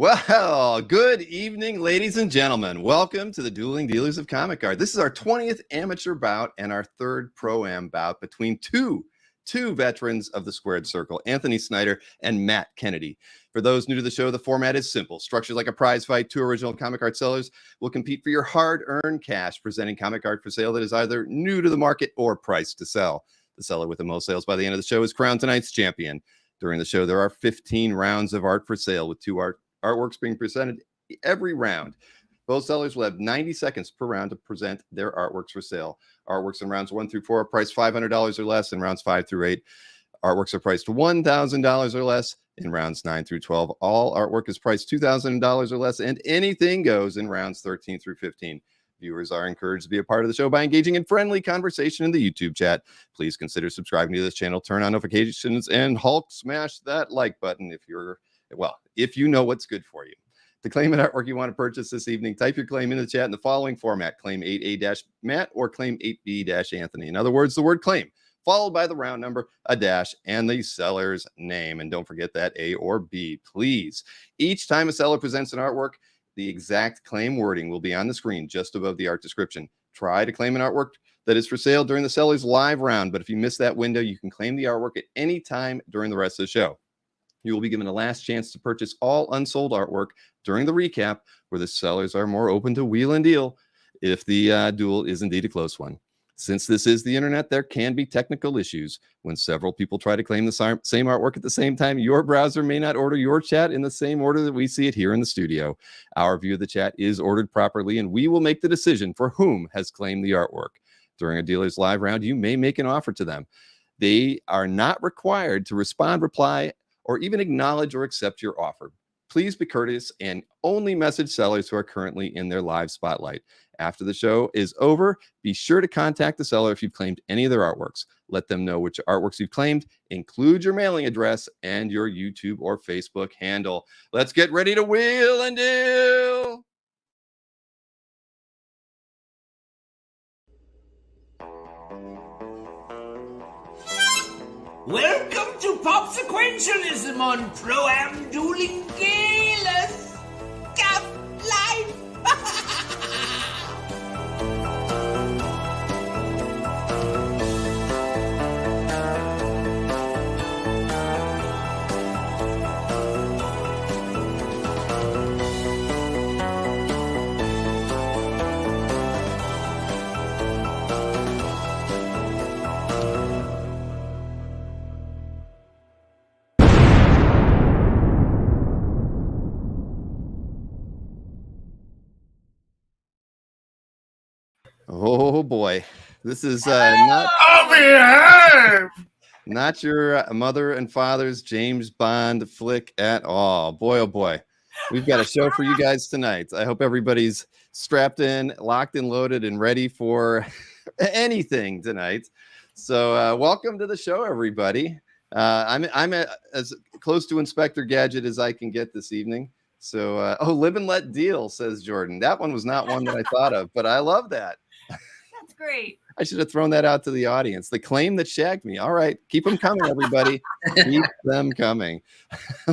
Well, good evening, ladies and gentlemen. Welcome to the Dueling Dealers of Comic Art. This is our 20th amateur bout and our third pro-am bout between two veterans of the squared circle, Anthony Snyder and Matt Kennedy. For those new to the show, the format is simple. Structured like a prize fight, two original comic art sellers will compete for your hard-earned cash, presenting comic art for sale that is either new to the market or priced to sell. The seller with the most sales by the end of the show is crowned tonight's champion. During the show, there are 15 rounds of art for sale, with two artworks being presented every round. Both sellers will have 90 seconds per round to present their artworks for sale. Artworks in rounds 1 through 4 are priced $500 or less. In rounds 5 through 8, artworks are priced $1,000 or less. In rounds 9 through 12, all artwork is priced $2,000 or less, and anything goes in rounds 13 through 15. Viewers are encouraged to be a part of the show by engaging in friendly conversation in the YouTube chat. Please consider subscribing to this channel, turn on notifications, and Hulk smash that like button if you know what's good for you. To claim an artwork you want to purchase this evening, type your claim in the chat in the following format: claim 8A-Matt or claim 8B-Anthony. In other words, the word claim, followed by the round number, a dash, and the seller's name. And don't forget that A or B, please. Each time a seller presents an artwork, the exact claim wording will be on the screen just above the art description. Try to claim an artwork that is for sale during the seller's live round, but if you miss that window, you can claim the artwork at any time during the rest of the show. You will be given a last chance to purchase all unsold artwork during the recap, where the sellers are more open to wheel and deal if the duel is indeed a close one. Since this is the internet, there can be technical issues. When several people try to claim the same artwork at the same time, your browser may not order your chat in the same order that we see it here in the studio. Our view of the chat is ordered properly, and we will make the decision for whom has claimed the artwork. During a dealer's live round, you may make an offer to them. They are not required to respond, reply, or even acknowledge or accept your offer. Please be courteous and only message sellers who are currently in their live spotlight. After the show is over, be sure to contact the seller if you've claimed any of their artworks. Let them know which artworks you've claimed, include your mailing address and your YouTube or Facebook handle. Let's get ready to wheel and deal. Welcome to Pop Sequentialism on Pro-Am Dueling Dealers of Life. Oh boy, this is not your mother and father's James Bond flick at all. Boy, oh boy, we've got a show for you guys tonight. I hope everybody's strapped in, locked and loaded, and ready for anything tonight. So welcome to the show, everybody. I'm as close to Inspector Gadget as I can get this evening. So, live and let deal, says Jordan. That one was not one that I thought of, but I love that. That's great. I should have thrown that out to the audience. The claim that shagged me. All right, keep them coming, everybody. Keep them coming.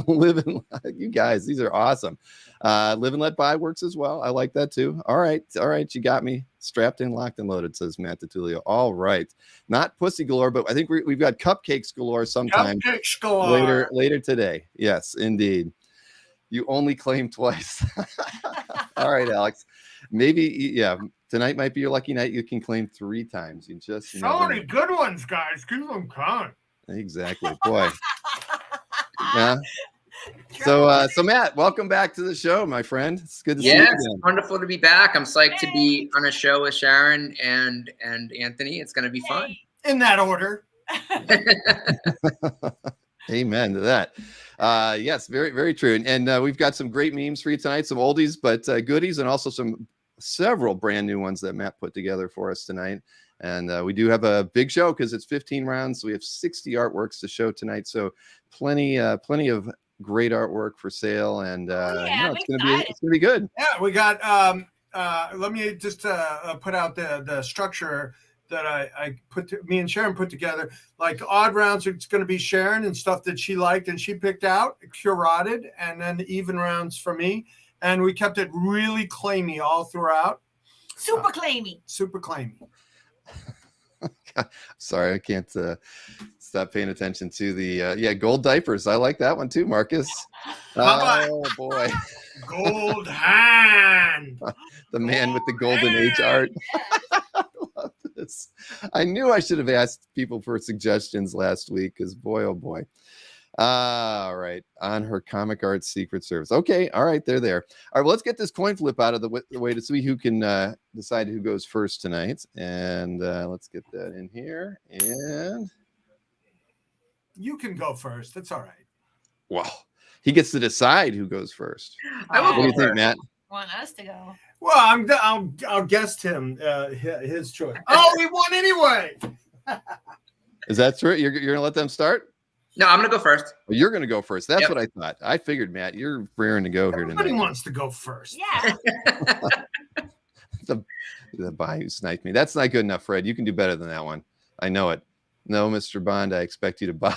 Live and you guys, these are awesome. Live and let buy works as well. I like that too. All right, you got me strapped in, locked and loaded, says Matt DiTullio. All right, not pussy galore, but I think we've got cupcakes galore sometime Cupcakes galore. later today. Yes, indeed. You only claim twice. All right, Alex. Maybe, tonight might be your lucky night. You can claim 3 times. You just So many good ones, guys. Keep them coming. Exactly, boy. Yeah. So Matt, welcome back to the show, my friend. It's good to see you again. It's wonderful to be back. I'm psyched to be on a show with Sharon and Anthony. It's going to be fun. In that order. Amen to that. Yes, very, very true. And we've got some great memes for you tonight, some oldies but goodies, and also several brand new ones that Matt put together for us tonight. And we do have a big show because it's 15 rounds. So we have 60 artworks to show tonight. So plenty of great artwork for sale, and it's gonna be good. Yeah, we got. Let me just put out the structure. that me and Sharon put together. Like odd rounds, it's going to be Sharon and stuff that she liked and she picked out, curated, and then the even rounds for me. And we kept it really claimy all throughout. Super claimy. Super claimy. Sorry, I can't stop paying attention to the gold diapers. I like that one too, Marcus. Oh boy. Gold hand. The man with the golden age art. I love this. I knew I should have asked people for suggestions last week because boy, oh boy. All right. On her comic art secret service. Okay. All right. They're there. All right. Well, let's get this coin flip out of the way to see who can decide who goes first tonight. And let's get that in here. And you can go first. That's all right. Well, he gets to decide who goes first. I will What do you think, Matt? Want us to go? Well, I'll guest him his choice. Oh, he won anyway. Is that true? You're gonna let them start? No, I'm gonna go first. Well, you're gonna go first. That's Yep. what I thought. I figured, Matt, you're raring to go here Everybody tonight. wants to go first. Yeah. The Bayou sniped me. That's not good enough, Fred. You can do better than that one. I know it. No, Mr. Bond, I expect you to buy.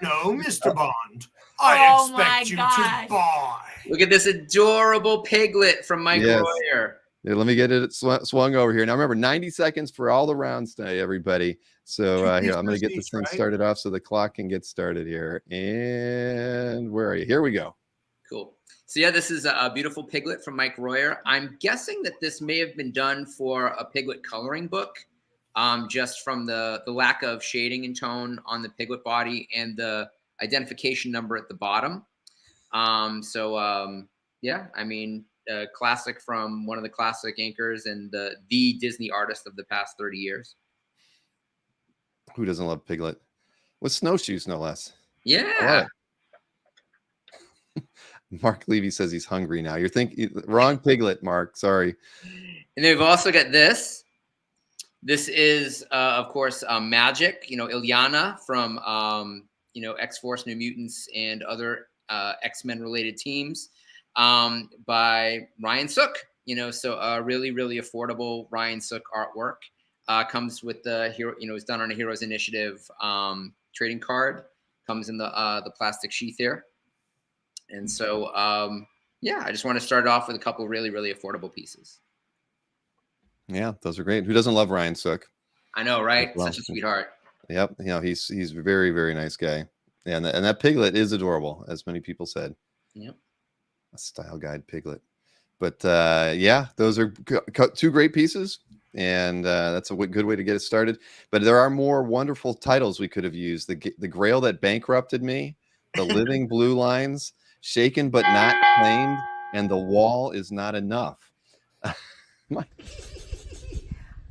No, Mr. Bond. I Oh my expect you gosh. to buy. Look at this adorable piglet from Mike Yes. Royer. Yeah, let me get it swung over here. Now, remember, 90 seconds for all the rounds tonight, everybody. So here, I'm going to get this thing right? started off so the clock can get started here. And where are you? Here we go. Cool. So yeah, this is a beautiful piglet from Mike Royer. I'm guessing that this may have been done for a piglet coloring book, just from the lack of shading and tone on the piglet body and the identification number at the bottom. Yeah, I mean, classic from one of the classic inkers and the Disney artist of the past 30 years. Who doesn't love Piglet? With snowshoes, no less. Yeah. Mark Levy says he's hungry now. You're thinking wrong Piglet, Mark. Sorry. And they've also got this. This is, of course, Magic, Ilyana from, X-Force, New Mutants, and other X-Men related teams by Ryan Sook. So really, really affordable Ryan Sook artwork. Comes with the hero, it's done on a Heroes Initiative trading card. Comes in the plastic sheath here. And so, I just want to start off with a couple really, really affordable pieces. Yeah, those are great. Who doesn't love Ryan Sook? I know, right? Well, Such a sweetheart. Yep. He's a very, very nice guy. And that Piglet is adorable, as many people said. Yep. A style guide Piglet. But those are two great pieces. And that's a good way to get it started. But there are more wonderful titles we could have used. The Grail That Bankrupted Me, The Living Blue Lines, Shaken But Not Claimed, and The Wall Is Not Enough.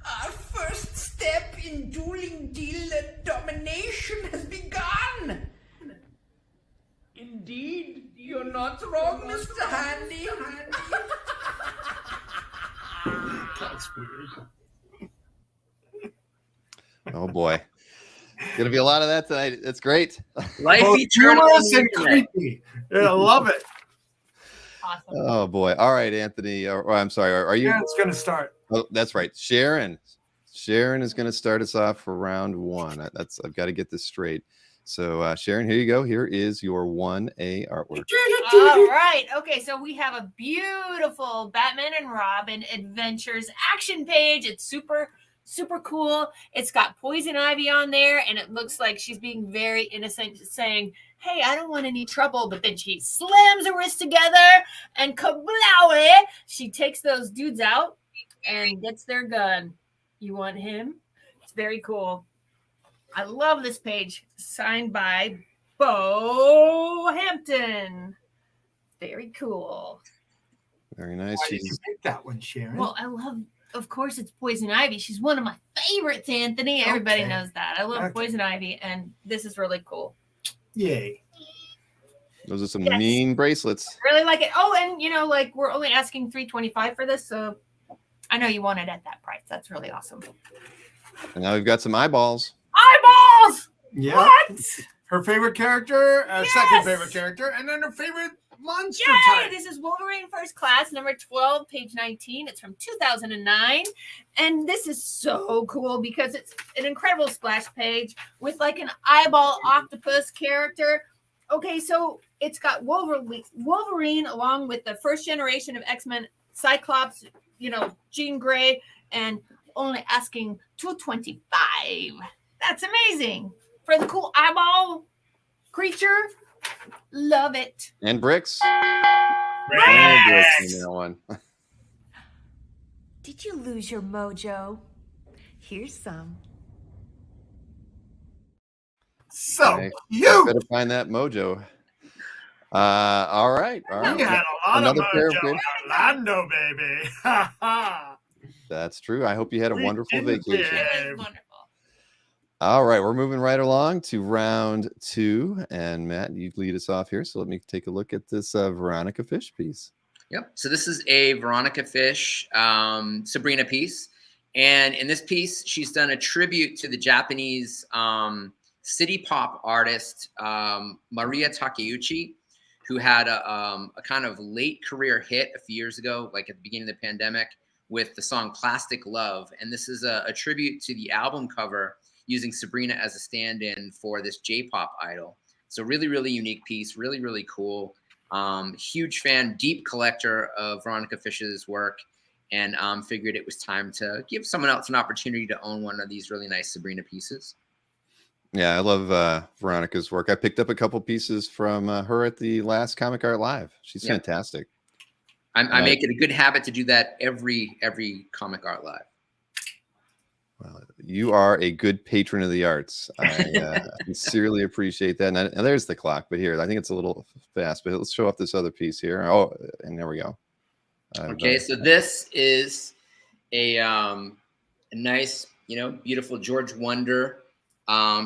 Our first step in dueling dealer domination has begun. Indeed, you're not wrong, Mr. Handy. That's weird. Oh boy. Gonna be a lot of that tonight. It's great. Life Both eternal. humorous and creepy. Yeah, I love it. Awesome. Oh boy. All right, Anthony. I'm sorry. Are you? Sharon's going to start. Oh, that's right. Sharon is going to start us off for round one. I've got to get this straight. So Sharon, here you go. Here is your 1A artwork. All right. Okay. So we have a beautiful Batman and Robin Adventures action page. It's super, super cool. It's got Poison Ivy on there, and it looks like she's being very innocent, saying, hey, I don't want any trouble. But then she slams her wrists together and kablowie, she takes those dudes out and gets their gun. You want him? It's very cool. I love this page. Signed by Bo Hampton. Very cool. Very nice. Why did you pick that one, Sharon? Well, I love, of course, it's Poison Ivy. She's one of my favorites, Anthony. Everybody Okay. knows that. I love Okay. Poison Ivy, and this is really cool. Yay. Those are some Yes. mean bracelets. Really like it. Oh, and we're only asking $325 for this, so I know you want it at that price. That's really awesome. And now we've got some eyeballs. Eyeballs! Yeah. What? Her favorite character, second favorite character, and then her favorite monster Yay! type. This is Wolverine First Class, number 12, page 19. It's from 2009. And this is so cool because it's an incredible splash page with like an eyeball octopus character. Okay, so it's got Wolverine along with the first generation of X-Men, Cyclops, Jean Grey, and only asking $225. That's amazing. For the cool eyeball creature. Love it. And bricks. Bricks! And bricks in that one. Did you lose your mojo? Here's some. So Okay. you Better find that mojo. All right. had a lot Another of pair of mojo good- in Orlando, baby. Ha ha. That's true. I hope you had a We wonderful didn't, vacation. yeah. It was wonderful. All right, we're moving right along to round 2, and Matt, you lead us off here. So let me take a look at this Veronica Fish piece. Yep. So this is a Veronica Fish Sabrina piece. And in this piece, she's done a tribute to the Japanese city pop artist, Maria Takeuchi, who had a kind of late career hit a few years ago, like at the beginning of the pandemic, with the song Plastic Love. And this is a tribute to the album cover using Sabrina as a stand-in for this J-pop idol. So really, really unique piece, really, really cool. Huge fan, deep collector of Veronica Fish's work, and figured it was time to give someone else an opportunity to own one of these really nice Sabrina pieces. Yeah, I love Veronica's work. I picked up a couple pieces from her at the last Comic Art Live. She's fantastic. I make it a good habit to do that every Comic Art Live. Well, you are a good patron of the arts. I sincerely appreciate that. And there's the clock, but here, I think it's a little fast, but let's show off this other piece here. Oh, and there we go. Okay, so this is a nice, beautiful George Wonder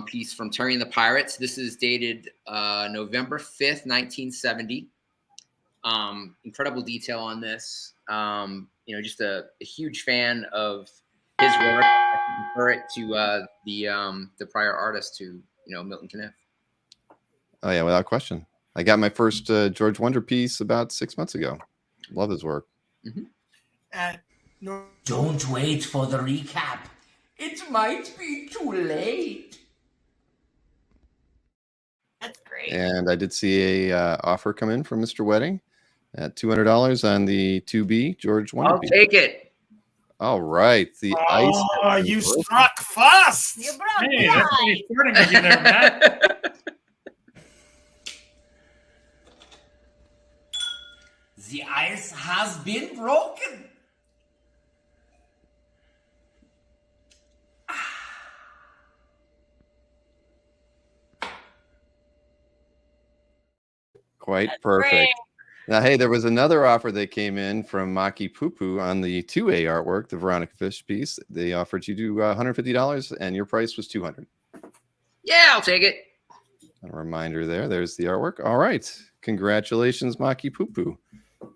piece from Terry and the Pirates. This is dated November 5th, 1970. Incredible detail on this. Just a huge fan of his work. I compare it to the prior artist, to Milton Caniff. Oh yeah, without question. I got my first George Wonder piece about 6 months ago. Love his work. Mm-hmm. Don't wait for the recap. It might be too late. That's great. And I did see a offer come in from Mr. Wedding at $200 on the 2B George Wonder I'll piece. take it. All right, the ice. Oh, you struck fast. You brought Hey, that's life. pretty sporting of you there, Matt. The ice has been broken. Quite That's perfect. great. Now, hey, there was another offer that came in from Maki Poo Poo on the 2A artwork, the Veronica Fish piece. They offered you to $150, and your price was $200. Yeah, I'll take it. A reminder there. There's the artwork. All right. Congratulations, Maki Poo Poo.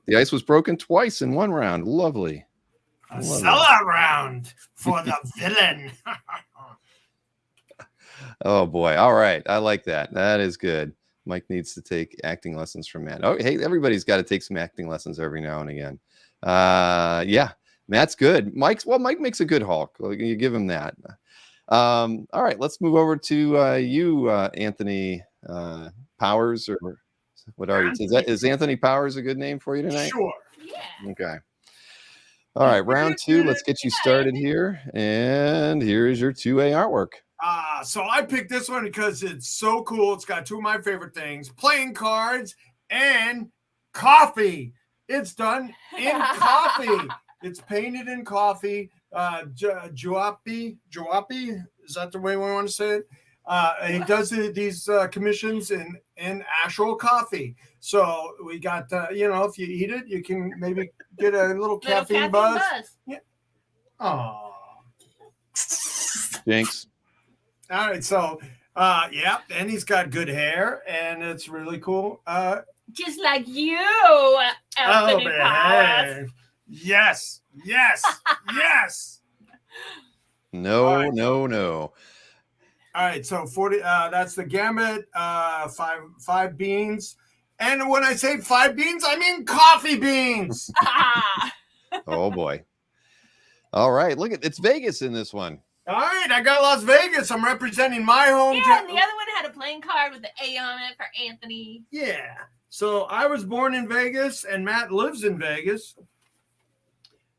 The ice was broken twice in one round. Lovely. A sellout round for the villain. Oh, boy. All right. I like that. That is good. Mike needs to take acting lessons from Matt. Oh, hey, everybody's got to take some acting lessons every now and again. Yeah, Matt's good. Mike makes a good Hulk. You give him that. All right, let's move over to you, Anthony Powers, or what are you? Is Anthony Powers a good name for you tonight? Sure. Yeah. Okay. All right, round 2. Let's get you started here. And here is your 2A artwork. So I picked this one because it's so cool. It's got two of my favorite things: playing cards and coffee. It's done in coffee. It's painted in coffee. Juapi, is that the way we want to say it? He does these commissions in actual coffee. So we got, if you eat it, you can maybe get a little caffeine buzz. Yeah. Oh. Thanks. All right, so and he's got good hair, and it's really cool. Just like you, Anthony Powers. Yes. No. All right, so 40. That's the gambit. Five beans, And when I say 5 beans, I mean coffee beans. Ah. Oh boy. All right, look at it's Vegas in this one. All right, I got Las Vegas. I'm representing my hometown. Yeah, and the other one had a playing card with the A on it for Anthony. Yeah. So I was born in Vegas, and Matt lives in Vegas.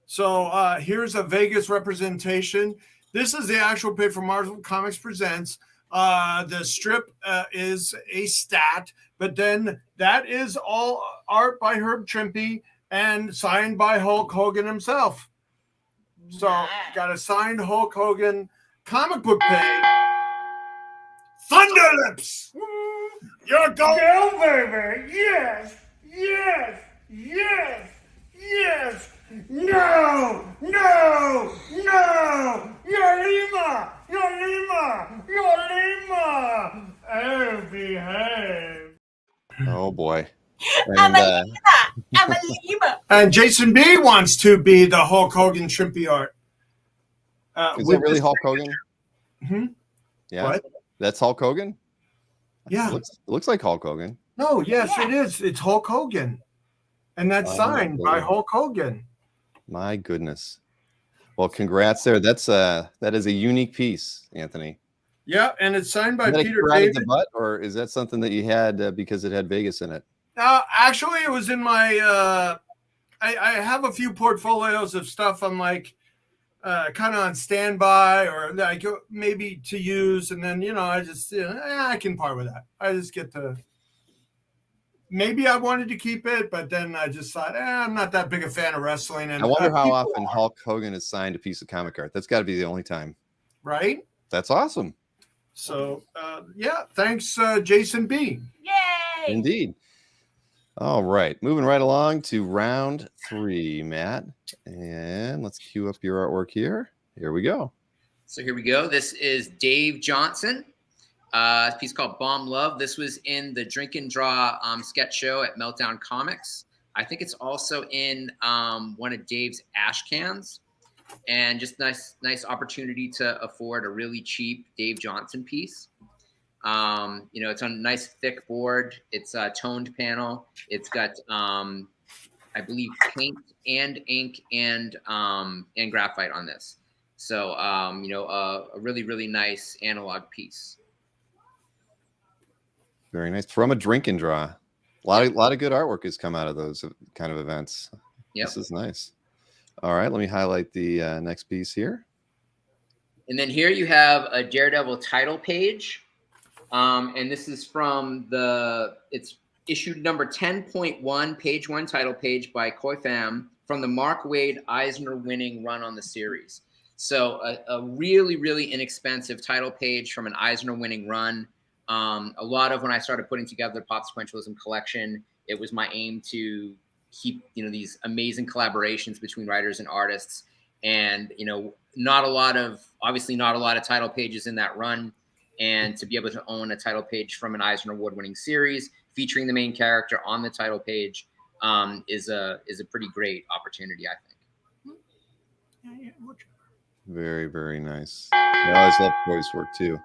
So here's a Vegas representation. This is the actual page for Marvel Comics Presents. The strip is a stat, but then that is all art by Herb Trimpe and signed by Hulk Hogan himself. So got a signed Hulk Hogan comic book page. Thunder Lips! You're going. Go, baby. Yes. Yes. Yes. Yes. No. No. No. Yolima. Yolima. Yolima. Oh, behave. Oh boy. I'm And, a Lima. I'm a Lima. And Jason B wants to be the Hulk Hogan Trimpe art. is that really Hulk Hogan? Hmm? Yeah. What? That's Hulk Hogan? Yeah. It looks like Hulk Hogan. No, yes, Yeah. it is. It's Hulk Hogan. And that's Oh, signed by Hogan. Hulk Hogan. My goodness. Well, congrats there. That is a unique piece, Anthony. Yeah, and it's signed by Is that a Peter karate David. the butt, or is that something that you had because it had Vegas in it? Actually, it was in my I have a few portfolios of stuff I'm like kind of on standby or like maybe to use, and then I just I can part with that. I just get to maybe I wanted to keep it, but then I just thought I'm not that big a fan of wrestling. And I wonder how people often are, Hulk Hogan has signed a piece of comic art. That's got to be the only time. right? That's awesome. So yeah, thanks Jason B. Yay. Indeed. All right, moving right along to round 3, Matt, and let's cue up your artwork here. Here we go. So here we go. This is Dave Johnson. A piece called Bomb Love. This was in the Drink and Draw sketch show at Meltdown Comics. I think it's also in one of Dave's ash cans. And just nice opportunity to afford a really cheap Dave Johnson piece. It's on a nice thick board. It's a toned panel. It's got, I believe, paint and ink and graphite on this. So, a really, really nice analog piece. Very nice. From a drink and draw. A lot of good artwork has come out of those kind of events. Yep. This is nice. All right, let me highlight the next piece here. And then here you have a Daredevil title page. And this is from it's issue number 10.1, page 1 title page by Koi Pham from the Mark Waid Eisner winning run on the series. So a really, really inexpensive title page from an Eisner winning run. A lot of when I started putting together the Pop Sequentialism collection, it was my aim to keep, these amazing collaborations between writers and artists. And, not a lot of title pages in that run. And to be able to own a title page from an Eisner Award-winning series featuring the main character on the title page is a pretty great opportunity, I think. Very, very nice. I always love voice work too.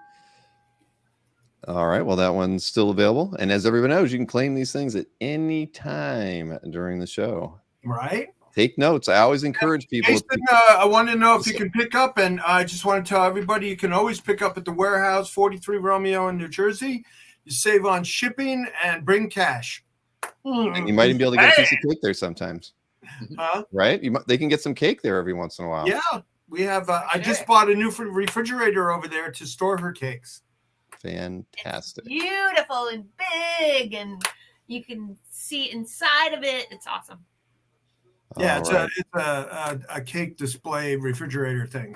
All right, well, that one's still available. And as everyone knows, you can claim these things at any time during the show. Right? Take notes. I always encourage people. Jason, I want to know if you can pick up, and I just want to tell everybody you can always pick up at the warehouse, 43 Romeo in New Jersey. You save on shipping and bring cash. And you might even be able to get a piece of cake there sometimes. Huh? Right? They can get some cake there every once in a while. Yeah, we have. I just bought a new refrigerator over there to store her cakes. Fantastic. It's beautiful and big, and you can see inside of it. It's awesome. Yeah, All it's a cake display refrigerator thing.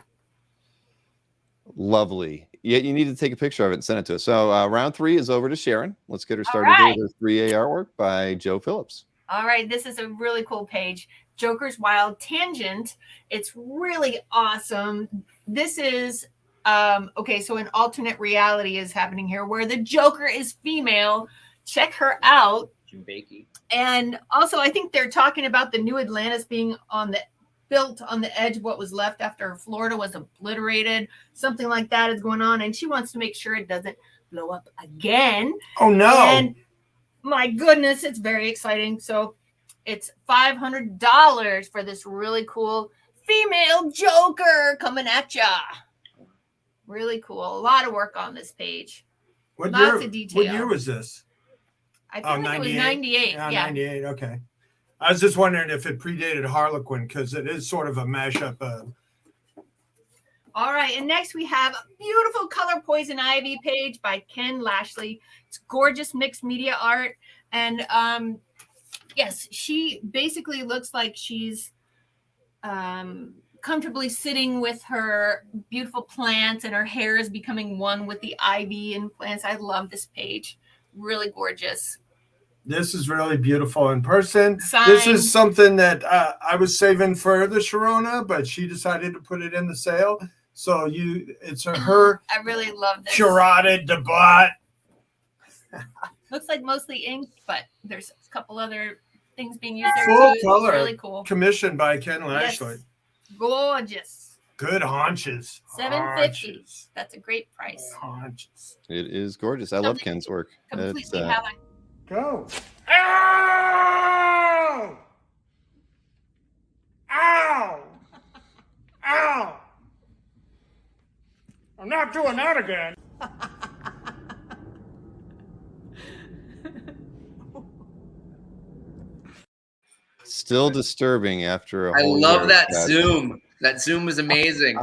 Lovely. Yeah, you need to take a picture of it and send it to us. So round 3 is over to Sharon. Let's get her started right. with her 3A artwork by Joe Phillips. All right, this is a really cool page. Joker's Wild Tangent. It's really awesome. This is okay, so an alternate reality is happening here where the Joker is female. Check her out. Jim Bakey. And also, I think they're talking about the new Atlantis being built on the edge of what was left after Florida was obliterated. Something like that is going on, and she wants to make sure it doesn't blow up again. Oh no! And my goodness, it's very exciting. So it's $500 for this really cool female Joker coming at ya. Really cool. A lot of work on this page. Lots of detail. What year was this? I feel like it was 98. Yeah, Yeah. 98. Okay. I was just wondering if it predated Harlequin because it is sort of a mashup of. All right, and next we have a beautiful color Poison Ivy page by Ken Lashley. It's gorgeous mixed media art, and yes, she basically looks like she's comfortably sitting with her beautiful plants, and her hair is becoming one with the ivy and plants. I love this page. Really gorgeous. This is really beautiful in person. Signed. This is something that I was saving for the Sharona, but she decided to put it in the sale. So it's her. I really love this. Curated the butt. Looks like mostly ink, but there's a couple other things being used there Full too. color. It's really cool. Commissioned by Ken Lashley. Yes. Gorgeous. Good haunches. $750. That's a great price. Haunches. It is gorgeous. I love Ken's work. Completely how I Go. Ow! Ow! Ow! I'm not doing that again. Still disturbing after a I whole love year that of zoom. That zoom was amazing.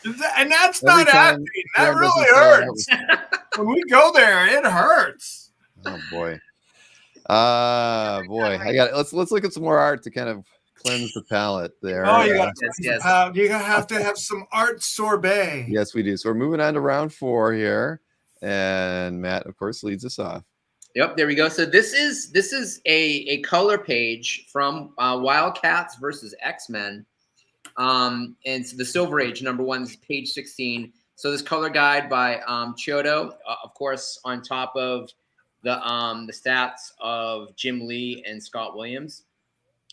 And that's Every not time acting. That Sharon really doesn't say hurts. When we go there, it hurts. Oh boy. Boy. Let's look at some more art to kind of cleanse the palate there. Oh, you got Yes. you have to have some art sorbet. Yes, we do. So we're moving on to round 4 here. And Matt, of course, leads us off. Yep, there we go. So this is a color page from Wildcats versus X-Men. And so the Silver Age #1 is page 16. So this color guide by Chiodo, of course, on top of the stats of Jim Lee and Scott Williams.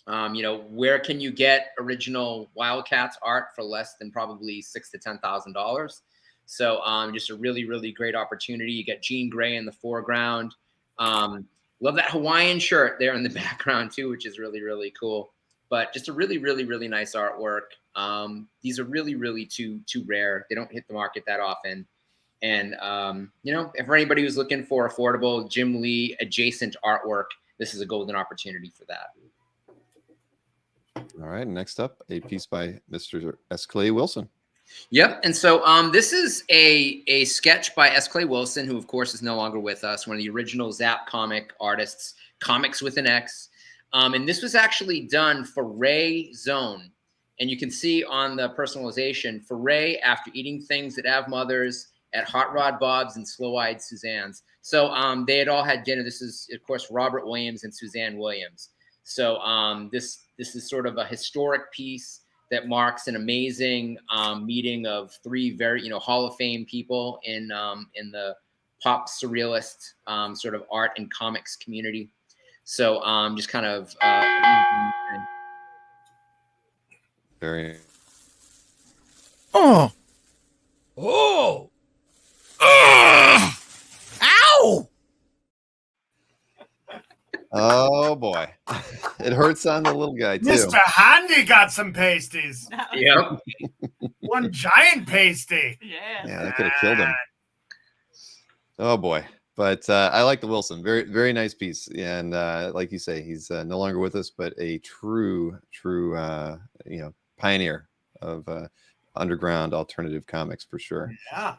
Where can you get original Wildcats art for less than probably $6,000 to $10,000? So just a really, really great opportunity. You get Jean Grey in the foreground. Love that Hawaiian shirt there in the background too, which is really, really cool. But just a really, really, really nice artwork. These are really, really too rare. They don't hit the market that often. And, if for anybody who's looking for affordable Jim Lee adjacent artwork, this is a golden opportunity for that. All right. Next up, a piece by Mr. S. Clay Wilson. Yep. And so this is a sketch by S. Clay Wilson, who, of course, is no longer with us, one of the original Zap comic artists, Comics with an X. And this was actually done for Ray Zone. And you can see on the personalization for Ray after eating things that have mothers at Hot Rod Bob's and Slow-Eyed Suzanne's. So they had all had dinner. This is, of course, Robert Williams and Suzanne Williams. So this is sort of a historic piece that marks an amazing meeting of 3 very, Hall of Fame people in the pop surrealist sort of art and comics community. So just kind of Very. Oh. Oh. Ow! Oh boy. It hurts on the little guy too. Mr. Handy got some pasties. Yep. One giant pasty. Yeah, that could have killed him. Oh boy. But I like the Wilson. Very, very nice piece. And like you say, he's no longer with us, but a true pioneer of underground alternative comics for sure. Yeah.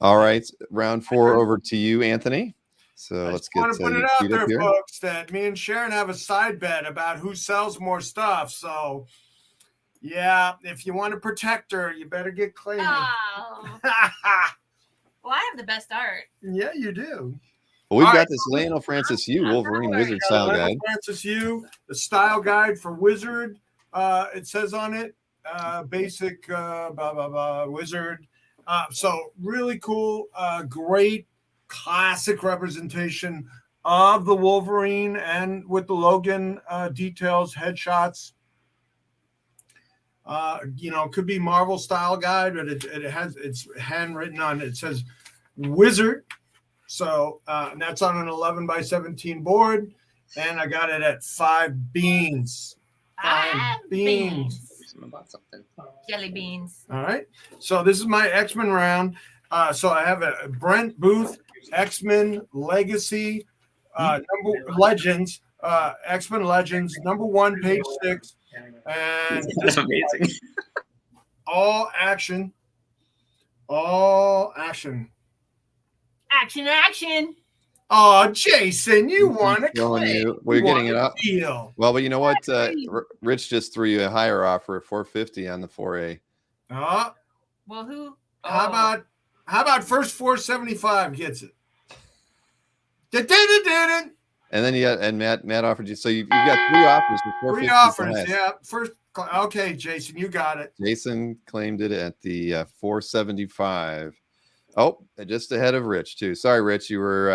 All right. Round 4 over to you, Anthony. So I let's just want get to put it you out queued up there, here. folks, that me and Sharon have a side bet about who sells more stuff. So, yeah, if you want to protect her, you better get clean. Oh. Well, I have the best art. Yeah, you do. Well, we've All got right. this Lionel Francis Yu Wolverine Don't Wizard worry. style Lionel guide. Francis Yu, the style guide for Wizard. It says on it, basic blah, blah, blah, Wizard. So really cool, great classic representation of the Wolverine and with the Logan details, headshots. Could be Marvel style guide, but it's handwritten on it. It says Wizard. So and that's on an 11 by 17 board, and I got it at 5 beans. 5 beans. About something. Jelly beans. All right. So this is my X-Men round. So I have a Brent Booth X-Men Legacy Legends, X-Men Legends, #1, page 6. And That's amazing. all action. All action. Action. Oh, Jason, you want to Telling claim. you, we're getting it up. Deal. Well, but you know what? Rich just threw you a higher offer at 450 on the 4A. Oh, Well, who? how about first 475 gets it? Did. And then you got, and Matt offered you. So you've got 3 offers for 450. 3 offers, yeah. First, okay, Jason, you got it. Jason claimed it at the 475. Oh, just ahead of Rich too. Sorry, Rich, you were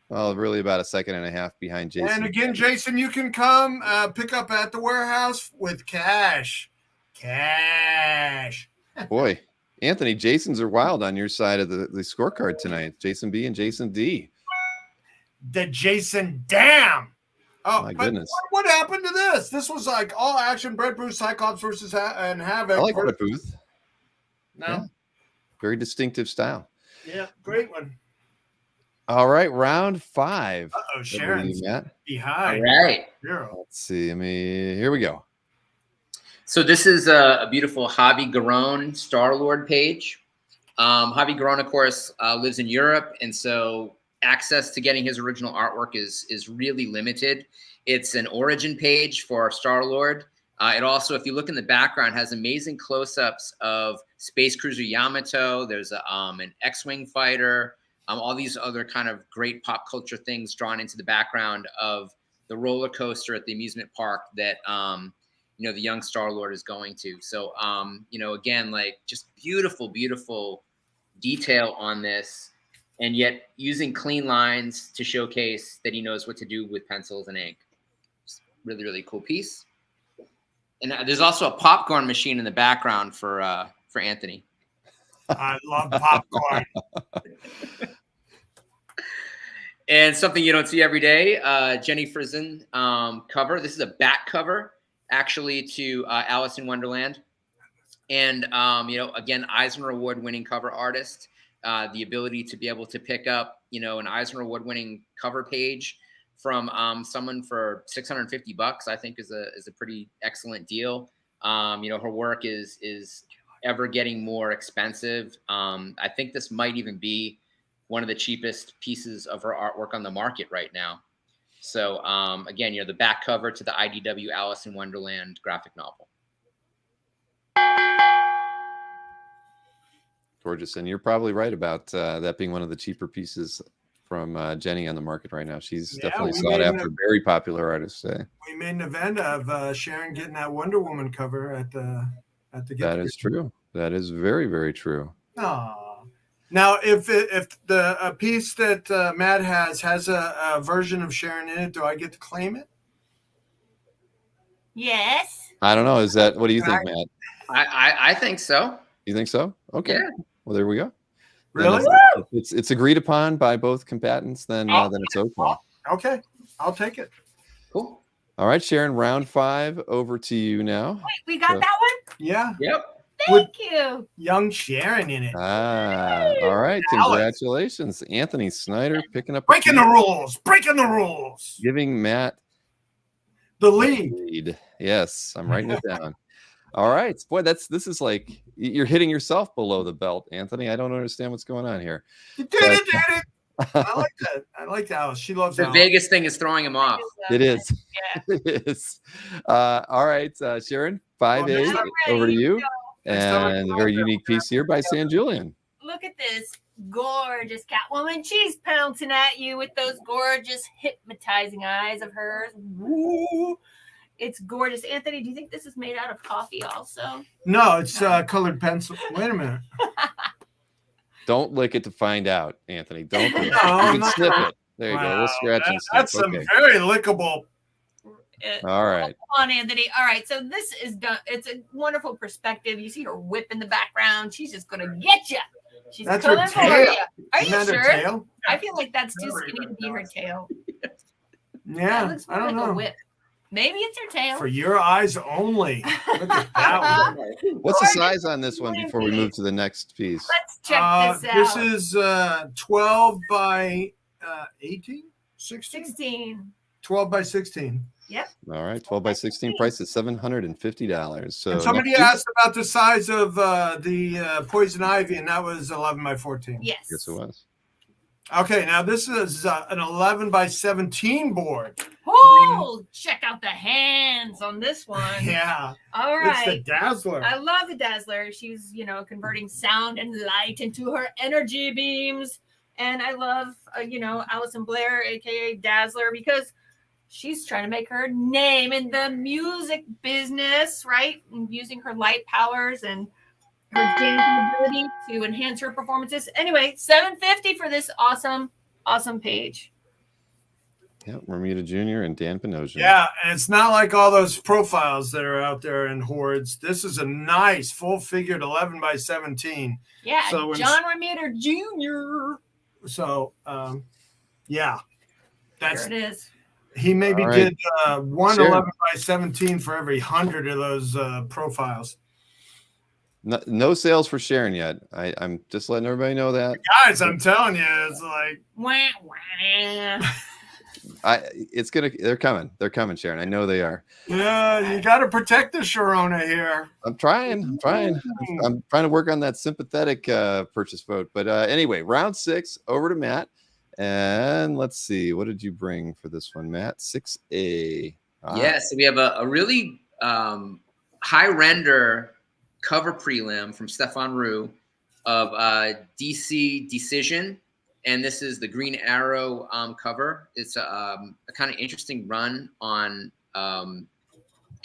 really about a second and a half behind Jason. And again, Jason, you can come pick up at the warehouse with cash. Cash. Boy, Anthony, Jasons are wild on your side of the scorecard tonight. Jason B and Jason D. The Jason Damn. Oh My but goodness. What happened to this? This was like all action. Brett Bruce, Cyclops versus and Havoc. I like Brett Booth. No. Yeah. Very distinctive style. Yeah, great one. All right, round 5. Uh-oh, Sharon's Matt. behind. All right. Zero. Let's see. Here we go. So this is a beautiful Javi Garone Star-Lord page. Javi Garone, of course, lives in Europe, and so access to getting his original artwork is really limited. It's an origin page for Star-Lord. It also, if you look in the background, has amazing close-ups of Space Cruiser Yamato. There's an X-Wing fighter, all these other kind of great pop culture things drawn into the background of the roller coaster at the amusement park that the young Star-Lord is going to. So, again, like just beautiful, beautiful detail on this, and yet using clean lines to showcase that he knows what to do with pencils and ink. Just really, really cool piece. And there's also a popcorn machine in the background for Anthony. I love popcorn. And something you don't see every day, Jenny Frison cover. This is a back cover, actually, to Alice in Wonderland. And, again, Eisner Award-winning cover artist. The ability to be able to pick up, an Eisner Award-winning cover page from someone for $650, I think is a pretty excellent deal. Her work is ever getting more expensive. I think this might even be one of the cheapest pieces of her artwork on the market right now. So again, the back cover to the IDW Alice in Wonderland graphic novel. Gorgeous. And you're probably right about that being one of the cheaper pieces from Jenny on the market right now. She's definitely sought after, very popular artist. We made an event of Sharon getting that Wonder Woman cover at the That is true. That is very, very true. Oh. Now, if the piece that Matt has a version of Sharon in it, do I get to claim it? Yes. I don't know. What do you think, Matt? I think so. You think so? Okay. Yeah. Well, there we go. Really? It's agreed upon by both combatants. Then it's okay. Okay, I'll take it. Cool. All right, Sharon. Round 5 over to you now. Wait, we got that one? Yeah. Yep. Thank you. Young Sharon in it. All right. Congratulations, Anthony Snyder picking up Breaking the rules. Breaking the rules. giving Matt The lead. Yes, I'm writing it down. All right, boy, this is like you're hitting yourself below the belt, Anthony. I don't understand what's going on here. You did it. I like that. I like Alice. She loves The Alice. Vegas thing is throwing him off. It is. Yeah. It is. All right, Sharon, 5A over to you, and a very unique piece here by San Julian. Look at this gorgeous Catwoman. She's pouncing at you with those gorgeous hypnotizing eyes of hers. Woo. It's gorgeous. Anthony, do you think this is made out of coffee also? No, it's colored pencil. Wait a minute. Don't lick it to find out, Anthony. Don't. You No, can no. snip it. There you go. We'll scratch and snip. That's some very lickable. All right. Come on, Anthony. All right. So this is done. It's a wonderful perspective. You see her whip in the background. She's just going to get you. She's That's her coming for tail. you. Are you Isn't that her sure? tail? I feel like that's too skinny to be her tail. That Yeah, looks I more don't like know. a whip. Maybe it's her tail. For your eyes only. Look at that one. What's the Gorgeous. size on this one before we move to the next piece? Let's check this out. This is 12 by 18? 16? 16. 12 by 16. Yep. All right, 12 by 16 price is $750. So And somebody next piece? asked about the size of the poison ivy, and that was 11 by 14. Yes. Yes, it was. Okay, now this is an 11 by 17 board. Oh, check out the hands on this one. Yeah. All It's the right. Dazzler. I love the Dazzler. She's, converting sound and light into her energy beams. And I love, Alison Blair, aka Dazzler, because she's trying to make her name in the music business, right? And using her light powers and her dancing ability to enhance her performances. Anyway, $750 for this awesome page. Yeah, Romita Jr. and Dan Panosian. Yeah, and it's not like all those profiles that are out there in hordes. This is a nice full-figured 11 by 17. Yeah, So when- John Romita Jr. So, yeah, that's There it is. he maybe All right. did one Sure. 11 by 17 for every 100 of those profiles. No sales for Sharon yet. I'm just letting everybody know that. Guys, I'm telling you, it's like Wah, wah. They're coming, Sharon. I know they are. yeah, you got to protect the Sharona here. I'm trying to work on that sympathetic purchase vote. But anyway, round 6 over to Matt. And let's see, what did you bring for this one, Matt? 6A. Yes, we have a really high render cover prelim from Stefan Roux of DC Decision. And this is the Green Arrow cover. It's a kind of interesting run on kind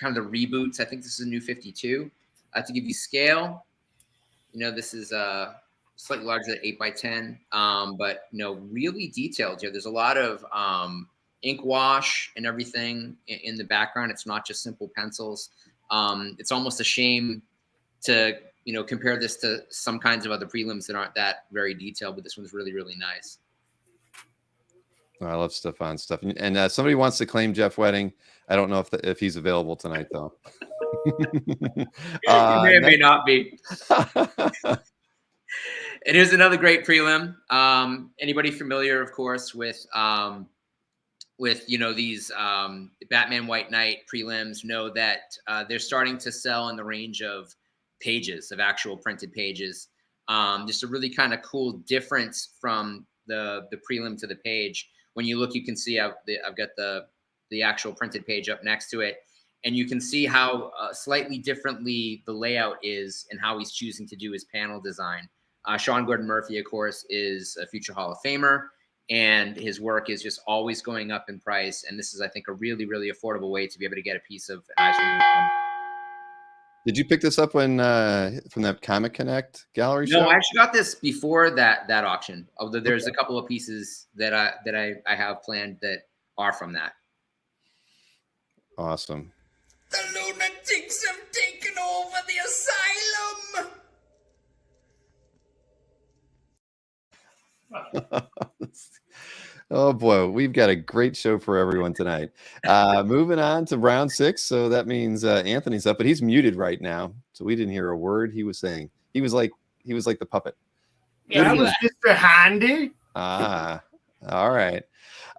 of the reboots. I think this is a new 52. To give you scale, this is slightly larger than 8 by 10, but really detailed here. There's a lot of ink wash and everything in the background. It's not just simple pencils. It's almost a shame to compare this to some kinds of other prelims that aren't that very detailed, but this one's really, really nice. I love Stefan's stuff. And somebody wants to claim Jeff Wedding. I don't know if he's available tonight, though. He may or may not be. And here's another great prelim. Anybody familiar, of course, with these Batman White Knight prelims know that they're starting to sell in the range of pages, of actual printed pages. Just a really kind of cool difference from the prelim to the page. When you look, you can see I've got the actual printed page up next to it, and you can see how slightly differently the layout is and how he's choosing to do his panel design. Sean Gordon Murphy, of course, is a future Hall of Famer, and his work is just always going up in price. And this is, I think, a really, really affordable way to be able to get a piece of an ice. Did you pick this up when from that Comic Connect gallery show? No, I actually got this before that auction. Although there's a couple of pieces that I have planned that are from that. Awesome. The lunatics have taken over the asylum. Oh boy, we've got a great show for everyone tonight. Moving on to round 6, so that means Anthony's up, but he's muted right now, so we didn't hear a word he was saying. He was like the puppet. Yeah, That was Mr. Handy. All right.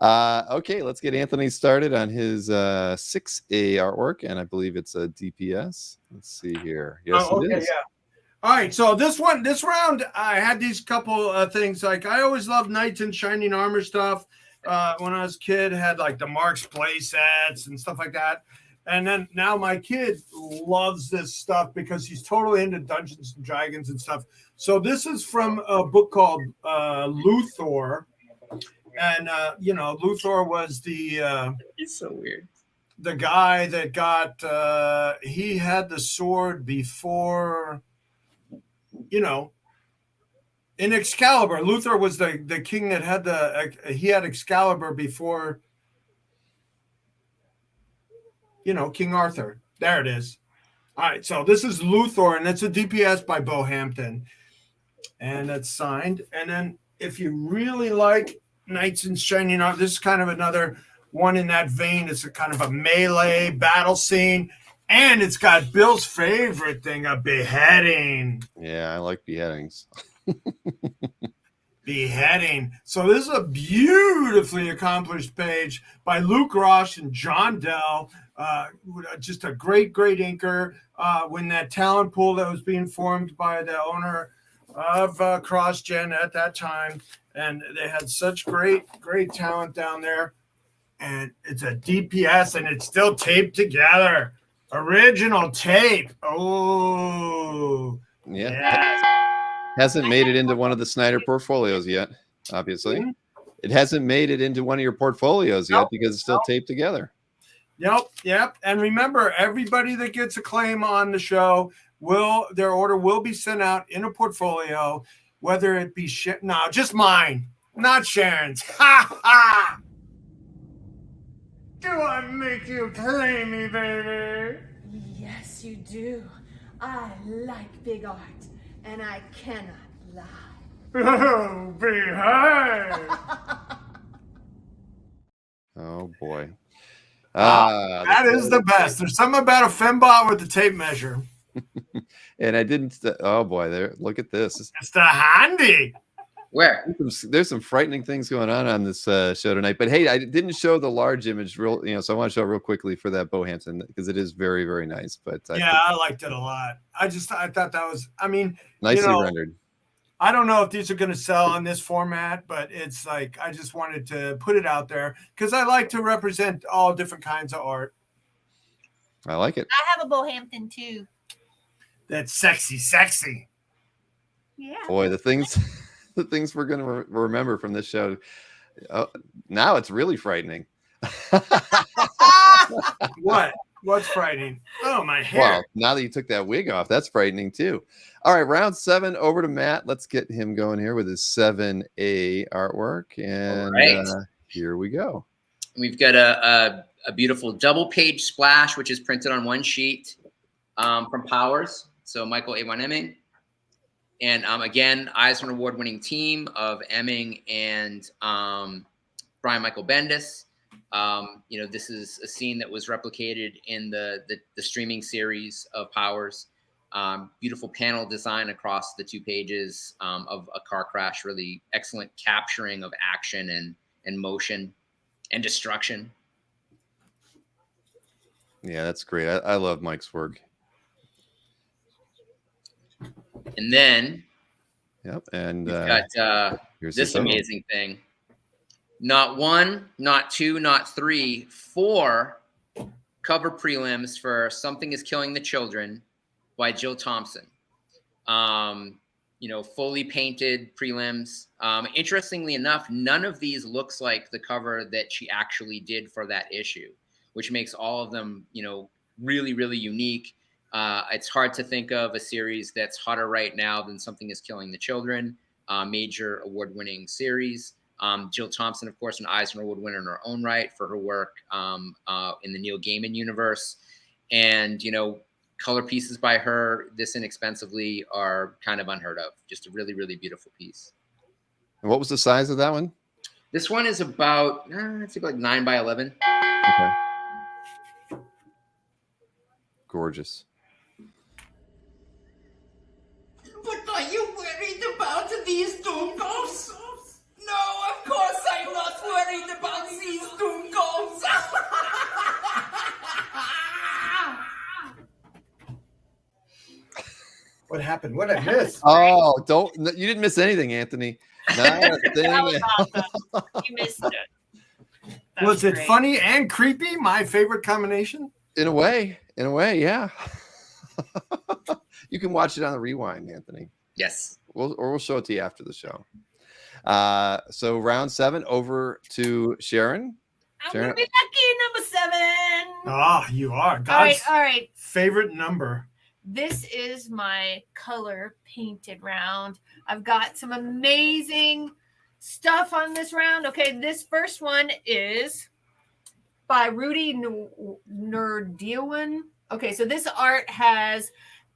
Okay, let's get Anthony started on his 6A artwork, and I believe it's a DPS. Let's see here. Yes, it is. Yeah. All right, so this round, I had these couple things. Like, I always loved Knights in Shining Armor stuff. When I was a kid, had like the Mark's play sets and stuff like that. And then now my kid loves this stuff because he's totally into Dungeons and Dragons and stuff. So this is from a book called Luthor. And, Luthor was the... It's so weird. The guy that got... he had the sword before... in Excalibur, Luthor was the king that had he had Excalibur before, King Arthur. There it is. All right, so this is Luthor, and it's a DPS by Bo Hampton. and that's signed. And then if you really like Knights in Shining Armor, this is kind of another one in that vein. It's a kind of a melee battle scene, and it's got Bill's favorite thing, a beheading. Yeah, I like beheadings. Beheading. So this is a beautifully accomplished page by Luke Roche and John Dell. Just a great inker. When that talent pool that was being formed by the owner of CrossGen at that time, and they had such great talent down there. And it's a DPS, and it's still taped together. Original tape. Oh, Yeah. yes. Hasn't made it into one of the Snyder portfolios yet, obviously. Mhm. It hasn't made it into one of your portfolios yet because it's still taped together. Yep. And remember, everybody that gets a claim on the show, their order will be sent out in a portfolio, whether it be just mine, not Sharon's. Ha ha! Do I make you claim me, baby? Yes, you do. I like big art, and I cannot lie. Oh, behave! Oh boy. That is the best. There's something about a fembot with the tape measure. And I didn't. Oh boy, there. Look at this. It's the handy. Where? There's some frightening things going on this show tonight. But hey, I didn't show the large image so I want to show it real quickly for that Bohansen because it is very, very nice. But I liked it a lot. I thought that was. I mean, nicely rendered. I don't know if these are going to sell on this format, but it's like I just wanted to put it out there because I like to represent all different kinds of art. I like it. I have a Bohampton too. That's sexy. Yeah. Boy, the things we're going to remember from this show. Now it's really frightening. What's frightening? Oh, my hair. Well, now that you took that wig off, that's frightening too. All right, round 7 over to Matt. Let's get him going here with his 7A artwork. And here we go. We've got a beautiful double page splash, which is printed on one sheet from Powers. So Michael A. von Emming. And again, Eisner Award-winning team of Emming and Brian Michael Bendis. This is a scene that was replicated in the streaming series of Powers. Beautiful panel design across the 2 pages of a car crash. Really excellent capturing of action and motion and destruction. Yeah, that's great. I love Mike's work. And then, and we've got this amazing thing. Not 1, not 2, not 3, 4 cover prelims for Something is Killing the Children by Jill Thompson. Fully painted prelims. Interestingly enough, none of these looks like the cover that she actually did for that issue, which makes all of them, really, really unique. It's hard to think of a series that's hotter right now than Something is Killing the Children, major award-winning series. Jill Thompson, of course, an Eisner Award winner in her own right for her work in the Neil Gaiman universe. And, color pieces by her this inexpensively are kind of unheard of. Just a really, really beautiful piece. And what was the size of that one? This one is about, it's like 9 by 11. Okay. Gorgeous. But are you worried about these Dunkos? No, of course I'm not worried about these Dunkos. What happened? What I missed? Oh, you didn't miss anything, Anthony. Not a thing. That was awesome. You missed it. Was it funny and creepy? My favorite combination? In a way, yeah. You can watch it on the rewind, Anthony. Yes. We'll show it to you after the show. So round 7 over to Sharon. I'm gonna be lucky, number 7. Ah, you are. God's All right. favorite number. This is my color painted round. I've got some amazing stuff on this round. Okay, this first one is by Rudy Nerdewin. Okay, so this art has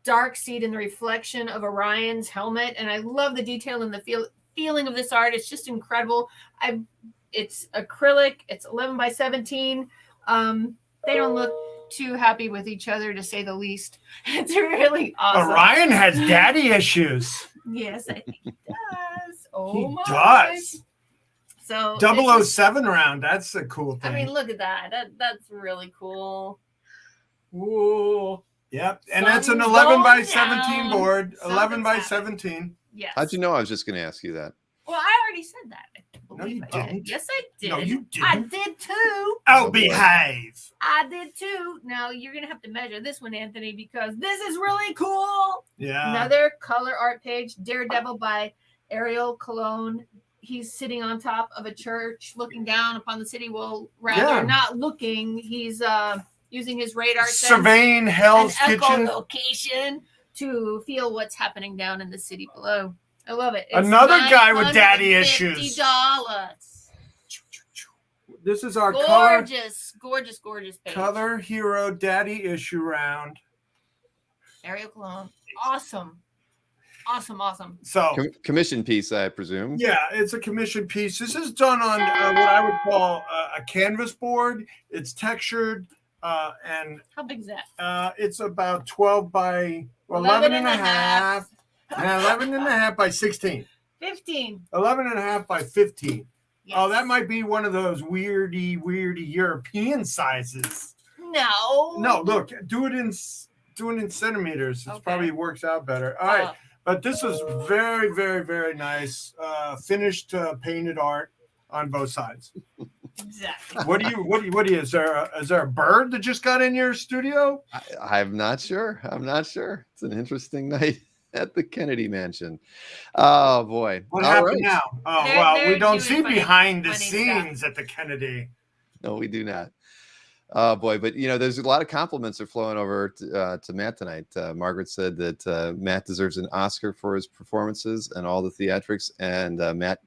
dark seed in the reflection of Orion's helmet. And I love the detail and the feeling of this art. It's just incredible. It's acrylic. It's 11 by 17. They don't look too happy with each other, to say the least. It's really awesome. Orion has daddy issues. Yes, I think he does. Oh, He my. does. So 007 round. That's a cool thing. I mean, look at that. That's really cool. Ooh. Yep. And Sun's that's an 11 by going 17 down. board. 11 by Something's 17. Yes. How'd you know I was just going to ask you that? Well, I already said that. I No, you believe I did. didn't. Yes, I did. No, you I didn't. did too. Oh, Oh, boy. behave. I did too. Now you're gonna have to measure this one, Anthony, because this is really cool. Yeah. Another color art page, Daredevil by Ariel Cologne. He's sitting on top of a church, looking down upon the city. Well, rather Yeah. not looking. He's using his radar sense Surveying and Hell's Kitchen. echolocation to feel what's happening down in the city below. I love it. Another guy with daddy issues. $50. This is our Gorgeous page. color hero daddy issue round. Ariel Cologne. Awesome. So Commission piece, I presume. yeah, it's a commission piece. This is done on what I would call a canvas board. It's textured and How big is that? it's about 12 by 11 and a half. And 11 and a half by 16. 15. 11 and a half by 15. Yes. Oh, that might be one of those weirdy European sizes. No, look, do it in centimeters. It Okay. probably works out better. All right, but this is very, very, very nice. Finished painted art on both sides. Exactly. What do you? Is there a bird that just got in your studio? I'm not sure. It's an interesting night at the Kennedy Mansion. Oh boy. What All happened right. now? Oh They're- well, they're we don't doing see funny- behind the funny scenes at the Kennedy. No, we do not. Oh boy, but there's a lot of compliments are flowing over to Matt tonight. Margaret said that Matt deserves an Oscar for his performances and all the theatrics, and Matt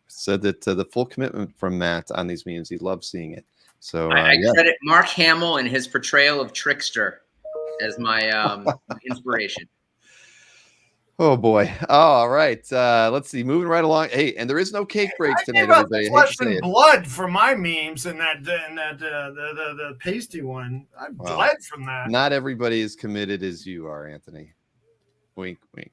said that the full commitment from Matt on these memes, he loves seeing it. So I yeah. credit Mark Hamill and his portrayal of Trickster as my inspiration. Oh boy. All right. Let's see. Moving right along. Hey, and there is no cake break I tonight, gave up everybody. I hate flesh to say and it. blood for my memes and the pasty one. I Wow. bled from that. Not everybody is committed as you are, Anthony. Wink, wink.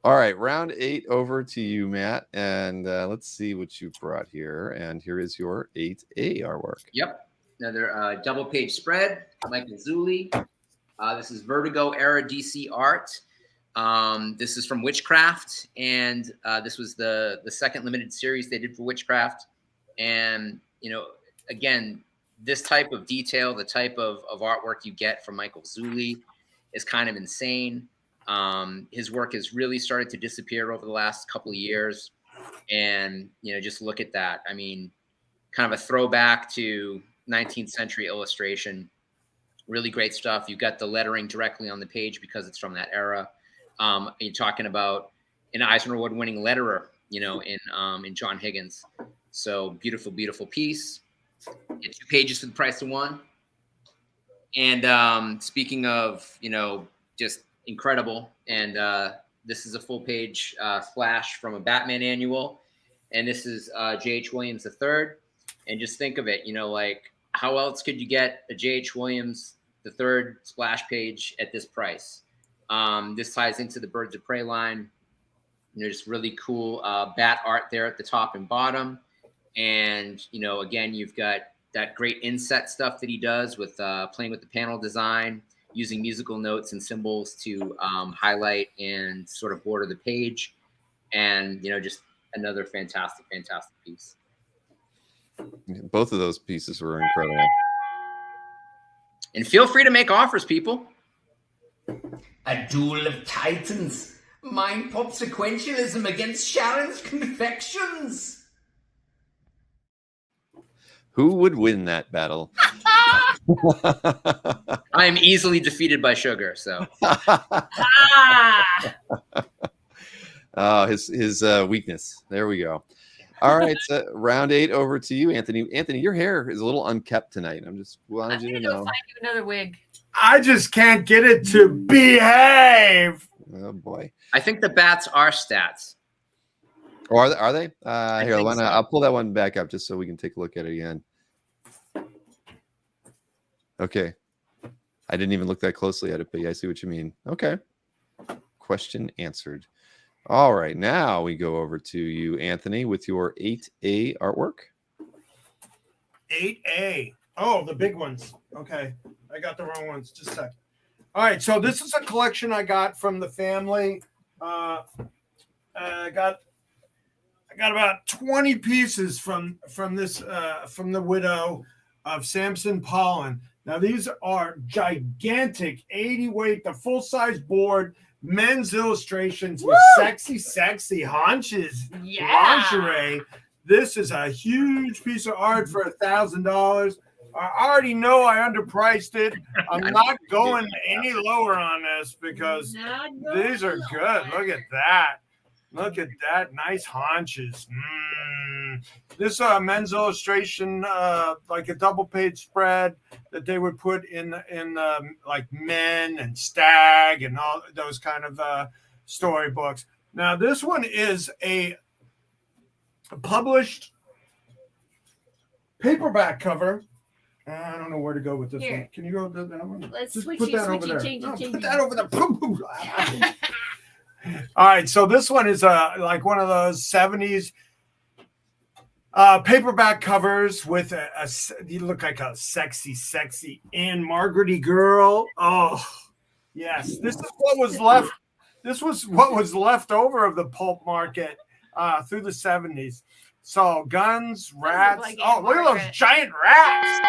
All right, round 8 over to you, Matt, and let's see what you brought here. And here is your 8A artwork. Yep. Another double page spread. Michael Zulli. This is Vertigo era DC art. This is from Witchcraft, and this was the second limited series they did for Witchcraft. And again, this type of detail, the type of artwork you get from Michael Zulli is kind of insane. His work has really started to disappear over the last couple of years, and just look at that. I mean, kind of a throwback to 19th century illustration. Really great stuff. You got the lettering directly on the page because it's from that era. You're talking about an Eisner Award winning letterer, in John Higgins. So beautiful, beautiful piece. Get 2 pages for the price of 1. And speaking of, just incredible. And this is a full page splash from a Batman annual. And this is J.H. Williams III. And just think of it, like how else could you get a J.H. Williams III splash page at this price? This ties into the Birds of Prey line. Just really cool bat art there at the top and bottom. And, again, you've got that great inset stuff that he does with playing with the panel design, using musical notes and symbols to highlight and sort of border the page. And, just another fantastic, fantastic piece. Both of those pieces were incredible. And feel free to make offers, people. A duel of titans. Mind pop sequentialism against Sharon's confections. Who would win that battle? I am easily defeated by sugar, so. Oh, his weakness. There we go. All right, so round 8 over to you, Anthony. Anthony, your hair is a little unkept tonight. I'm just wanted I'm you to gonna go know. find you another wig. I just can't get it to behave. Oh boy. I think the bats are stats. Or are they? Here, think so. I'll pull that one back up just so we can take a look at it again. Okay. I didn't even look that closely at it, but yeah, I see what you mean. Okay. Question answered. All right. Now we go over to you, Anthony, with your 8A artwork. 8A. Oh, the big ones. Okay. I got the wrong ones. Just a sec. All right. So this is a collection I got from the family. I got about 20 pieces from this from the widow of Samson Pollen. Now these are gigantic 80 weight, the full size board, men's illustrations with sexy haunches, lingerie. This is a huge piece of art for $1,000. I already know I underpriced it. I'm not going any lower on this because these are good. Look at that. Look at that. Nice haunches. This men's illustration, like a double page spread that they would put in like Men and Stag and all those kind of storybooks. Now, this one is a published paperback cover. I don't know where to go with this one. Can you go to that one? Let's Just switch put it, that over there. change it. Put that over there. All right, so this one is like one of those 70s paperback covers with you look like a sexy Anne Margaret girl. Oh, yes. This is what was left. This was what was left over of the pulp market through the 70s. So guns, rats. Like oh, look at those giant rats.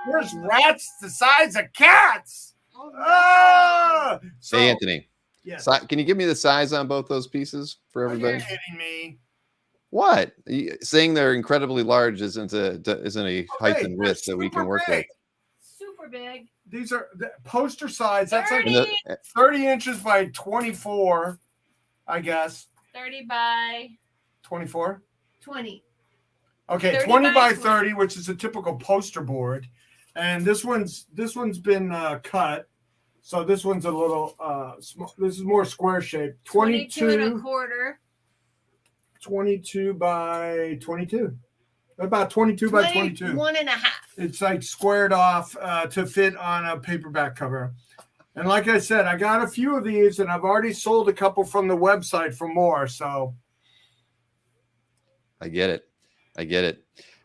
There's rats the size of cats. Oh, so, Hey, Anthony. yes. Can you give me the size on both those pieces for everybody? Are you kidding me? What? Saying they're incredibly large isn't a height and width that we can work with. Super big. These are the poster size. That's like 30. 30 inches by 24, I guess. 30 by 24. 20. Okay, 30 20 by by 30, which is a typical poster board. And this one's been cut. So this one's a little small. This is more square shaped. 22 and a quarter. 22 by 22. About 22 by 22. 1.5. It's like squared off to fit on a paperback cover. And like I said, I got a few of these and I've already sold a couple from the website for more. So I get it.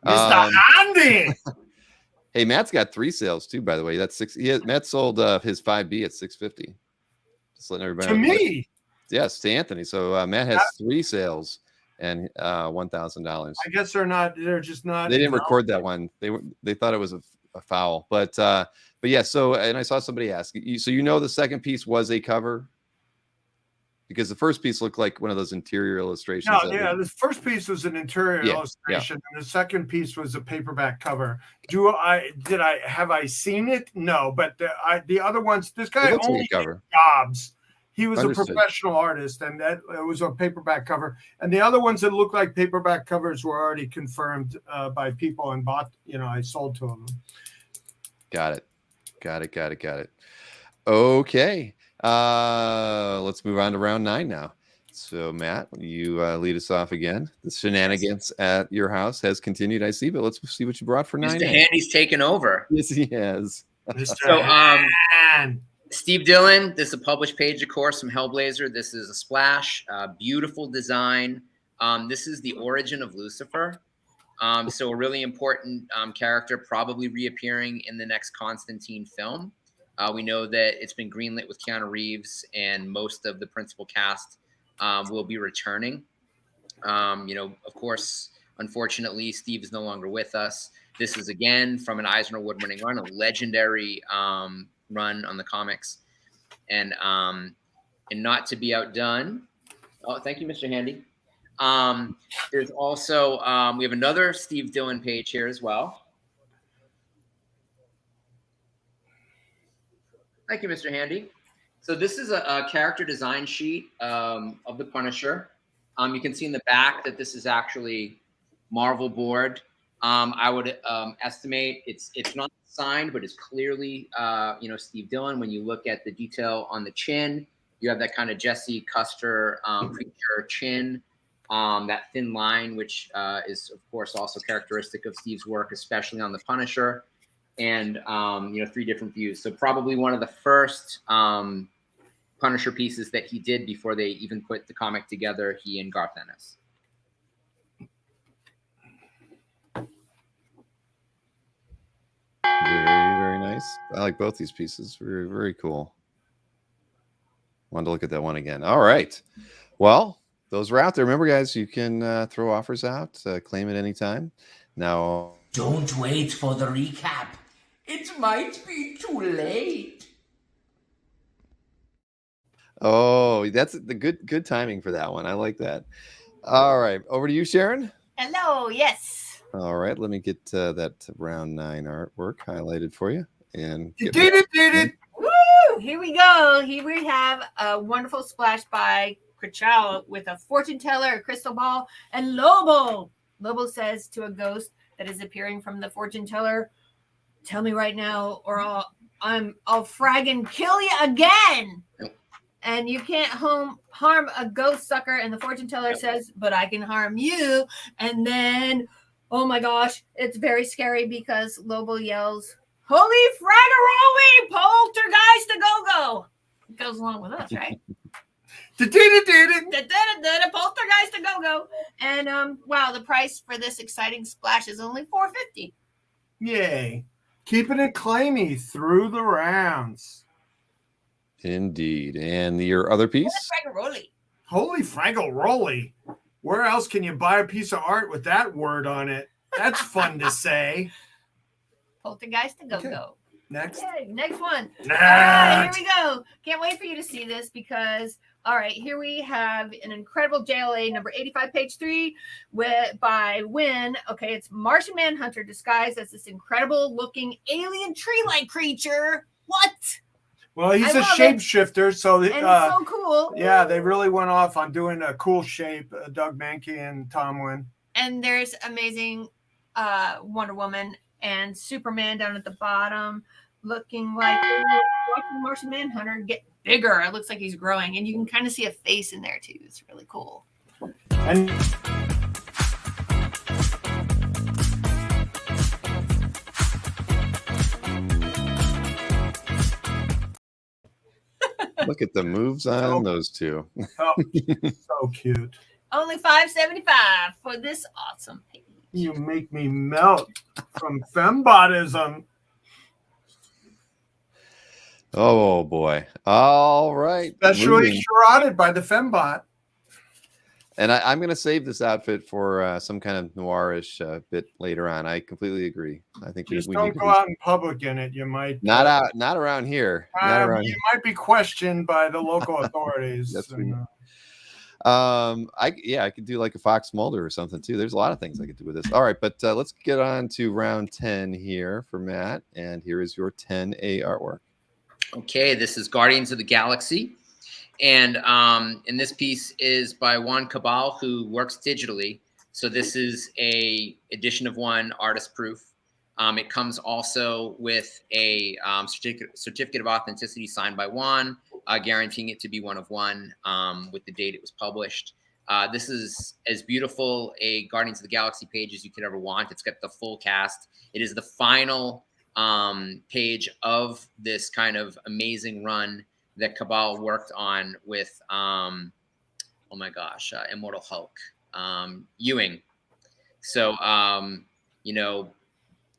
Mr. Andy. Hey, Matt's got 3 sales too, by the way. That's 6. Matt sold his 5B at $650. Just letting everybody To know. me. Yes, to Anthony. So Matt has 3 sales and $1,000. I guess they're just not. They didn't record that one. They thought it was a foul. But yeah, so and I saw somebody ask you, so the second piece was a cover? Because the first piece looked like one of those interior illustrations. No, yeah, the first piece was an interior illustration, and the second piece was a paperback cover. Have I seen it? No, but the other ones, this guy only did jobs. He was a professional artist, and that it was a paperback cover. And the other ones that looked like paperback covers were already confirmed by people and bought. I sold to them. Got it. Okay. Let's move on to round 9 now. So Matt, you lead us off again. The shenanigans at your house has continued, I see, but let's see what you brought for 9. Mr. Handy's taken over. Yes, he has. So Steve Dillon, this is a published page, of course, from Hellblazer. This is a splash, beautiful design. This is the origin of Lucifer. So a really important character, probably reappearing in the next Constantine film. We know that it's been greenlit with Keanu Reeves, and most of the principal cast will be returning. Of course, unfortunately, Steve is no longer with us. This is, again, from an Eisner Award-winning run, a legendary run on the comics. And not to be outdone. Oh, thank you, Mr. Handy. There's also, we have another Steve Dillon page here as well. Thank you, Mr. Handy. So this is a character design sheet of the Punisher. You can see in the back that this is actually Marvel board. I would estimate it's not signed, but it's clearly Steve Dillon. When you look at the detail on the chin, you have that kind of Jesse Custer preacher chin, that thin line, which is of course also characteristic of Steve's work, especially on the Punisher, and 3 different views. So probably one of the first Punisher pieces that he did before they even put the comic together, he and Garth Ennis. Very, very nice. I like both these pieces. Very, very cool. Wanted to look at that one again. All right. Well, those were out there. Remember, guys, you can throw offers out, claim it anytime. Now, Don't wait for the recap. It might be too late. oh, that's the good timing for that one. I like that. All right. Over to you, Sharon. Hello, yes. All right. Let me get that round 9 artwork highlighted for you. And You did it. Woo! Here we go. Here we have a wonderful splash by Crichal with a fortune teller, a crystal ball, and Lobo. Lobo says to a ghost that is appearing from the fortune teller, "Tell me right now, or I'll fraggin' kill you again." And you can't harm a ghost sucker. And the fortune teller says, "But I can harm you." And then, oh my gosh, it's very scary because Lobo yells, "Holy fraggaroli, poltergeist a go-go." It goes along with us, right? Poltergeist a go-go. And wow, the price for this exciting splash is only $4.50. Yay. Keeping it claimy through the rounds. indeed. And your other piece? Fraggaroli. Holy fraggle-roly. Where else can you buy a piece of art with that word on it? That's fun to say. Poltergeist a go-go. Okay. Next. Okay, next one. Next. All right, here we go. Can't wait for you to see this because, all right, here we have an incredible JLA number 85, page 3 by Wynn. Okay, it's Martian Manhunter disguised as this incredible looking alien tree-like creature. What? Well, he's I a love it. shapeshifter, so And it's so cool. yeah, they really went off on doing a cool shape. Doug Mankey and Tom Wynn. And there's amazing Wonder Woman and Superman down at the bottom, looking like watching Martian Manhunter get bigger. It looks like he's growing, and you can kind of see a face in there too. It's really cool. And Look at the moves on those two. oh, so cute. Only $5.75 for this awesome page. You make me melt from fembotism. Oh boy. All right. Especially Moving. shrouded by the fembot. And I'm going to save this outfit for some kind of noirish bit later on. I completely agree. I think Just we don't need to go out in public in it. You might not around here. Not around you here. might be questioned by the local authorities. That's I could do like a Fox Mulder or something too. There's a lot of things I could do with this. All right, but let's get on to round 10 here for Matt. And here is your 10A artwork. Okay, this is Guardians of the Galaxy. And this piece is by Juan Cabal, who works digitally. So this is a edition of 1 artist proof. It comes also with a certificate of authenticity signed by Juan, guaranteeing it to be 1 of 1 with the date it was published. This is as beautiful a Guardians of the Galaxy page as you could ever want. It's got the full cast. It is the final page of this kind of amazing run that Cabal worked on with, oh my gosh, Immortal Hulk, Ewing. So,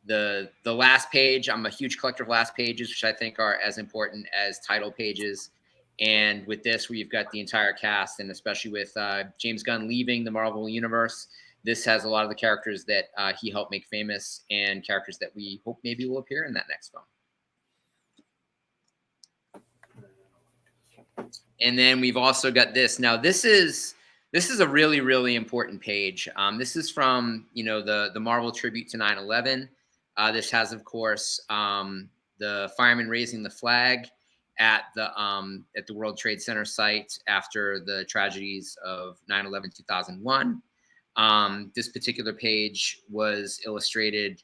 the last page, I'm a huge collector of last pages, which I think are as important as title pages. And with this, where you've got the entire cast, and especially with James Gunn leaving the Marvel Universe, this has a lot of the characters that he helped make famous and characters that we hope maybe will appear in that next film. And then we've also got this. Now, this is a really, really important page. This is from, the Marvel tribute to 9/11. This has, of course, the firemen raising the flag at the World Trade Center site after the tragedies of 9/11, 2001. This particular page was illustrated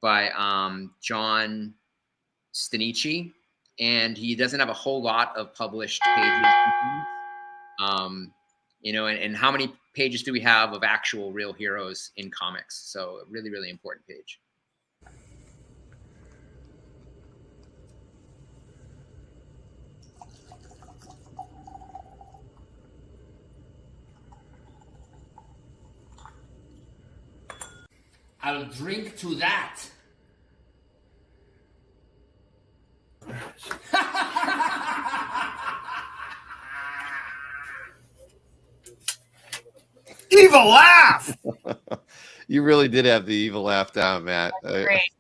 by John Stanici, and he doesn't have a whole lot of published pages. You know, and how many pages do we have of actual real heroes in comics? So really, really important page. I'll drink to that. Evil laugh. You really did have the evil laugh down, Matt. Great.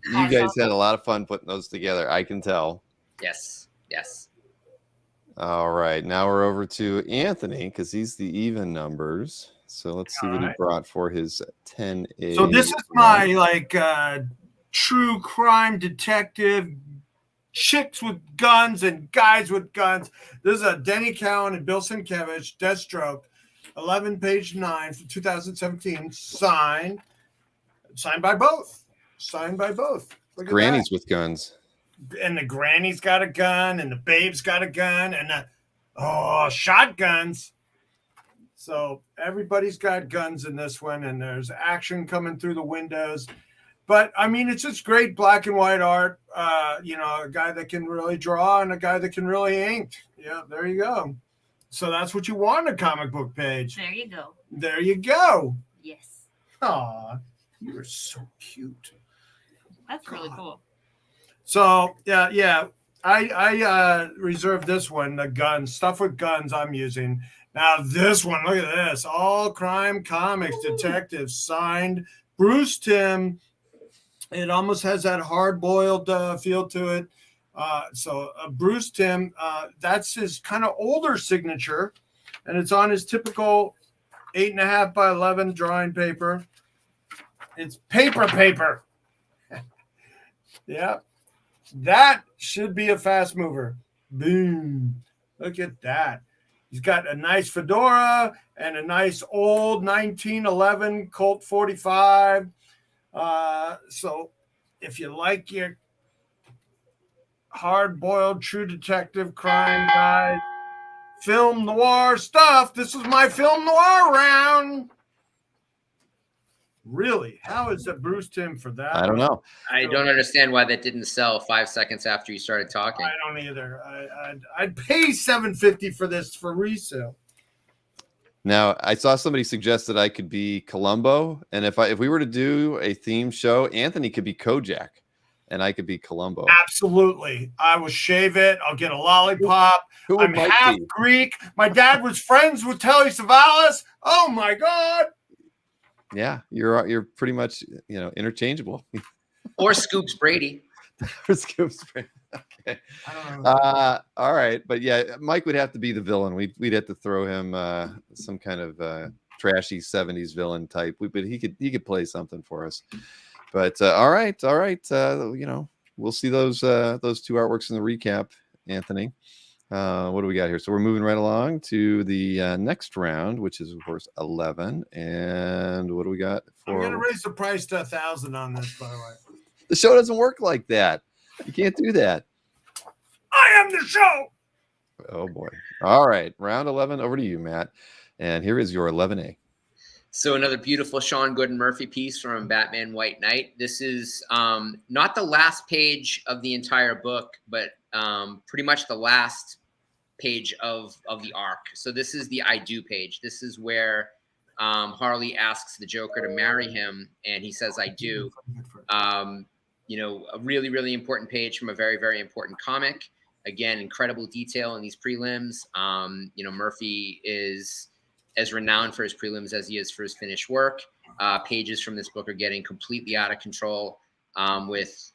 You guys had a lot of fun putting those together. I can tell. Yes, yes. All right, now we're over to Anthony because he's the even numbers. So let's see what he brought for his 10A. So this is my like true crime detective, chicks with guns and guys with guns. This is a Denny Cowan and Bill Sienkiewicz, Deathstroke, 11 page 9 from 2017, signed by both. Signed by both. Look at Grannies that. with guns. And the granny's got a gun, and the babe's got a gun, and shotguns. So everybody's got guns in this one, and there's action coming through the windows. But I mean, it's just great black and white art. You know, a guy that can really draw and a guy that can really ink. Yeah, there you go. So that's what you want in a comic book page. There you go. There you go. Yes. Aw, you are so cute. That's really cool. So yeah. I reserved this one, the guns, stuff with guns I'm using. Now this one, look at this. All Crime Comics Detective, signed Bruce Timm. It almost has that hard-boiled feel to it. So Bruce Timm, that's his kind of older signature, and it's on his typical 8.5 by 11 drawing paper. It's paper. Yeah, that should be a fast mover. Boom! Look at that. He's got a nice fedora and a nice old 1911 Colt 45. So if you like your hard-boiled true detective crime guys, film noir stuff, this is my film noir round. Really? How is that Bruce Timm for that? I don't know. I don't understand why that didn't sell 5 seconds after you started talking. I don't either. I'd pay $7.50 for this for resale. Now, I saw somebody suggest that I could be Columbo, and if we were to do a theme show, Anthony could be Kojak, and I could be Columbo. Absolutely. I will shave it. I'll get a lollipop. Who would I'm Mike half be? Greek. My dad was friends with Telly Savalas. Oh my God. Yeah, you're pretty much interchangeable. Or Scoops Brady. Okay. All right, but yeah, Mike would have to be the villain. We'd have to throw him some kind of trashy 70s villain type. But he could play something for us. But all right. We'll see those two artworks in the recap, Anthony. What do we got here? So we're moving right along to the next round, which is of course 11. And what do we got for? I'm gonna raise the price to 1,000 on this, by the way. The show doesn't work like that. You can't do that. I am the show. Oh boy. All right, round 11 over to you, Matt. And here is your 11A. So another beautiful Sean Gooden Murphy piece from Batman White Knight. This is not the last page of the entire book, but pretty much the last page of the arc. So this is the I do page. This is where Harley asks the Joker to marry him, and he says, I do. A really, really important page from a very, very important comic. Again, incredible detail in these prelims. Murphy is as renowned for his prelims as he is for his finished work. Pages from this book are getting completely out of control, with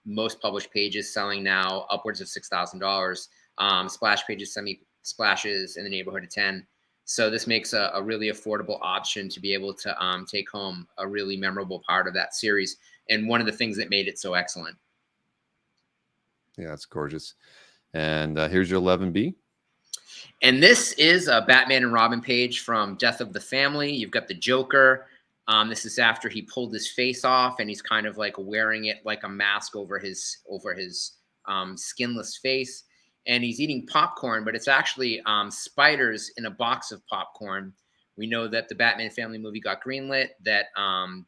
most published pages selling now upwards of $6,000. Splash pages, semi splashes in the neighborhood of 10. So this makes a really affordable option to be able to take home a really memorable part of that series, and one of the things that made it so excellent. Yeah, it's gorgeous. And here's your 11B. And this is a Batman and Robin page from Death of the Family. You've got the Joker. This is after he pulled his face off, and he's kind of like wearing it like a mask over his skinless face. And he's eating popcorn, but it's actually spiders in a box of popcorn. We know that the Batman Family movie got greenlit, that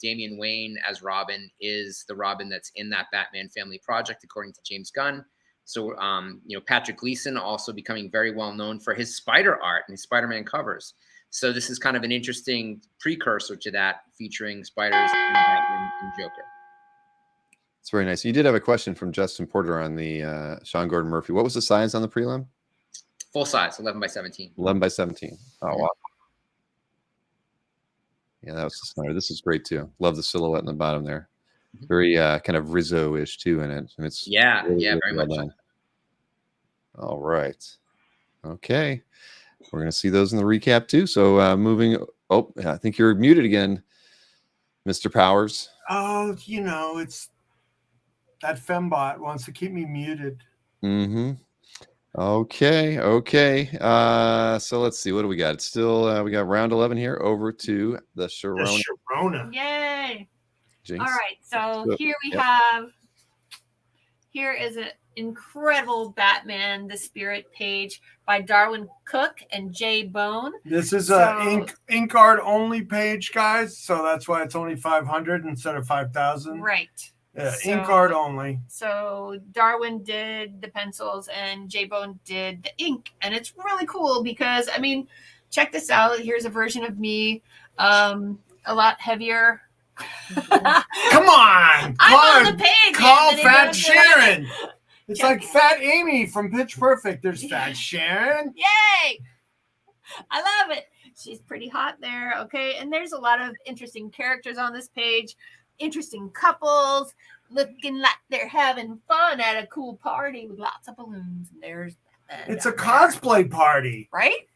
Damian Wayne as Robin is the Robin that's in that Batman Family project, according to James Gunn. So, Patrick Gleason also becoming very well known for his spider art and his Spider-Man covers. So this is kind of an interesting precursor to that, featuring spiders and Batman and Joker. It's very nice. You did have a question from Justin Porter on the Sean Gordon Murphy. What was the size on the prelim? Full size, 11 by 17. 11 by 17. Oh, wow. Yeah, that was the Snyder. This is great too. Love the silhouette in the bottom there. Very kind of Rizzo-ish too in it. And it's really very much. done. All right. Okay. We're going to see those in the recap too. So moving. Oh, I think you're muted again, Mr. Powers. Oh, it's that fembot wants to keep me muted. Mm-hmm. Okay. So let's see. What do we got? It's still we got round 11 here. Over to the Sharona. Sharona. Yay! Jinx. All right, so here we have. Here is an incredible Batman the Spirit page by Darwin Cook and Jay Bone. This is a ink art only page, guys. So that's why it's only 500 instead of 5,000. Right. Yeah, ink art only. So Darwin did the pencils and Jay Bone did the ink, and it's really cool because check this out. Here's a version of me, a lot heavier. Come on, I'm on the page. Call Anthony, Fat Sharon. It's Check like Fat Amy from Pitch Perfect. There's Fat Sharon. Yay! I love it. She's pretty hot there. Okay, and there's a lot of interesting characters on this page. Interesting couples looking like they're having fun at a cool party with lots of balloons. And there's it's a cosplay party, right?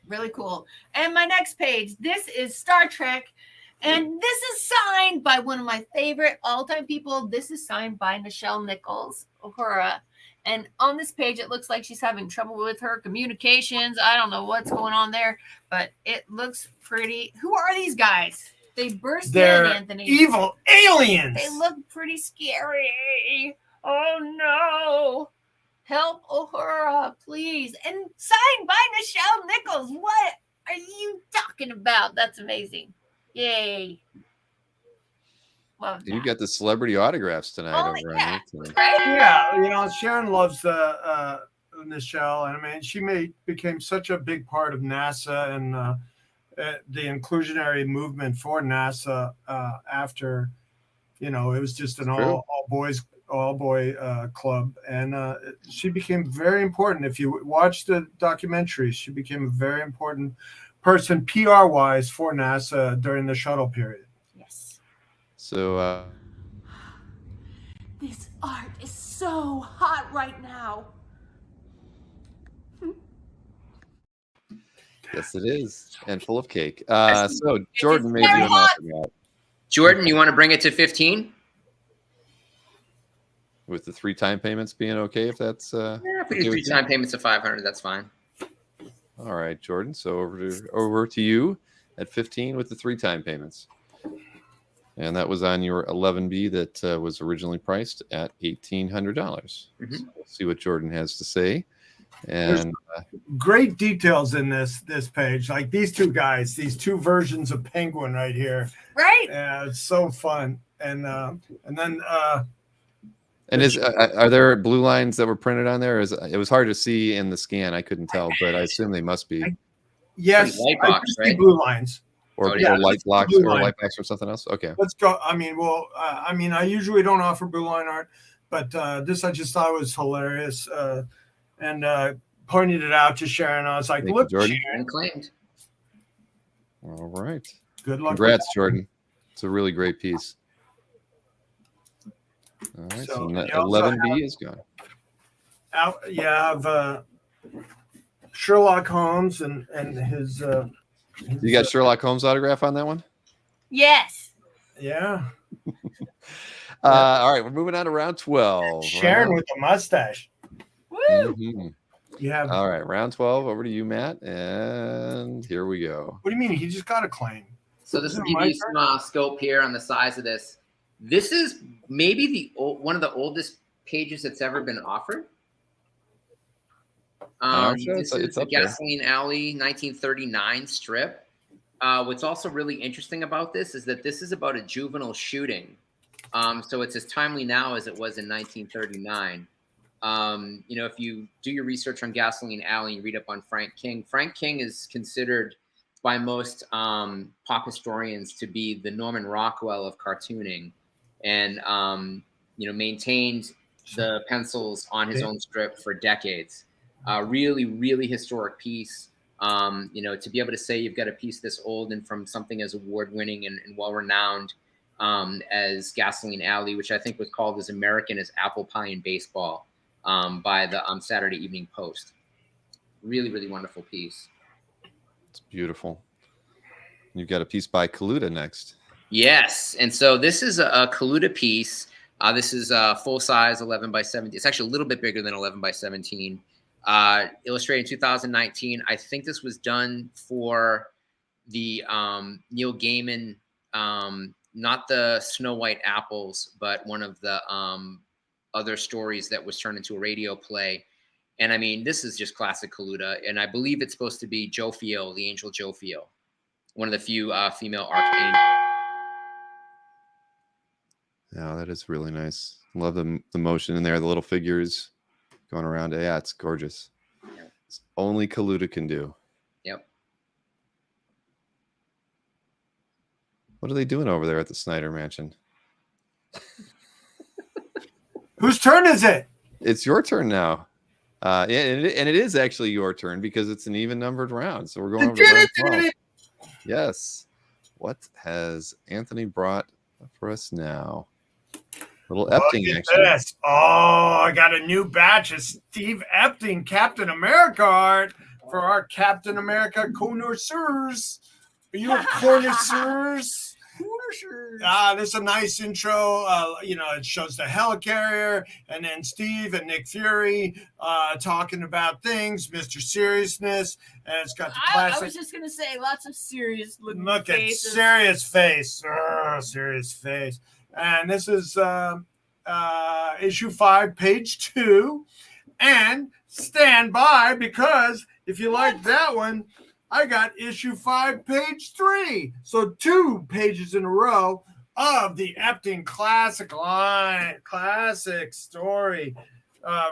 Really cool. And my next page, this is Star Trek, and this is signed by one of my favorite all-time people. This is signed by Nichelle Nichols, Uhura. And on this page, it looks like she's having trouble with her communications. I don't know what's going on there, but it looks pretty. Who are these guys? They burst They're in, Anthony. Evil aliens. They look pretty scary. Oh no. Help Uhura, please. And signed by Nichelle Nichols. What are you talking about? That's amazing. Yay. Love that. You got the celebrity autographs tonight over on YouTube. Right? Yeah, Sharon loves the Nichelle, and she became such a big part of NASA and the inclusionary movement for NASA after, it was just an all boy club, and she became very important. If you watch the documentaries, she became a very important person PR wise for NASA during the shuttle period. Yes. So This art is so hot right now. yes, it is, and full of cake. So Jordan made very you an hot. offer Jordan, you want to bring it to 15? with the 3-time payments being okay, if that's Yeah, if we okay do with you? 3-time payments of 500, that's fine. All right, Jordan. So over to you at 15 with the 3-time payments. And that was on your 11B that was originally priced at $1,800. So we'll see what Jordan has to say. And Great details in this page, like these two guys, these two versions of Penguin right here. Right? Yeah, it's so fun. And then are there blue lines that were printed on there? It was hard to see in the scan. I couldn't tell, but I assume they must be. yes, Light I box, do see right? blue lines. Or, yeah, or light blocks blue or line. light box or something else. Okay. Let's go. I usually don't offer blue line art, but this I just thought was hilarious, and pointed it out to Sharon. I was like, Thank you, "Look, Jordan." Sharon, Claimed. All right. good luck." Congrats, Jordan. It's a really great piece. All right. So, So, you also 11B is gone. You have Sherlock Holmes and his. You got Sherlock Holmes autograph on that one? Yes. Yeah, All right. We're moving on to round 12. Sharon with the mustache. Woo! Mhm. You have. All right, round 12 over to you, Matt, and here we go. What do you mean? He just got a claim. So this Is will it give my you turn? some scope here on the size of this. This is maybe one of the oldest pages that's ever been offered. Our show, This it's is the up there. Gasoline Alley 1939 strip. What's also really interesting about this is that this is about a juvenile shooting. So it's as timely now as it was in 1939. You know, if you do your research on Gasoline Alley and you read up on Frank King is considered by most pop historians to be the Norman Rockwell of cartooning, and you know, maintained the pencils on his own strip for decades. Really, really historic piece. You know, to be able to say you've got a piece this old and from something as award-winning and well-renowned as Gasoline Alley, which I think was called as American as Apple Pie in Baseball by the Saturday Evening Post. Really, really wonderful piece. It's beautiful. You've got a piece by Kaluta next. Yes, and so this is a Kaluta piece. This is full size 11 by 17. It's actually a little bit bigger than 11 by 17. Illustrated in 2019. I think this was done for the Neil Gaiman, not the Snow White Apples, but one of the other stories that was turned into a radio play. And I mean, this is just classic Kaluta. And I believe it's supposed to be Jophiel, the angel Jophiel, one of the few female archangels. Yeah, that is really nice. Love the motion in there, the little figures going around. Yeah, it's gorgeous. It's only Kaluta can do. Yep. What are they doing over there at the Snyder Mansion? Whose turn is it? It's your turn now. Yeah, and it is actually your turn because it's an even numbered round. So we're going over to round 12. Yes. What has Anthony brought for us now? Little Epting Look at action. this. Oh, I got a new batch of Steve Epting Captain America art for our Captain America connoisseurs. Are you a connoisseurs? This is a nice intro. You know, it shows the helicarrier and then Steve and Nick Fury talking about things, Mr. Seriousness, and it's got the classic. I was just gonna say, lots of serious looking Look at faces. serious face. Serious face. And this is issue 5, page 2. And stand by, because if you like that one, I got issue 5, page 3. So 2 pages in a row of the Epting classic story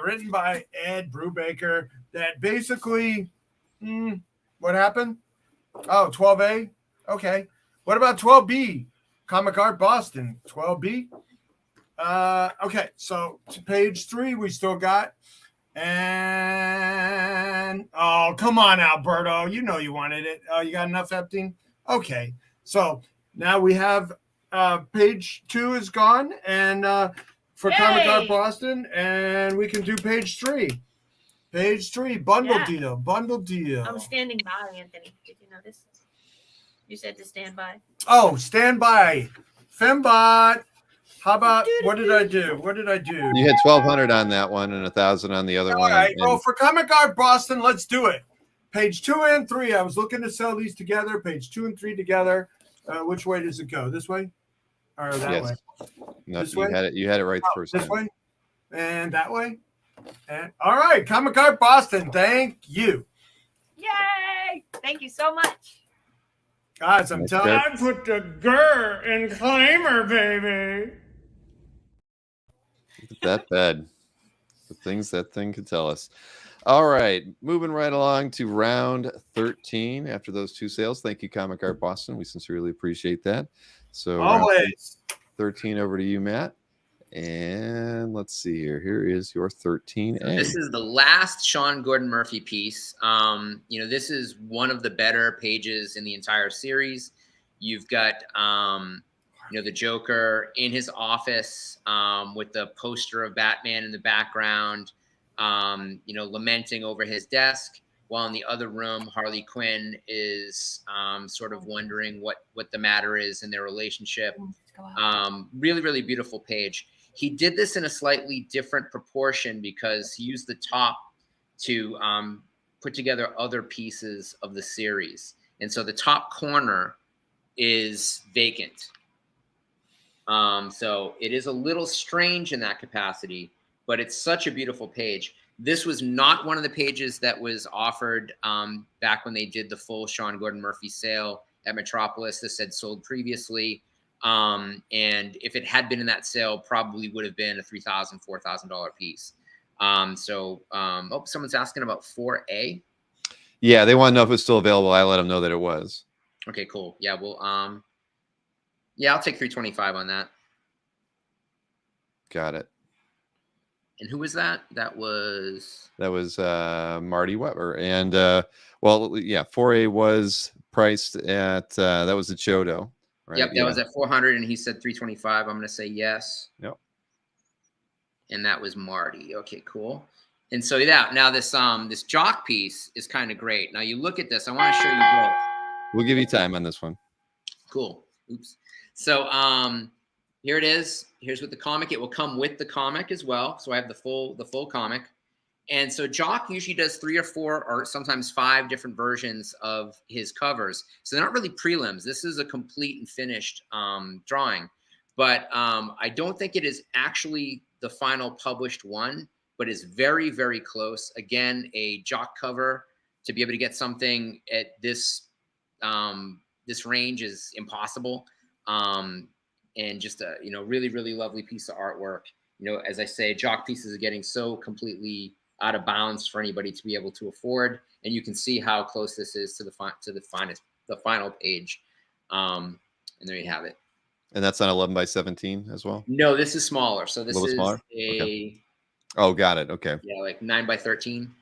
written by Ed Brubaker that basically, what happened? Oh, 12A? Okay. What about 12B? Comic Art Boston, 12B. Okay, so to page 3 we still got. And oh, come on, Alberto. You know you wanted it. Oh, you got enough Epting? Okay. So now we have page 2 is gone, and for Comic Art Boston, and we can do page 3. Page 3, bundle deal. I'm standing by, Anthony. Did you notice? You said to stand by. Oh, stand by. Fembot. How about, what did I do? You had 1,200 on that one and 1,000 on the other one. All right. And Well, for Comic Art Boston, let's do it. Page 2 and 3. I was looking to sell these together. Page 2 and 3 together. Which way does it go? This way? Or that way? No, This you way? had it right the first This time. way? And that way? And all right. Comic Art Boston. Thank you. Yay! Thank you so much. Guys, I'm telling you. I put the grr in claimer, baby. That bed. The things that thing could tell us. All right, moving right along to round 13 after those 2 sales. Thank you, Comic Art Boston. We sincerely appreciate that. So round Always. 13 over to you, Matt. And let's see here. Here is your 13A. This is the last Sean Gordon Murphy piece. You know, this is one of the better pages in the entire series. You've got, you know, the Joker in his office with the poster of Batman in the background, you know, lamenting over his desk, while in the other room, Harley Quinn is sort of wondering what the matter is in their relationship. Really, really beautiful page. He did this in a slightly different proportion because he used the top to put together other pieces of the series. And so the top corner is vacant. So it is a little strange in that capacity, but it's such a beautiful page. This was not one of the pages that was offered back when they did the full Sean Gordon Murphy sale at Metropolis. This had sold previously. And if it had been in that sale, probably would have been a $3,000, $4,000 piece. Oh, someone's asking about 4A. Yeah, they want to know if it's still available. I let them know that it was. Okay, cool. Yeah, well, yeah, I'll take 325 on that. Got it. And who was that? That was Marty Weber. And well, yeah, 4A was priced at that was the Chodo, right? Yep, that was at 400, and he said 325. I'm going to say yes. Yep. And that was Marty. Okay, cool. And so yeah, now this this jock piece is kind of great. Now you look at this. I want to show you both. We'll give you time on this one. Cool. Oops. So here it is. Here's with the comic. It will come with the comic as well. So I have the full comic. And so Jock usually does 3 or 4 or sometimes 5 different versions of his covers. So they're not really prelims. This is a complete and finished drawing. But I don't think it is actually the final published one, but is very, very close. Again, a Jock cover, to be able to get something at this this range is impossible. And just a, you know, really, really lovely piece of artwork. You know, as I say, Jock pieces are getting so completely out of bounds for anybody to be able to afford. And you can see how close this is to the final page. And there you have it. And that's on 11 by 17 as well? No, this is smaller. So this is smaller? a Okay. Oh, got it. Okay. Yeah, like 9 by 13.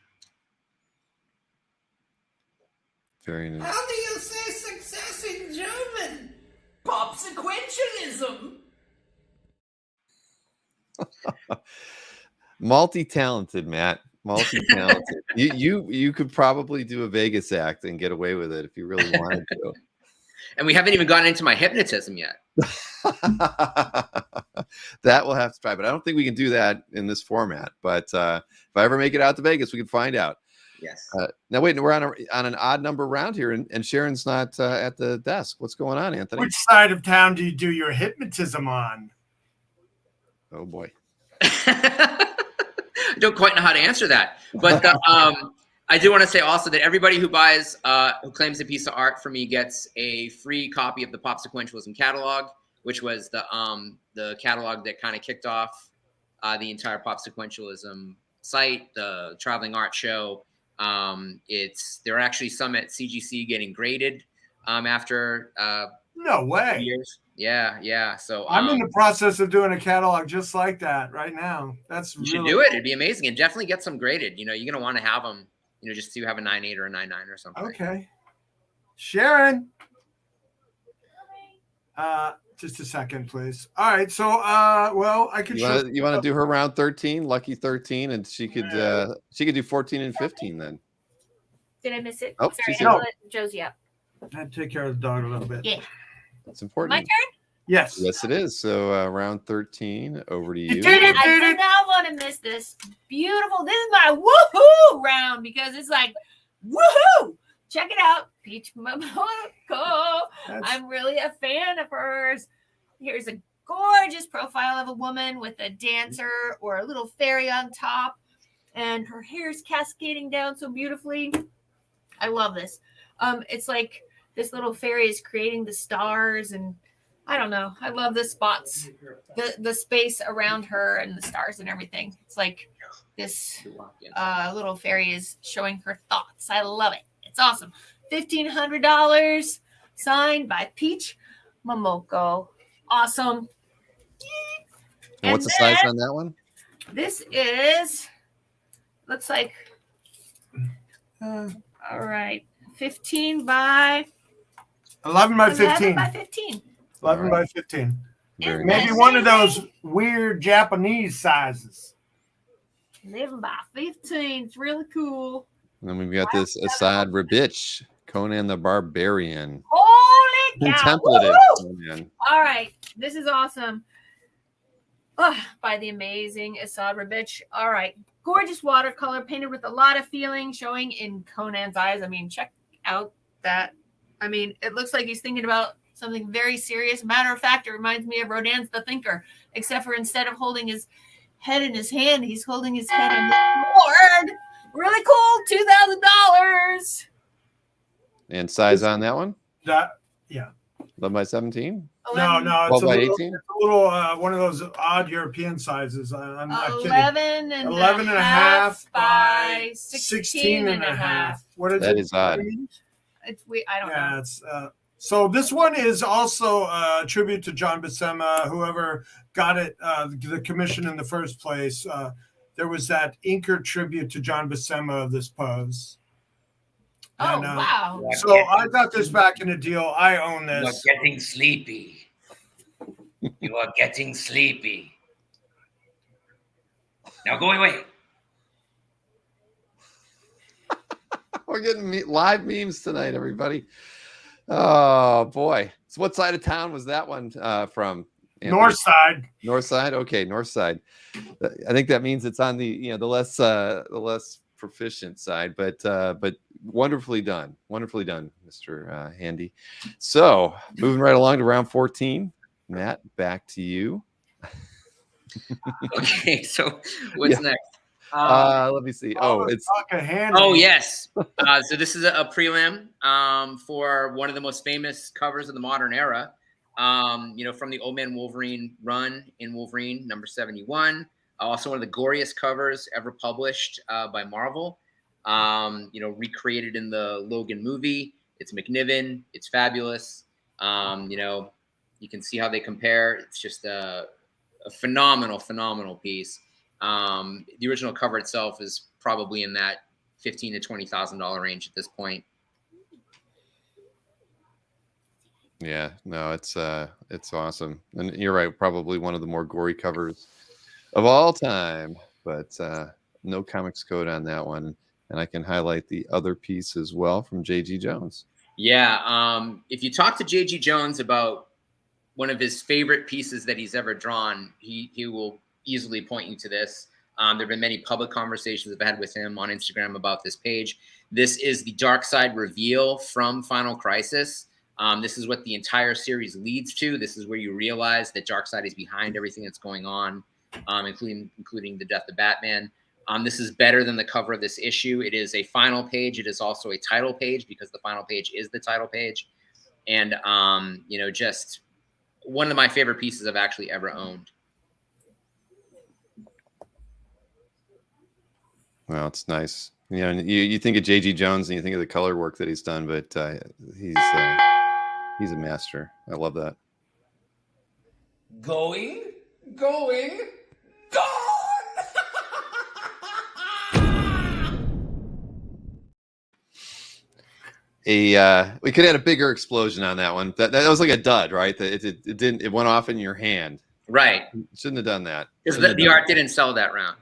Very nice. How do you say success in German? Pop sequentialism. Multi-talented, Matt. Multi-talented. you could probably do a Vegas act and get away with it if you really wanted to. And we haven't even gotten into my hypnotism yet. That we'll have to try, but I don't think we can do that in this format. But if I ever make it out to Vegas, we can find out. Yes. Now wait, we're on an odd number round here, and Sharon's not at the desk. What's going on, Anthony? Which side of town do you do your hypnotism on? Oh boy. I don't quite know how to answer that, but I do want to say also that everybody who buys, who claims a piece of art for me gets a free copy of the Pop Sequentialism catalog, which was the catalog that kind of kicked off the entire Pop Sequentialism site, the traveling art show. There are actually some at CGC getting graded after No way. years. Yeah. So I'm in the process of doing a catalog just like that right now. That's you should do it. It'd be amazing, and definitely get some graded. You know, you're gonna want to have them. You know, just to have a 9.8 or a 9.9 or something. Okay. Sharon. Just a second, please. All right. So, well, I could. You want to do her round 13, lucky 13, and she could do 14 and 15 then. Did I miss it? Oh, Sorry, she's I'll here. let Josie up. I'd take care of the dog a little bit. Yeah. That's important. My turn? Yes. Yes, it is. So round 13, over to you. I did not want to miss this. Beautiful. This is my woohoo round because it's like woohoo. Check it out. Peach Momoko. I'm really a fan of hers. Here's a gorgeous profile of a woman with a dancer or a little fairy on top. And her hair is cascading down so beautifully. I love this. It's like this little fairy is creating the stars, and I don't know. I love the spots, the space around her and the stars and everything. It's like this little fairy is showing her thoughts. I love it. It's awesome. $1,500 signed by Peach Momoko. Awesome. And what's the size on that one? This is, looks like, all right, 15 by 11 by 15. 11 by 15. 11 by 15. Very Maybe nice. one of those weird Japanese sizes. 11 by 15. It's really cool. And then we've got this Assad Rabich, Conan the Barbarian. Holy cow. Contemplative Woo-hoo! Conan. All right. This is awesome. by the amazing Asad Rabich. All right. Gorgeous watercolor painted with a lot of feeling showing in Conan's eyes. I mean, check out that. I mean, it looks like he's thinking about something very serious. Matter of fact, it reminds me of Rodin's The Thinker, except for instead of holding his head in his hand, he's holding his head in his board. Really cool. $2,000. And size on that one? That, yeah. 11 by 17? No, it's 12 by 18? it's a little one of those odd European sizes. I'm not kidding. 11 and a half by 16 and a half. What is That it? is odd. It's I don't know. Yeah, it's so this one is also a tribute to John Buscema, whoever got it the commission in the first place. There was that inker tribute to John Buscema of this pose. Oh, And, wow. So I got this back in a deal. I own this. You're getting sleepy. You are getting sleepy. Now go away. We're getting live memes tonight, everybody. Oh, boy. So what side of town was that one from? Anthony? North side. North side? Okay, north side. I think that means it's on the the less proficient side, but wonderfully done, Mr. Handy. So moving right along to round 14. Matt, back to you. Okay, so what's next? Let me see. Yes. So this is a prelim for one of the most famous covers of the modern era. From the Old Man Wolverine run in Wolverine number 71. Also one of the goriest covers ever published by Marvel. Recreated in the Logan movie. It's McNiven. It's fabulous. You can see how they compare. It's just a phenomenal piece. The original cover itself is probably in that $15,000 to $20,000 range at this point. Yeah, no, it's awesome, and you're right. Probably one of the more gory covers of all time, but no comics code on that one. And I can highlight the other piece as well from J.G. Jones. Yeah, if you talk to J.G. Jones about one of his favorite pieces that he's ever drawn, he will easily point you to this. There have been many public conversations I've had with him on Instagram about this page. This is the Darkseid reveal from Final Crisis. This is what the entire series leads to. This is where you realize that Darkseid is behind everything that's going on, including the death of Batman. This is better than the cover of this issue. It is a final page. It is also a title page because the final page is the title page. And, just one of my favorite pieces I've actually ever owned. Well, it's nice. You think of J.G. Jones and you think of the color work that he's done, but he's a master. I love that. Going, gone! We could have had a bigger explosion on that one. That was like a dud, right? It went off in your hand. Right. Shouldn't have done that. Because the art didn't sell that round.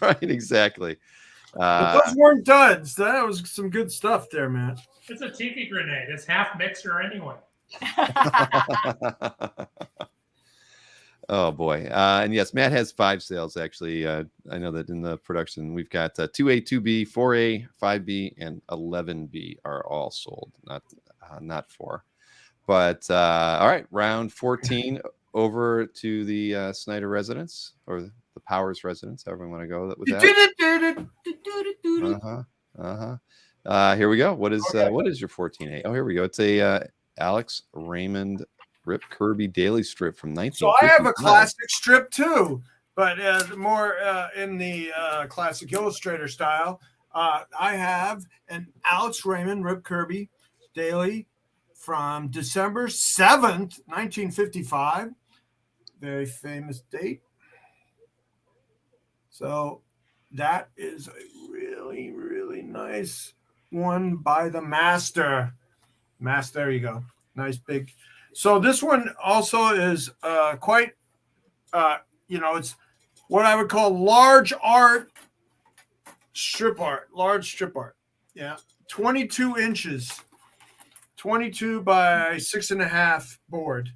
Right, exactly. But those weren't duds. That was some good stuff there, man. It's a tiki grenade. It's half mixer anyway. Oh boy. And yes, Matt has 5 sales actually. I know that in the production we've got 2A, 2B, 4A, 5B, and 11B are all sold, not 4. But all right, round 14 over to the Snyder residence, or the Powers residence, however you want to go with that. Here we go. What is your 14A? Oh, here we go. It's a Alex Raymond Rip Kirby daily strip from 1955. So I have a classic strip too, but more in the classic illustrator style. I have an Alex Raymond Rip Kirby daily from December 7th, 1955. Very famous date. So that is a really, really nice one by the master. There you go. Nice big. So this one also is quite, it's what I would call large strip art. Yeah. 22 inches, 22 by 6.5 board.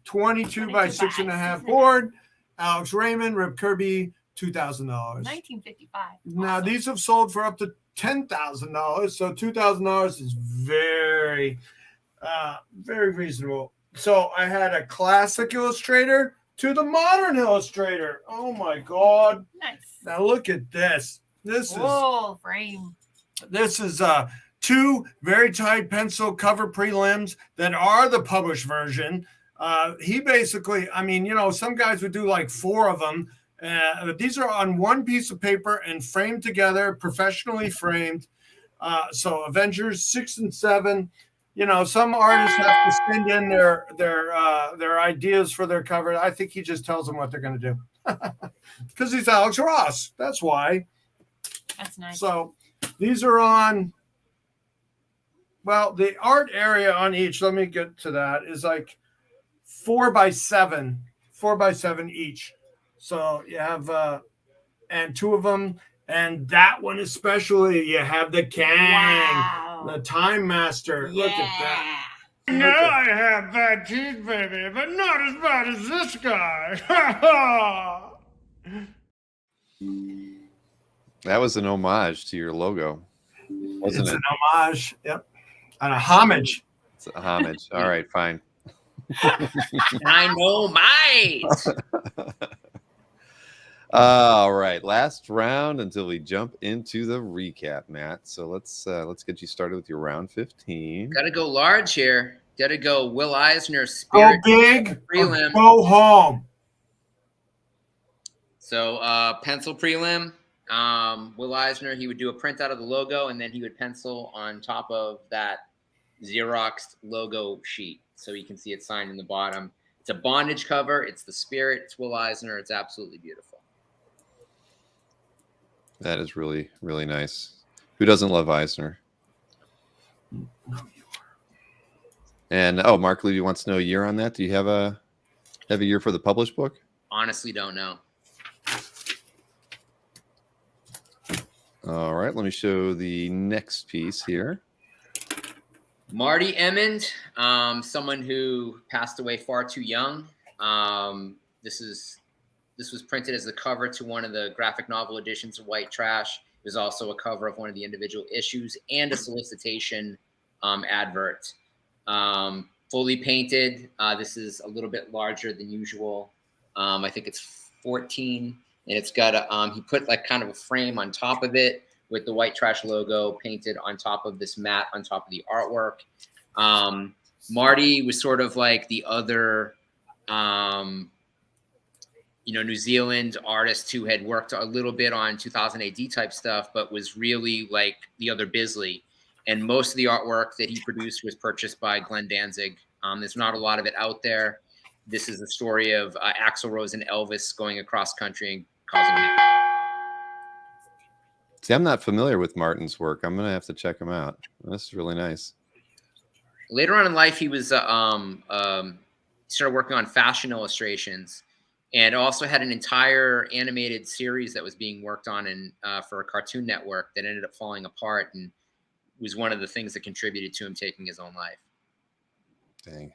22 by 6.5 board. Alex Raymond, Rip Kirby, $2,000. 1955. Now Awesome. these have sold for up to $10,000, so $2,000 is very, very reasonable. So I had a classic illustrator to the modern illustrator. Oh my God! Nice. Now look at this. Whoa, frame. This is 2 very tight pencil cover prelims that are the published version. He basically, I mean, you know, some guys would do like 4 of them. These are on one piece of paper and framed together, professionally framed. So Avengers 6 and 7. You know, some artists have to send in their ideas for their cover. I think he just tells them what they're going to do because he's Alex Ross. That's why. That's nice. So these are on. Well, the art area on each. Let me get to that. Is like 4 by 7 each. So you have and 2 of them, and that one especially. You have the Kang, the Time Master. Yeah. Look at that. Now I have bad teeth, baby, but not as bad as this guy. That was an homage to your logo, wasn't It's it? an homage. Yep. And a homage. It's a homage. All right, fine. I know my. All right, last round until we jump into the recap, Matt. So let's get you started with your round 15. Got to go large here. Got to go Will Eisner Go Spirit big prelim. or go home. So pencil prelim. Will Eisner, he would do a print out of the logo, and then he would pencil on top of that Xeroxed logo sheet, so you can see it signed in the bottom. It's a bondage cover. It's the Spirit. It's Will Eisner. It's absolutely beautiful. That is really, really nice. Who doesn't love Eisner? And Mark Levy wants to know a year on that. Do you have a year for the published book? Honestly, don't know. All right, let me show the next piece here. Marty Emmond, someone who passed away far too young. This was printed as the cover to one of the graphic novel editions of White Trash. It was also a cover of one of the individual issues and a solicitation advert. Fully painted. This is a little bit larger than usual. I think it's 14, and it's got he put like kind of a frame on top of it with the White Trash logo painted on top of this mat on top of the artwork. Marty was sort of like the other New Zealand artist who had worked a little bit on 2000 AD type stuff, but was really like the other Bisley. And most of the artwork that he produced was purchased by Glenn Danzig. There's not a lot of it out there. This is the story of Axl Rose and Elvis going across country and causing it. See, I'm not familiar with Martin's work. I'm going to have to check him out. This is really nice. Later on in life, he was started working on fashion illustrations, and also had an entire animated series that was being worked on for a Cartoon Network that ended up falling apart, and was one of the things that contributed to him taking his own life. Dang.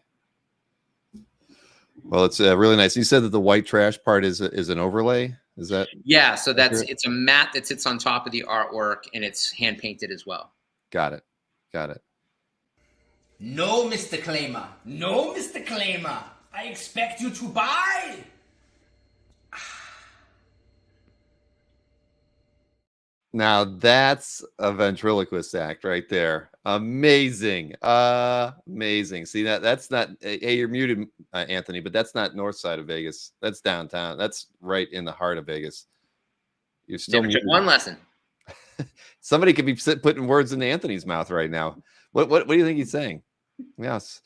Well, it's really nice. You said that the White Trash part is an overlay. Is that? Yeah. So it's a mat that sits on top of the artwork, and it's hand painted as well. Got it. No, Mr. Claimer. No, Mr. Claimer. I expect you to buy. Now that's a ventriloquist act right there. Amazing. See that's not. Hey, you're muted, Anthony, but that's not north side of Vegas. That's downtown. That's right in the heart of Vegas. You're still Never took muted. one lesson. Somebody could be putting words into Anthony's mouth right now. What do you think he's saying? Yes.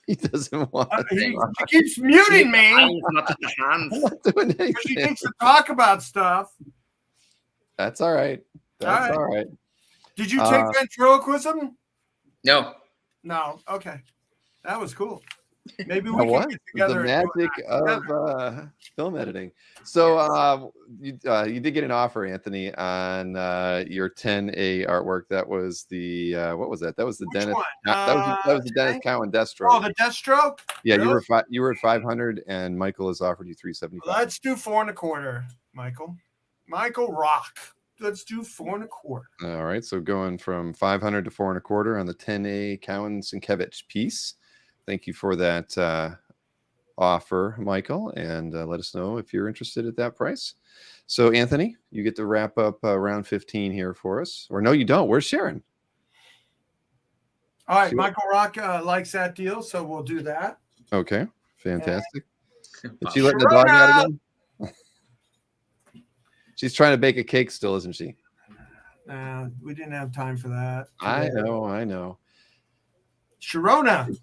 He doesn't want. He keeps muting me I'm not doing anything. because he needs to talk about stuff. That's all right. That's all right. Did you take ventriloquism? No. No. Okay. That was cool. Maybe we What? can get The together. and do magic of film editing. So you did get an offer, Anthony, on your 10A artwork. That was the what was that? That was the Which Dennis. one? That was the Dennis Tank? Cowan Oh, Deathstroke. the Deathstroke. Yeah, Really? you were at 500, and Michael has offered you 375. Let's do 4 1/4, Michael. Michael Rock. Let's do 4 1/4. All right, so going from 500 to 4 1/4 on the 10A Cowan Sienkiewicz piece. Thank you for that offer, Michael, and let us know if you're interested at that price. So, Anthony, you get to wrap up round 15 here for us. Or no, you don't. Where's Sharon? All right, Sure. Michael Rock likes that deal, so we'll do that. Okay, fantastic. Is Wow. she letting the dog out again? She's trying to bake a cake still, isn't she? We didn't have time for that. I know. Sharona,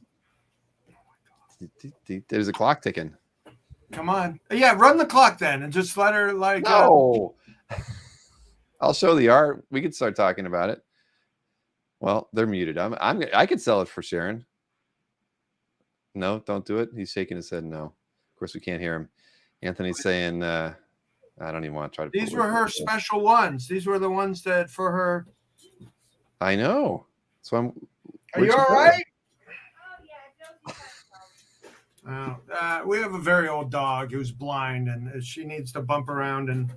There's a clock ticking. come on. Yeah, run the clock then, and just let her like. No. I'll show the art. We could start talking about it. Well, they're muted. I could sell it for Sharon. No, don't do it. He's shaking his head no. Of course, we can't hear him. Anthony's saying, I don't even want to try to. These were her special ones. These were the ones that for her. I know. So I'm. Are you all right? We have a very old dog who's blind, and she needs to bump around. And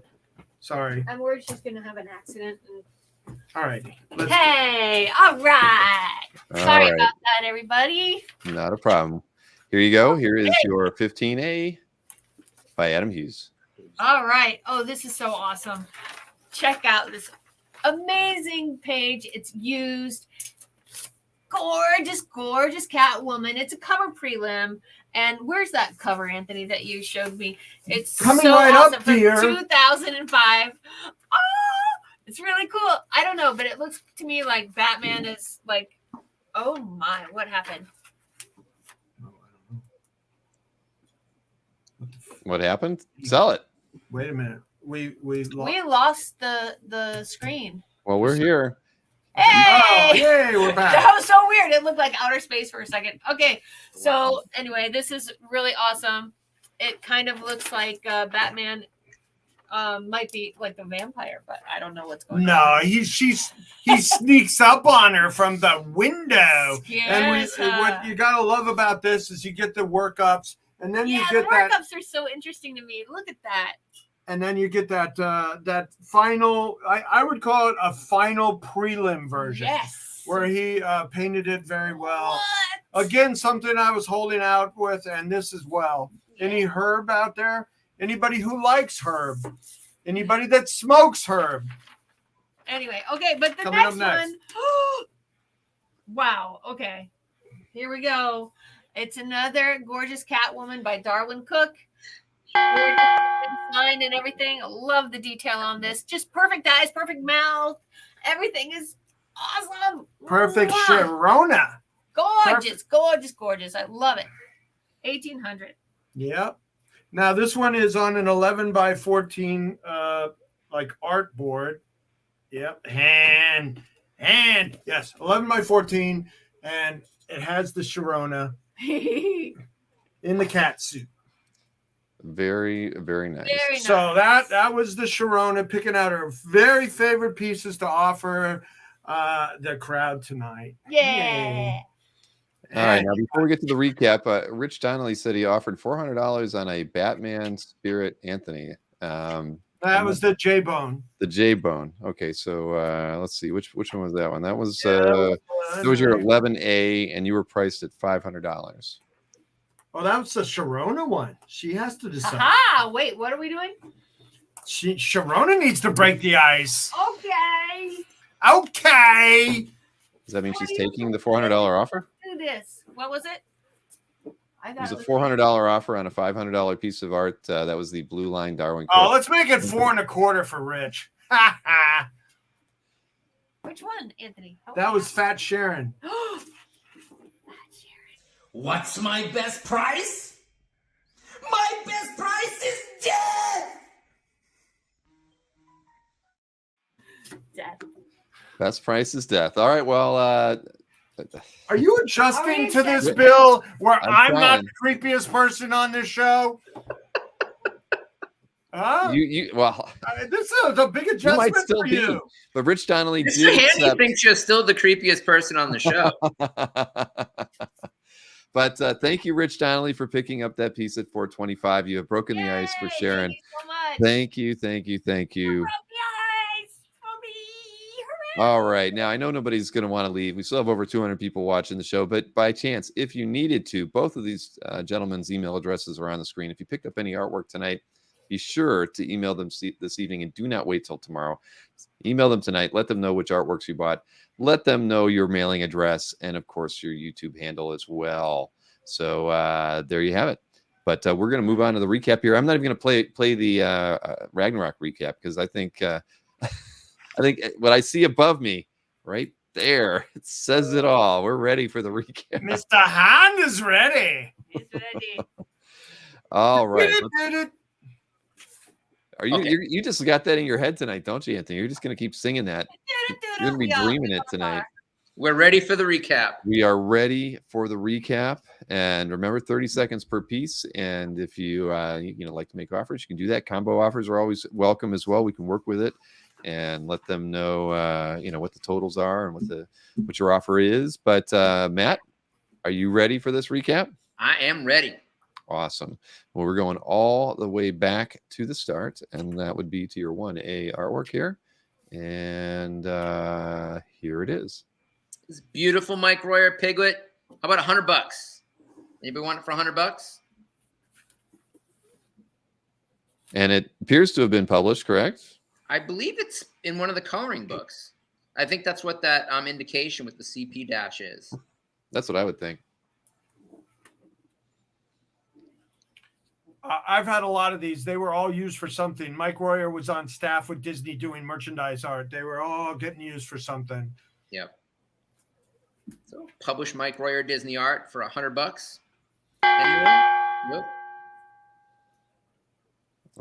sorry. I'm worried she's gonna have an accident. All right. Hey, all right. Sorry about that, everybody. Not a problem. Here you go. Here is your 15A by Adam Hughes. All right. Oh, this is so awesome. Check out this amazing page. It's used. Gorgeous, gorgeous Catwoman. It's a cover prelim. And where's that cover, Anthony, that you showed me? It's coming so right awesome up from here. 2005. Oh, it's really cool. I don't know, but it looks to me like Batman is like, oh my, what happened? What happened? Sell it. Wait a minute. We lost the screen. Well, we're here. Hey! Oh, yay, we're back. That was so weird. It looked like outer space for a second. Okay, so anyway, this is really awesome. It kind of looks like Batman might be like the vampire, but I don't know what's going on. No, he sneaks up on her from the window. Yes, And what you gotta love about this is you get the workups, and then you the get that. workups are so interesting to me. Look at that. And then you get that final. I would call it a final prelim version. Yes. Where he painted it very well. What? Again, something I was holding out with, and this as well. Any herb out there? Anybody who likes herb? Anybody that smokes herb? Anyway, okay, but the Coming next up next. one. Wow. Okay, here we go. It's another gorgeous Catwoman by Darwin Cook. Gorgeous design and everything. I love the detail on this. Just perfect eyes, perfect mouth. Everything is awesome. Perfect Mwah. Sharona. Gorgeous, gorgeous, gorgeous. I love it. 1800. Yep. Now this one is on an 11 by 14 like art board. Yep. Hand. Yes. 11 by 14. And it has the Sharona in the cat suit. Very, very nice. Very nice. So that was the Sharona, picking out her very favorite pieces to offer the crowd tonight. Yeah. All right, now before we get to the recap, Rich Donnelly said he offered $400 on a Batman Spirit Anthony. That was the J-Bone. The J-Bone. Okay, so let's see, which one was that one? That was that was your 11A, and you were priced at $500. Oh, that was the Sharona one. She has to decide. Aha! Wait, what are we doing? Sharona needs to break the ice. Okay. Okay. Does that mean she's taking the $400 offer? Do this. What was it? I It thought was a $400 offer on a $500 piece of art. That was the Blue Line Darwin. Oh, let's make it 4 1/4 for Rich. Which one, Anthony? That was Fat Sharon. What's my best price? My best price is death! Death. Best price is death. All right, well, Are you adjusting Are to you this, adjusting? Bill, where I'm I'm not trying. the creepiest person on this show? Huh? Well, This is a big you adjustment might still for be, you. but Rich Donnelly Mr. did Handy accept. thinks you're still the creepiest person on the show. But thank you, Rich Donnelly, for picking up that piece at $4.25. You have broken the ice for Yay, Sharon. Thank you so much. Thank you. You broke the ice for me. Hooray. All right. Now, I know nobody's going to want to leave. We still have over 200 people watching the show. But by chance, if you needed to, both of these gentlemen's email addresses are on the screen. If you picked up any artwork tonight, be sure to email them this evening and do not wait till tomorrow. Email them tonight. Let them know which artworks you bought. Let them know your mailing address and, of course, your YouTube handle as well. So there you have it. But we're going to move on to the recap here. I'm not even going to play the Ragnarok recap because I think what I see above me right there, it says it all. We're ready for the recap. Mr. Han is ready. He's ready. All right. Did Are you Okay. you just got that in your head tonight, don't you, Anthony? You're just going to keep singing that. You're going to be dreaming it tonight. We're ready for the recap. We are ready for the recap, and remember, 30 seconds per piece. And if you like to make offers, you can do that. Combo offers are always welcome as well. We can work with it and let them know what the totals are and what your offer is. But Matt, are you ready for this recap? I am ready. Awesome. Well, we're going all the way back to the start, and that would be to your 1A artwork here. And here it is. This beautiful Mike Royer piglet. How about $100? Anybody want it for $100? And it appears to have been published, correct? I believe it's in one of the coloring books. I think that's what that indication with the CP dash is. That's what I would think. I've had a lot of these. They were all used for something. Mike Royer was on staff with Disney doing merchandise art. They were all getting used for something. Yep. So publish Mike Royer Disney art for $100. Anyone? Nope.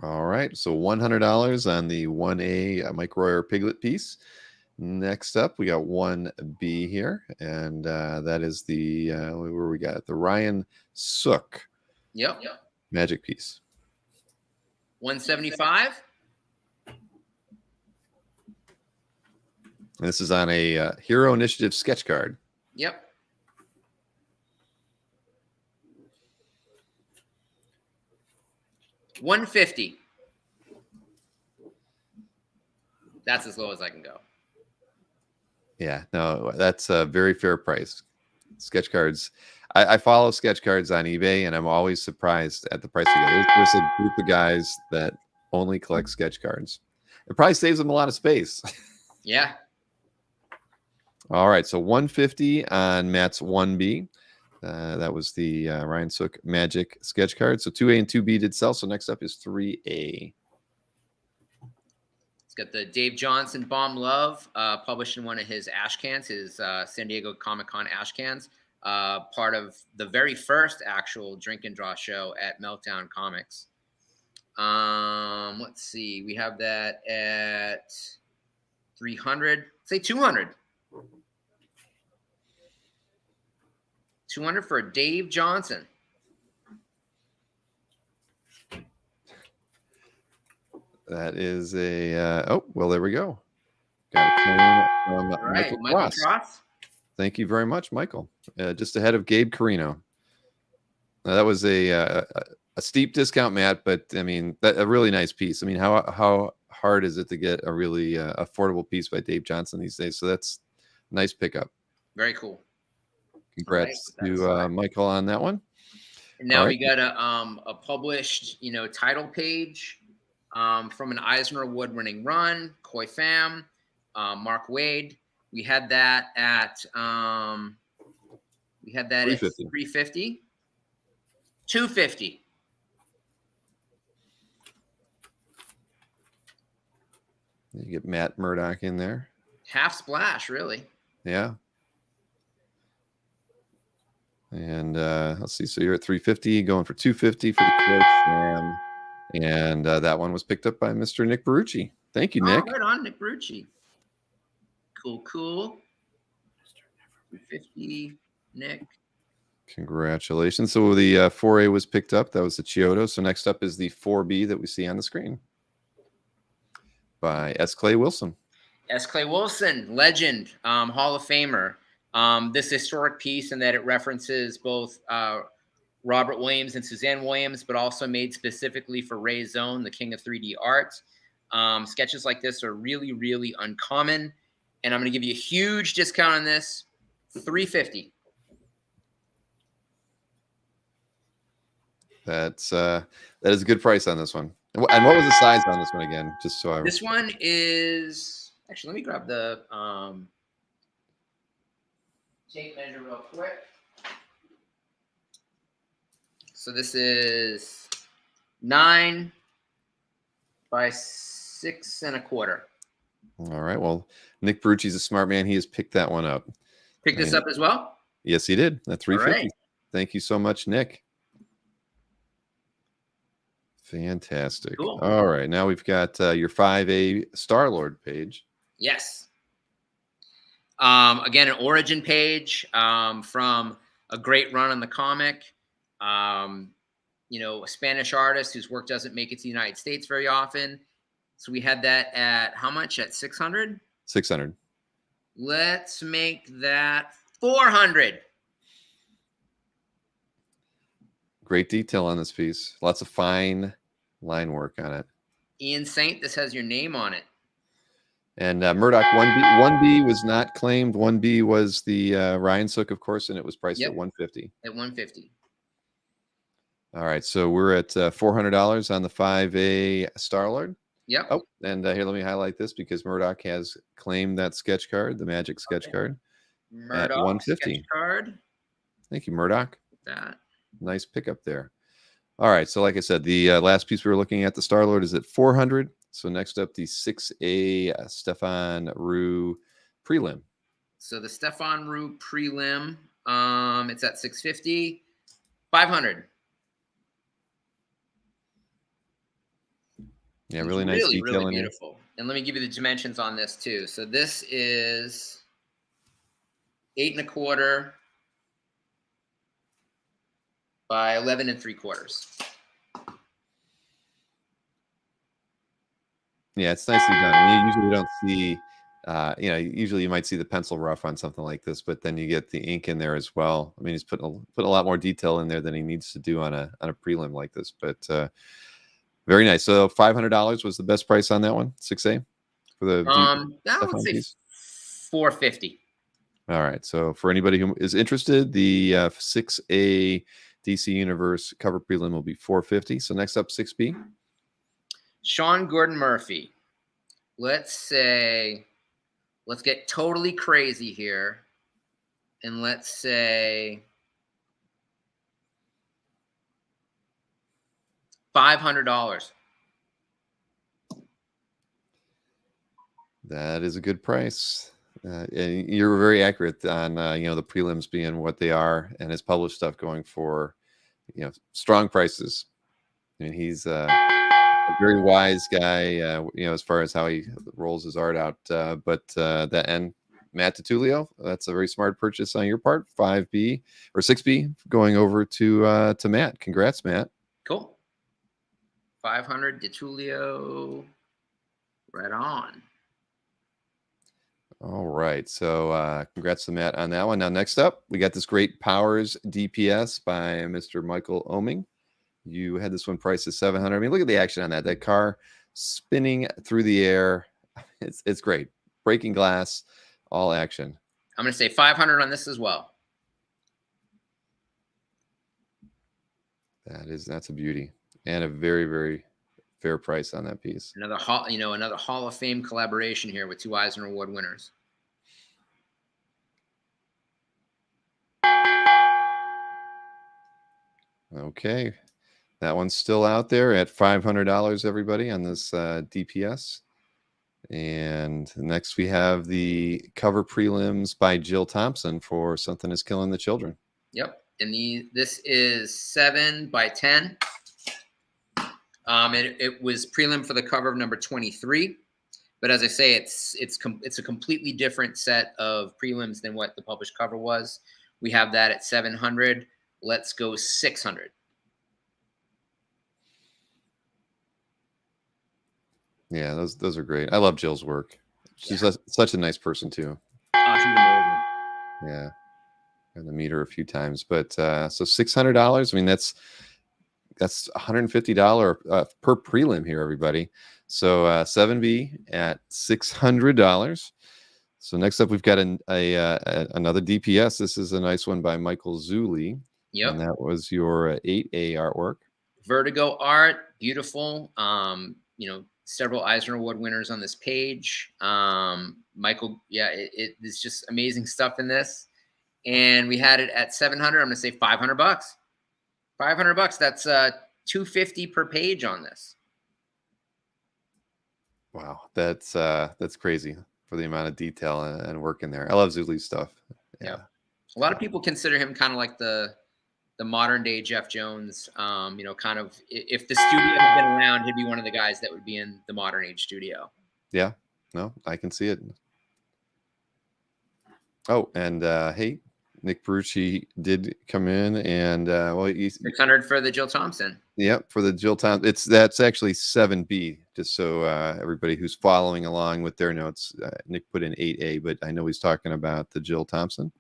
All right. So $100 on the 1A Mike Royer Piglet piece. Next up, we got 1B here. And that is the, where we got it? The Ryan Sook Yep. magic piece. $175. And this is on a Hero Initiative sketch card. Yep. $150. That's as low as I can go. Yeah, no, that's a very fair price. Sketch cards. I follow sketch cards on eBay, and I'm always surprised at the price they get. There's a group of guys that only collect sketch cards. It probably saves them a lot of space. Yeah. All right, so 150 on Matt's 1B. That was the Ryan Sook Magic sketch card. So 2A and 2B did sell. So next up is 3A. It's got the Dave Johnson Bomb Love, published in one of his ash cans, his San Diego Comic-Con ash cans, part of the very first actual drink and draw show at Meltdown Comics. Let's see. We have that at 300. Say 200. 200 for Dave Johnson. That is a well, there we go. Got a claim from All right, Michael Michael Cross. Cross. Thank you very much, Michael. Just ahead of Gabe Carino. That was a steep discount, Matt, but I mean, a really nice piece. I mean, how hard is it to get a really affordable piece by Dave Johnson these days? So that's a nice pickup. Very cool. Congrats Right, to Michael on that one. And now All we got a published, title page from an Eisner Award-winning run, Koi Pham, Mark Wade. We had that at 350. 250. You get Matt Murdock in there. Half splash, really. Yeah. And let's see. So you're at 350, going for 250 for the Koi Pham. And that one was picked up by Mr. Nick Barucci. Thank you, Nick. Right on, Nick Barucci. Cool. 50, Nick. Congratulations. So the 4A was picked up. That was the Chiodo. So next up is the 4B that we see on the screen by S. Clay Wilson. S. Clay Wilson, legend, Hall of Famer. This historic piece in that it references both Robert Williams and Suzanne Williams, but also made specifically for Ray Zone, the king of 3D art. Sketches like this are really, really uncommon. And I'm going to give you a huge discount on this, $350. That is a good price on this one. And what was the size on this one again? Just so I. This one is actually. Let me grab the tape measure real quick. So this is 9 by 6 1/4. All right. Well, Nick Barucci's a smart man. He has picked that one up. Pick this up as well? Yes, he did. That's $350. Right. Thank you so much, Nick. Fantastic. Cool. All right. Now we've got your 5A Star-Lord page. Yes. Again, an origin page from a great run on the comic. You know, a Spanish artist whose work doesn't make it to the United States very often. So we had that at how much? At 600? 600. Let's make that 400. Great detail on this piece. Lots of fine line work on it. Ian Saint, this has your name on it. And Murdoch 1B was not claimed. 1B was the Ryan Sook, of course, and it was priced at $150. At $150. All right, so we're at $400 on the 5A Star-Lord. Yep. Oh, and here, let me highlight this because Murdoch has claimed that sketch card, the Magic sketch card, at $150. Sketch card. Thank you, Murdoch. That. Nice pickup there. All right, so like I said, the last piece we were looking at, the Star-Lord, is at $400. So next up, the 6A Stefan Roux prelim. So the Stefan Roux prelim, it's at $650, $500. Yeah, really nice detail really in beautiful. Here. And let me give you the dimensions on this too. So this is 8 1/4 by 11 3/4. Yeah, it's nicely done. You usually don't see, usually you might see the pencil rough on something like this, but then you get the ink in there as well. I mean, he's put a lot more detail in there than he needs to do on a prelim like this, but very nice. So $500 was the best price on that one, 6A for the. I would say $450. All right. So for anybody who is interested, the 6A DC Universe cover prelim will be $450. So next up, 6B. Sean Gordon Murphy. Let's get totally crazy here. And let's say $500. That is a good price. And you're very accurate on, the prelims being what they are and his published stuff going for, strong prices. I mean, he's a very wise guy, as far as how he rolls his art out. But that and Matt DiTullio, that's a very smart purchase on your part. 5B or 6B going over to Matt. Congrats, Matt. Cool. 500 DiTullio. Right on. All right. So congrats to Matt on that one. Now, next up, we got this great Powers DPS by Mr. Michael Oming. You had this one priced at $700. I mean, look at the action on that. That car spinning through the air. It's great. Breaking glass, all action. I'm going to say $500 on this as well. That's a beauty and a very, very fair price on that piece. Another Hall of Fame collaboration here with 2 Eisner Award winners. Okay. That one's still out there at $500, everybody, on this DPS. And next we have the cover prelims by Jill Thompson for Something is Killing the Children. Yep. And this is 7 by 10. It was prelim for the cover of number 23. But as I say, it's a completely different set of prelims than what the published cover was. We have that at 700. Let's go 600. Yeah, those are great. I love Jill's work. She's such a nice person too. Oh, she's amazing. Yeah, and to meet her a few times. But so $600. I mean, that's $150 per prelim here, everybody. So 7B at $600. So next up, we've got another DPS. This is a nice one by Michael Zulli. Yep. And that was your 8A artwork. Vertigo art, beautiful. Several Eisner Award winners on this page. Michael, it's just amazing stuff in this. And we had it at 700. I'm going to say $500. $500. That's $250 per page on this. Wow, that's crazy for the amount of detail and work in there. I love Zulli's stuff. Yeah. A lot of people consider him kind of like the modern day Jeff Jones. Kind of if the studio had been around, he'd be one of the guys that would be in the modern age studio. Yeah, no, I can see it. Oh, and hey, Nick Perucci did come in, and he's 600 for the Jill Thompson. Yep, for the Jill Thompson. That's actually 7B, just so everybody who's following along with their notes. Nick put in 8A, but I know he's talking about the Jill Thompson.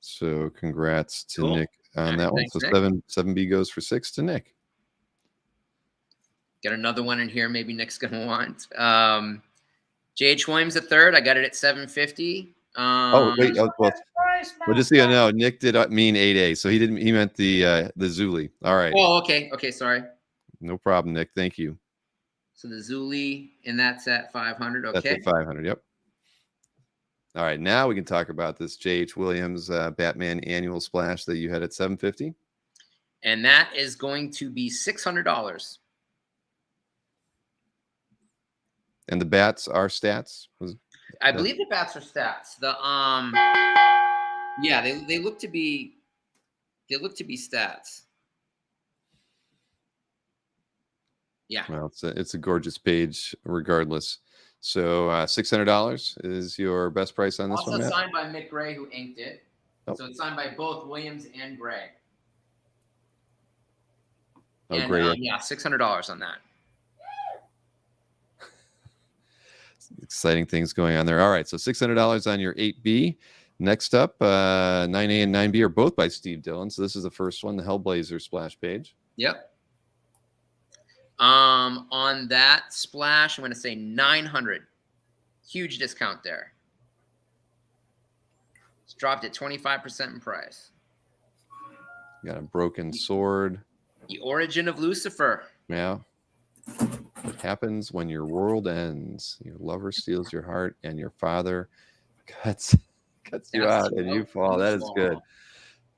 So congrats to Nick on that one. So Nick. 7B goes for 6 to Nick. Got another one in here. Maybe Nick's gonna want. J.H. Williams III. I got it at 750. Well, just so you know, Nick did mean 8A, so he meant the Zulli. All right. Oh, okay, sorry. No problem, Nick. Thank you. So the Zulli, and that's at 500. Okay. That's at 500. Yep. All right, now we can talk about this J.H. Williams Batman annual splash that you had at 750. And that is going to be $600. And the bats are stats? I believe the bats are stats. They look to be stats. Yeah. Well, it's a gorgeous page regardless. So $600 is your best price on this one. Also signed by Mick Gray, who inked it. Oh. So it's signed by both Williams and Gray. Oh, and, great. $600 on that. Exciting things going on there. All right, so $600 on your 8B. Next up, 9A and 9B are both by Steve Dillon. So this is the first one, the Hellblazer splash page. Yep. On that splash, I'm going to say 900. Huge discount there. It's dropped at 25% in price. You got a broken sword. The origin of Lucifer. Yeah. What happens when your world ends? Your lover steals your heart, and your father cuts you out, and you fall. That is good.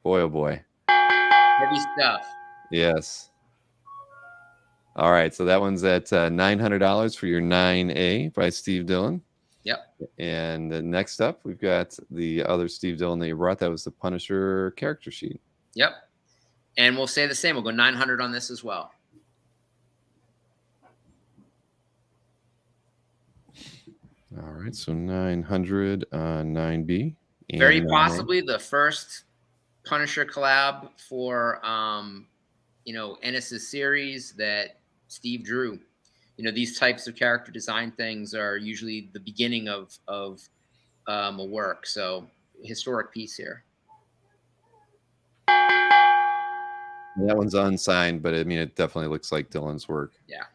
Boy, oh boy. Heavy stuff. Yes. All right, so that one's at $900 for your 9A by Steve Dillon. Yep. And next up, we've got the other Steve Dillon that you brought. That was the Punisher character sheet. Yep. And we'll say the same. We'll go 900 on this as well. All right, so 900 on 9B. Very possibly the first Punisher collab for, Ennis's series that Steve drew. These types of character design things are usually the beginning of a work. So historic piece here. That one's unsigned, but I mean, it definitely looks like Dillon's work. Yeah.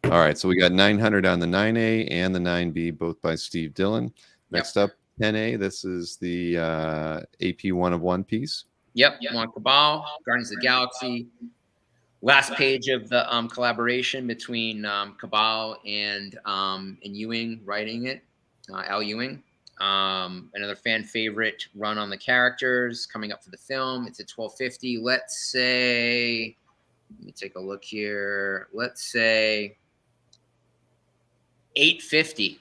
All right, so we got 900 on the 9A and the 9B, both by Steve Dillon. Next up, 10A. This is the AP 1 of 1 piece. Yep. On Cabal, Guardians of the Galaxy. Last page of the collaboration between Cabal and Ewing writing it, Al Ewing. Another fan favorite run on the characters coming up for the film. It's at $12.50. Let's say, let me take a look here. Let's say $8.50.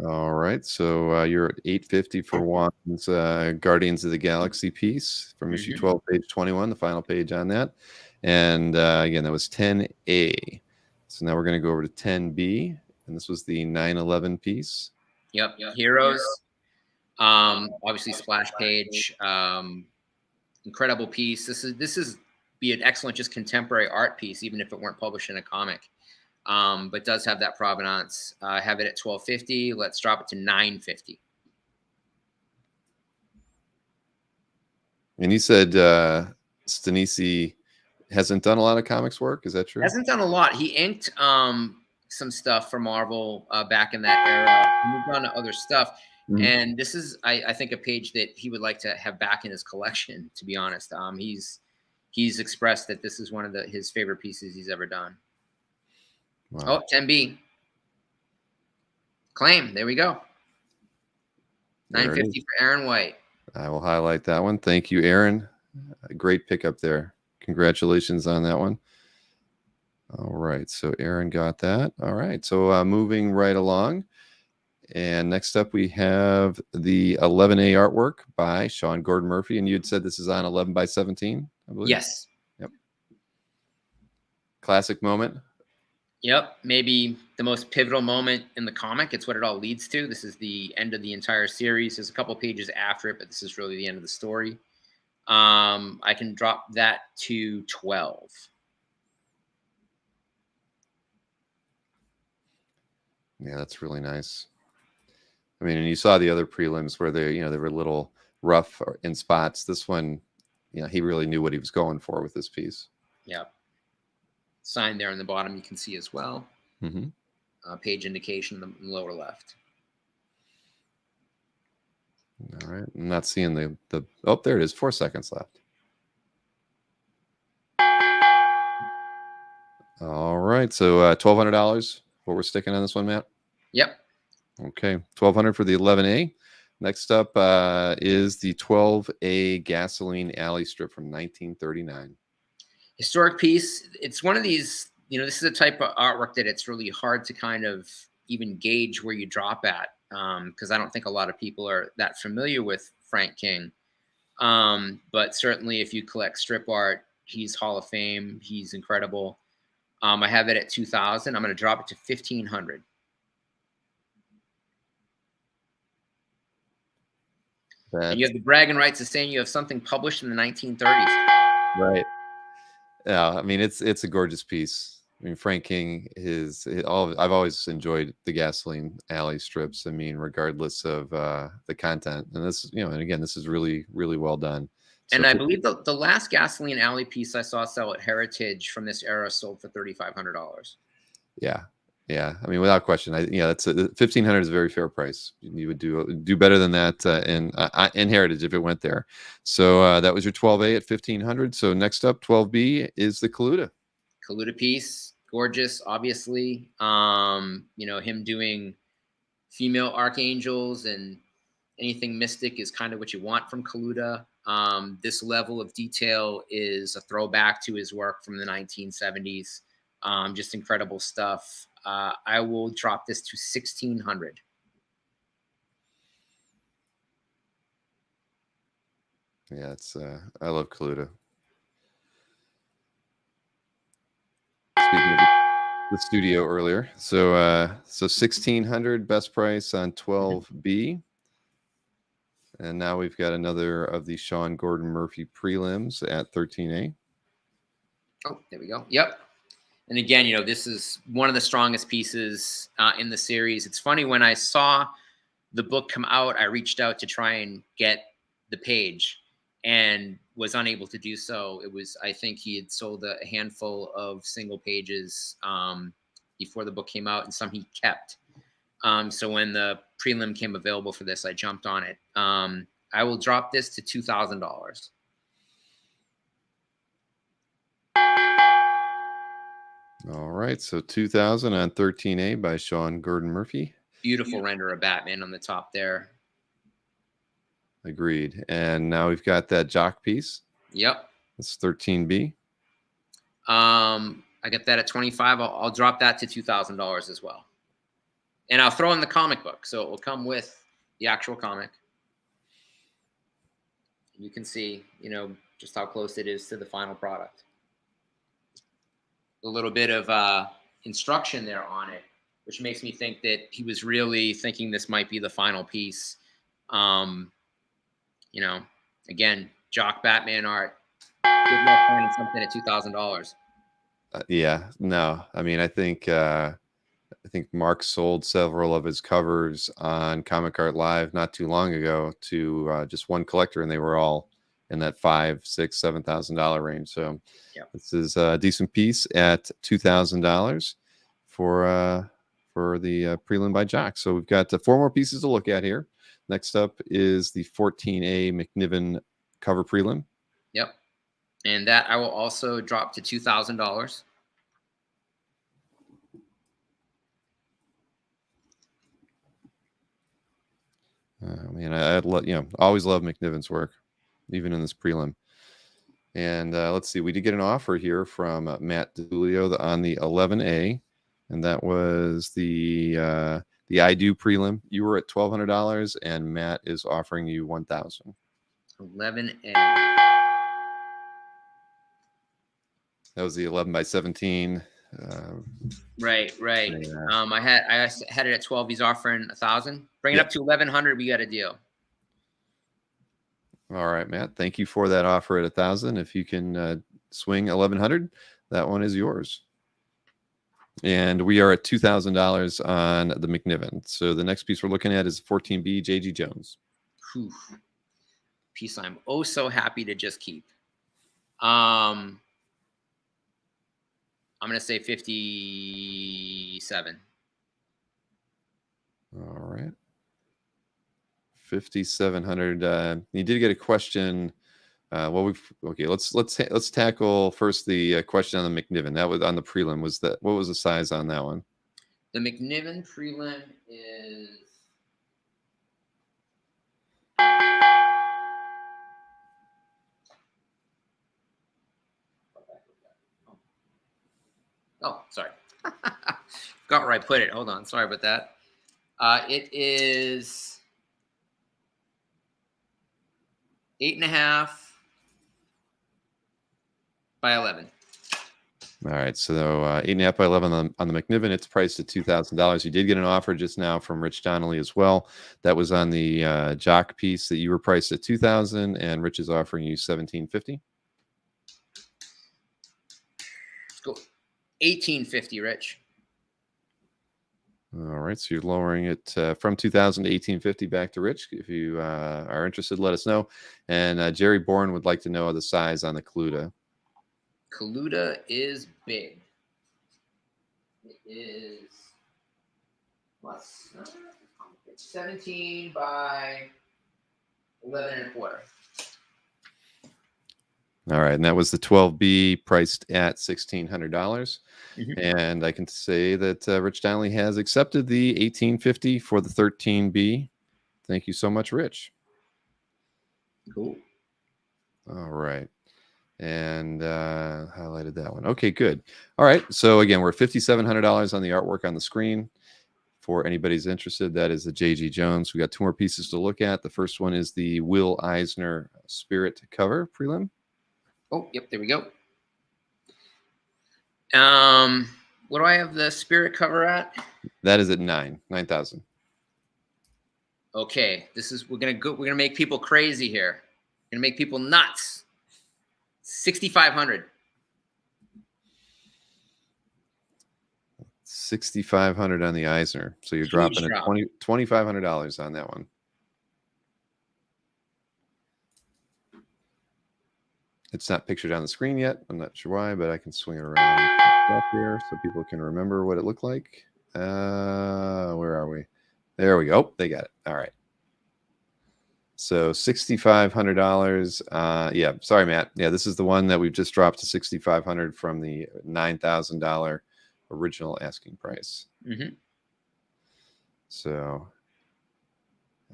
All right, so you're at $8.50 for Juan's Guardians of the Galaxy piece from issue 12, page 21, the final page on that. And again, that was 10A. So now we're going to go over to 10B, and this was the 9/11 piece. Yep. Heroes. Obviously, splash page. Incredible piece. This is be an excellent just contemporary art piece, even if it weren't published in a comic. But does have that provenance. I have it at $12.50. Let's drop it to $9.50. And you said Stanisi hasn't done a lot of comics work. Is that true? Hasn't done a lot. He inked some stuff for Marvel back in that era. Moved on to other stuff. Mm-hmm. And this is, I think, a page that he would like to have back in his collection, to be honest. He's expressed that this is one of his favorite pieces he's ever done. Wow. Oh, 10B. Claim. There we go. $9.50 for Aaron White. I will highlight that one. Thank you, Aaron. A great pickup there. Congratulations on that one. All right. So Aaron got that. All right. So moving right along. And next up, we have the 11A artwork by Sean Gordon Murphy. And you had said this is on 11x17, I believe? Yes. Yep. Classic moment. Yep. Maybe the most pivotal moment in the comic. It's what it all leads to. This is the end of the entire series. There's a couple pages after it, but this is really the end of the story. I can drop that to 12. Yeah, that's really nice. I mean, and you saw the other prelims where they were a little rough in spots. This one, he really knew what he was going for with this piece. Yeah. Sign there in the bottom, you can see as well. Mm-hmm. Page indication in the lower left. All right. I'm not seeing the oh, there it is. 4 seconds left. All right. So $1,200. What we're sticking on this one, Matt? Yep. Okay. $1,200 for the 11A. Next up is the 12A Gasoline Alley strip from 1939. Historic piece. It's one of these, this is a type of artwork that it's really hard to kind of even gauge where you drop at, because I don't think a lot of people are that familiar with Frank King. But certainly if you collect strip art, he's Hall of Fame. He's incredible. I have it at $2,000. I'm going to drop it to $1,500. And you have the bragging rights of saying you have something published in the 1930s. Right. Yeah, I mean it's a gorgeous piece. I mean Frank King I've always enjoyed the Gasoline Alley strips. I mean, regardless of the content, and this, and again, this is really, really well done. So and I believe the last Gasoline Alley piece I saw sell at Heritage from this era sold for $3,500. Yeah. Yeah, I mean, without question, that's $1,500 is a very fair price. You would do better than that in Heritage if it went there. So that was your 12A at $1,500. So next up, 12B is the Kaluta. Kaluta piece, gorgeous, obviously. Him doing female archangels and anything mystic is kind of what you want from Kaluta. This level of detail is a throwback to his work from the 1970s. Just incredible stuff. I will drop this to $1,600. Yeah, it's I love Kaluta. Speaking of the studio earlier, so $1,600 best price on 12B, and now we've got another of the Sean Gordon Murphy prelims at 13A. Oh, there we go. Yep. And again, this is one of the strongest pieces in the series. It's funny, when I saw the book come out, I reached out to try and get the page and was unable to do so. I think he had sold a handful of single pages before the book came out, and some he kept. So when the prelim came available for this, I jumped on it. I will drop this to $2,000. All right, so $2,000 on 13A by Sean Gordon Murphy. Beautiful render of Batman on the top there. Agreed. And now we've got that Jock piece. Yep. It's 13B. I get that at $25. I'll drop that to $2,000 as well. And I'll throw in the comic book, so it will come with the actual comic. You can see, you know, just how close it is to the final product. A little bit of instruction there on it, which makes me think that he was really thinking this might be the final piece. You know, again, Jock Batman art. Good luck finding something at $2,000. Yeah, no, I mean, I think Mark sold several of his covers on Comic Art Live not too long ago to just one collector, and they were all in that $5,000, $6,000, $7,000 range. So Yep. this is a decent piece at $2,000 for the prelim by Jock. So we've got 4 more pieces to look at here. Next up is the 14A McNiven cover prelim. Yep. And that I will also drop to $2,000. Man, I always love McNiven's work, even in this prelim. And let's see, we did get an offer here from Matt DeLeo on the 11A, and that was the I Do prelim. You were at $1,200, and Matt is offering you $1,000. 11A. That was the 11 by 17. Right. Yeah. I had it at 12. He's offering 1,000. Bring it up to 1,100. We got a deal. All right, Matt. Thank you for that offer at 1,000. If you can swing 1,100, that one is yours. And we are at $2,000 on the McNiven. So the next piece we're looking at is 14B JG Jones. Whew. Piece I'm oh so happy to just keep. I'm going to say 57. All right. 5,700. You did get a question. Let's tackle first the question on the McNiven. That was on the prelim. What was the size on that one? The McNiven prelim is sorry. Got where I put it. Hold on. Sorry about that. It is 8.5 by 11. All right, so 8.5 by 11 on the McNiven. It's priced at $2,000. You did get an offer just now from Rich Donnelly as well. That was on the Jock piece that you were priced at $2,000, and Rich is offering you $1,750. Let's go $1,850, Rich. All right, so you're lowering it from $2,000 to $1,850 back to Rich. If you are interested, let us know. And Jerry Bourne would like to know the size on the Kaluta. Kaluta is big. It is 17 by 11.25. All right, and that was the 12B priced at $1,600. Mm-hmm. And I can say that Rich Donnelly has accepted the $1,850 for the 13B. Thank you so much, Rich. Cool. All right. And highlighted that one. Okay, good. All right. So again, we're $5,700 on the artwork on the screen. For anybody's interested, that is the JG Jones. We got 2 more pieces to look at. The first one is the Will Eisner Spirit cover prelim. Oh, yep, there we go. What do I have the Spirit cover at? That is at 9,000. Okay, we're gonna make people crazy here. We're gonna make people nuts. 6,500. 6,500 on the Eisner. So you're dropping at $2,500 on that one. It's not pictured on the screen yet. I'm not sure why, but I can swing it around up here so people can remember what it looked like. Where are we? There we go. Oh, they got it. All right. So $6,500. Yeah, sorry, Matt. Yeah, this is the one that we've just dropped to $6,500 from the $9,000 original asking price. Mm-hmm. So,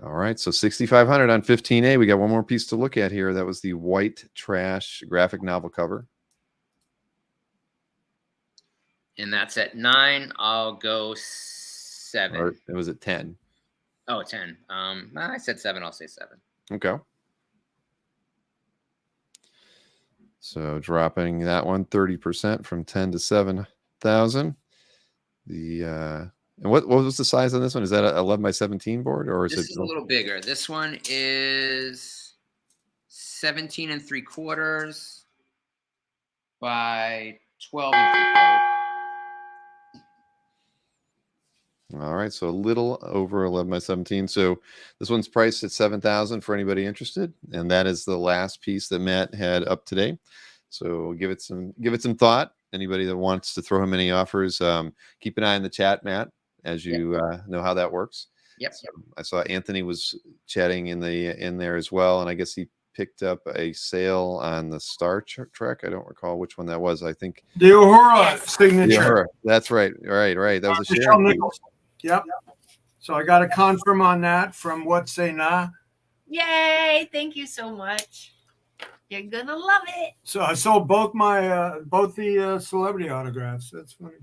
all right. So $6,500 on 15A. We got one more piece to look at here. That was the White Trash graphic novel cover. And that's at 9. I'll go 7. Or it was at 10. Oh, 10. I said 7. I'll say 7. Okay. So dropping that one 30% from 10 to 7,000. The and what was the size on this one? Is that a 11 by 17 board, or is This it is a little bigger. This one is 17 3/4 by 12 3/4. All right, so a little over 11 by 17. So this one's priced at 7,000 for anybody interested, and that is the last piece that Matt had up today. So give it some thought. Anybody that wants to throw him any offers, keep an eye on the chat, Matt, as you know how that works. Yep. So I saw Anthony was chatting in there as well, and I guess he picked up a sale on the Star Trek. I don't recall which one that was. I think The Uhura signature. Uhura. That's right. Right. That was a Michelle Sharon piece. Nichols. Yep. So I got a confirm on that from What Say Nah. Yay! Thank you so much. You're gonna love it. So I sold both my both the celebrity autographs. That's funny.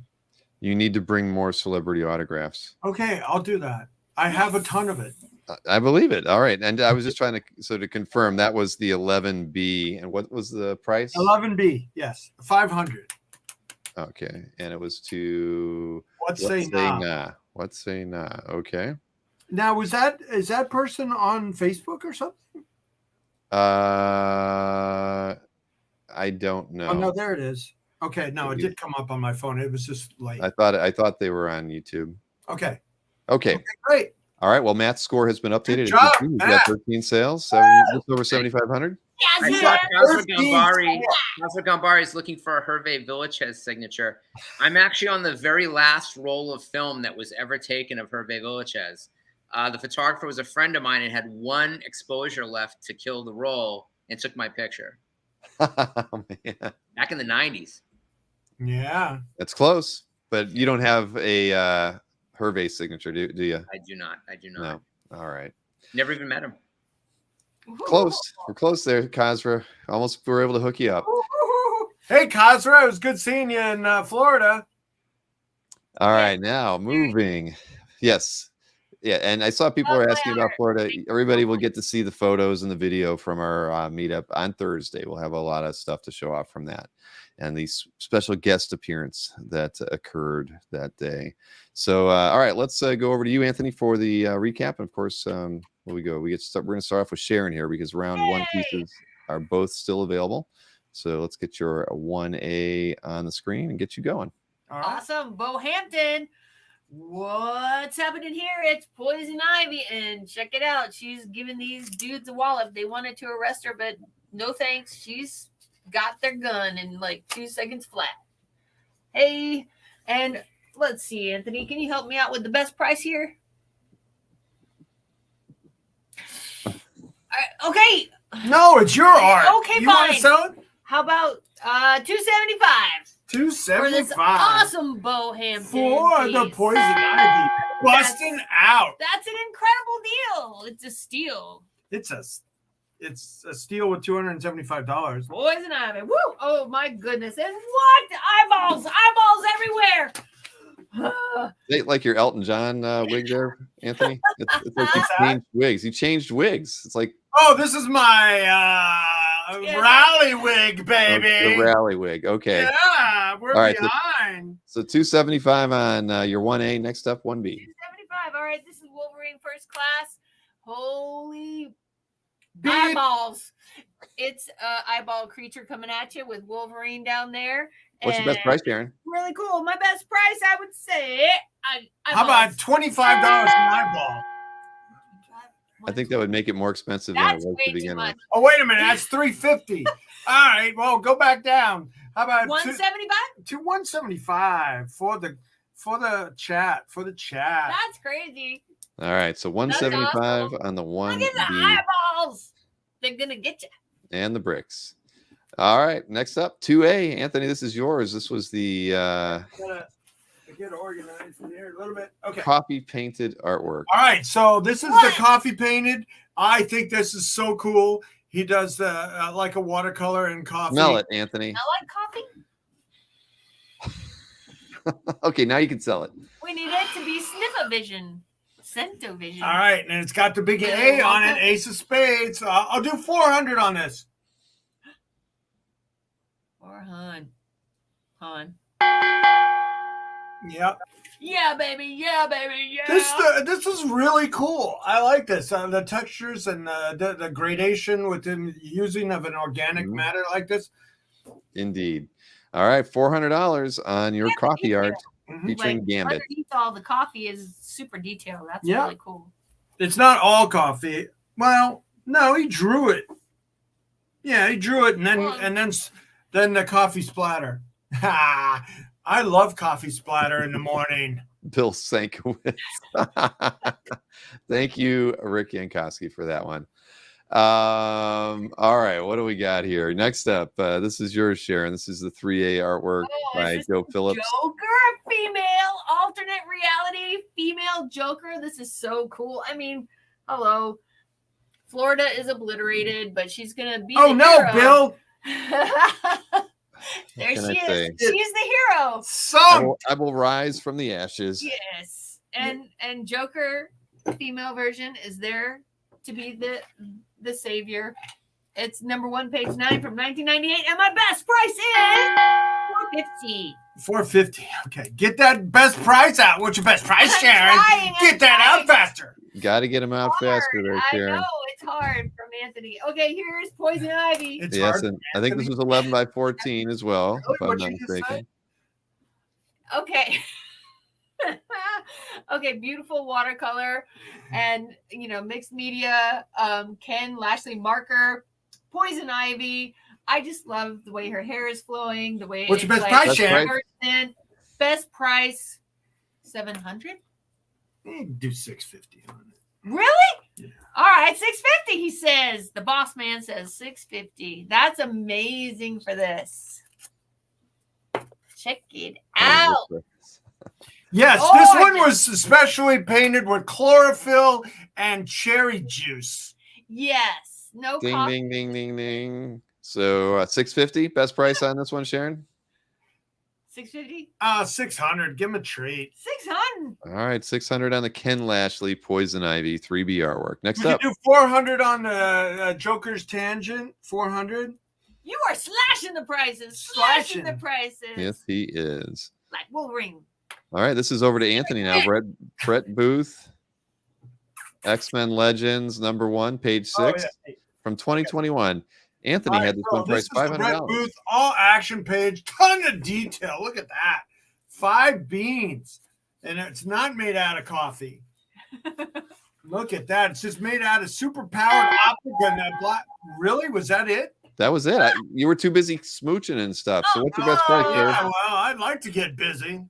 You need to bring more celebrity autographs. Okay, I'll do that. I have a ton of it. I believe it. All right. And I was just trying to confirm that was the 11B. And what was the price? 11B, yes, 500. Okay. And it was to What Say Nah. What Say Nah. Okay. Now, is that person on Facebook or something? I don't know. Oh no, there it is. Okay, no, it did come up on my phone. It was just late. I thought they were on YouTube. Okay, Great. great. All right. Well, Matt's score has been updated. Good job, He's Matt. got 13 sales, just over 7,500. I Yes, saw yes. Counselor Gambari is looking for a Hervé Villachez signature. I'm actually on the very last roll of film that was ever taken of Hervé Villachez. The photographer was a friend of mine and had one exposure left to kill the roll and took my picture. Oh, man. Back in the 90s. Yeah. That's close, but you don't have a Hervé signature, do you? I do not. No. All right. Never even met him. Close. We're close there, Kazra. Almost were able to hook you up. Hey, Kazra, it was good seeing you in Florida. All right, now moving. Yes. Yeah, and I saw people were asking about Florida. Everybody will get to see the photos and the video from our meetup on Thursday. We'll have a lot of stuff to show off from that and the special guest appearance that occurred that day. So, all right, let's go over to you, Anthony, for the recap. And of course, where we go? We're going to start off with Sharon here because round one pieces are both still available. So let's get your 1A on the screen and get you going. All right. Awesome. Bohampton. What's happening here? It's Poison Ivy, and check it out. She's giving these dudes a wallop. They wanted to arrest her, but no thanks. She's got their gun in like 2 seconds flat. Hey, and let's see, Anthony, can you help me out with the best price here? Okay. No, it's your art. Okay, you want to fine. sell it? How about $275 for this 275 awesome Bohampton for the piece? Poison Ivy busting out. That's an incredible deal. It's a steal. It's a steal with $275. Poison Ivy. Woo! Oh my goodness. And what? Eyeballs everywhere. Like your Elton John wig there, Anthony? It's like you changed wigs. You changed wigs. It's like, oh, this is my rally wig, baby. the rally wig. Okay. Yeah, we're All right, behind. So 275 on your 1A. Next up, 1B. 275. All right, this is Wolverine first class. Holy Beep. eyeballs. It's eyeball creature coming at you with Wolverine down there. What's your best price, Sharon? Really cool. My best price, I would say. How about $25 an eyeball? I think that would make it more expensive That's than it was way to too begin much. with. Oh, wait a minute. That's $350. All right. Well, go back down. How about 175? to 175 for the chat? That's crazy. All right, so 175 awesome. on the Look at the 1B eyeballs. They're gonna get you. and the bricks. All right, next up, 2A. Anthony, this is yours. This was the Gotta get organized in here a little bit. Okay. coffee painted artwork. All right. So this is the coffee painted. I think this is so cool. He does the like a watercolor and coffee. Smell it, Anthony. I like coffee. Okay, now you can sell it. We need it to be Sniffavision. Centovision. All right, and it's got the big A on it, Ace of Spades. So I'll do 400 on this. Or Han. Yep. Yeah, baby. Yeah, baby. Yeah. This is really cool. I like this. The textures and the gradation within using of an organic matter like this. Indeed. All right, $400 on your coffee art featuring Like, Gambit. underneath all the coffee is super detailed. That's Yeah. really cool. It's not all coffee. Well, no, he drew it. Yeah, he drew it, and then the coffee splatter. I love coffee splatter in the morning. Bill Sankiewicz. Thank you, Rick Yankowski, for that one. All right, what do we got here? Next up, this is yours, Sharon. This is the 3A artwork by Joe Phillips. Joker, female alternate reality, female Joker. This is so cool. I mean, hello. Florida is obliterated, but she's gonna be. Oh the no, hero. Bill! There can she I is. say? She's the hero. I will rise from the ashes. Yes, and Joker, female version, is there to be the savior. It's #1, page 9 from 1998, and my best price is $450. $450. Okay, get that best price out. What's your best price, I'm Sharon? trying, Get that out faster. Got to get him out faster there, I Sharon. know it's hard from Anthony. Okay, here's Poison Ivy. It's Yes, hard. and I think this was 11 by 14 as well, if I'm What'd not you just mistaken. say? Okay. Okay, beautiful watercolor and mixed media. Ken Lashley marker, Poison Ivy. I just love the way her hair is flowing, the way What's your it's best price, Sharon? Best price, $700. Do $650 on it. Really? Yeah. All right, $650. He says. The boss man says $650. That's amazing for this. Check it out. Yes, Oh, this one was especially painted with chlorophyll and cherry juice. Yes. No Ding, coffee. ding, ding, ding, ding. So $650, best price on this one, Sharon? $650. 600. Give him a treat. $600. All right, 600 on the Ken Lashley Poison Ivy 3B artwork. Next We up. can do 400 on the Joker's Tangent. 400. You are slashing the prices. Slashing. Slashing the prices. Yes, he is. Like Wolverine. All right, this is over to Anthony now. Brett Booth, X-Men Legends #1, page 6 from 2021. Anthony had this one priced $500. Brett Booth, all action page, ton of detail. Look at that. 5 beans. And it's not made out of coffee. Look at that. It's just made out of super powered optica and that black. Really? Was that it? That was it. You were too busy smooching and stuff. So what's your best price, sir? Yeah, well, I'd like to get busy.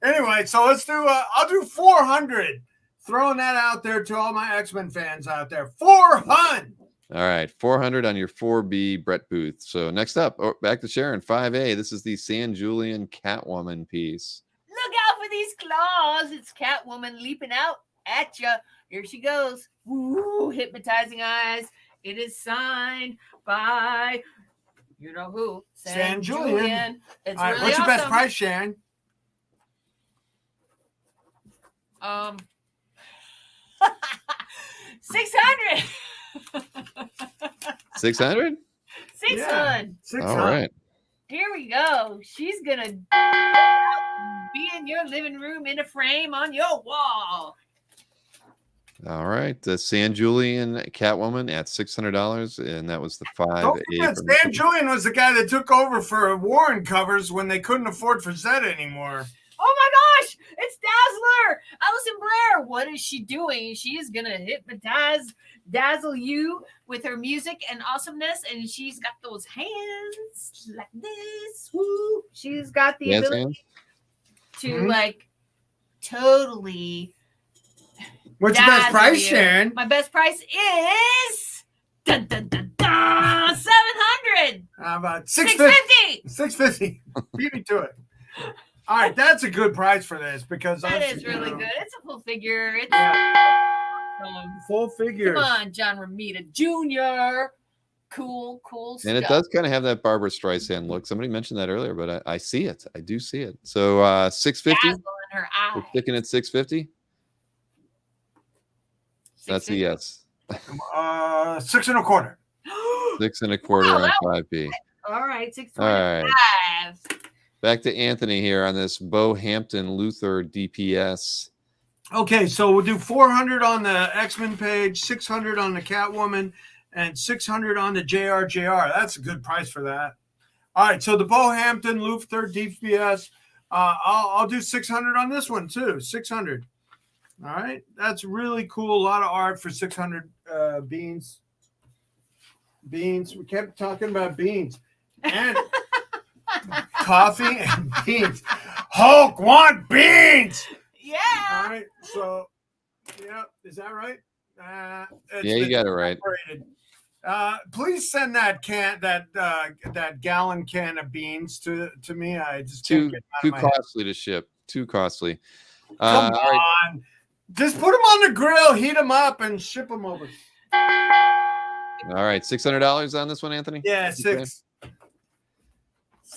Anyway, so let's do, I'll do 400. Throwing that out there to all my X-Men fans out there. 400. All right, 400 on your 4B Brett Booth. So next up, back to Sharon, 5A. This is the San Julian Catwoman piece. Look out for these claws. It's Catwoman leaping out at you. Here she goes. Woo, hypnotizing eyes. It is signed by you know who? San Julian. It's All right, really what's your best awesome. price, Sharon? 600. 600? 600. 600. All right. Here we go. She's gonna be in your living room in a frame on your wall. All right. The San Julian Catwoman at $600. And that was the 5A. Don't forget, from- San Julian was the guy that took over for Warren covers when they couldn't afford Frazetta anymore. Oh my gosh, it's Dazzler! Allison Blair. What is she doing? She is gonna dazzle you with her music and awesomeness, and she's got those hands like this. Woo! She's got the Yes, ability to Mhm. like totally. What's your best dazzle price, you. Sharon? My best price is dun, dun, dun, dun, 700. How about 650? 650. 650. Beat me to it. All right, that's a good price for this because That I've, is really good. It's a full figure. It's full figure. Come on, John Romita Jr. Cool stuff. And it does kind of have that Barbara Streisand look. Somebody mentioned that earlier, but I see it. I do see it. So $650. Dazzle in her eye. We're sticking at $650. That's a yes. 6 1/4. 6 1/4 Wow, on 5B. All right, 625. All right. Back to Anthony here on this Bohampton Luther DPS. Okay, so we'll do 400 on the X-Men page, 600 on the Catwoman, and 600 on the JRJR. That's a good price for that. All right, so the Bohampton Luther DPS, I'll do 600 on this one too. 600. All right, that's really cool. A lot of art for 600 beans. Beans. We kept talking about beans and coffee and beans. Hulk want beans. Yeah. All right, so yeah, is that right? Yeah, you got it right. Please send that that gallon can of beans to me. I just Too can't get it out of my head. costly to ship. Too costly. Come All right. on, just put them on the grill, heat them up, and ship them over. All right, $600 on this one, Anthony? Yeah, Okay. six.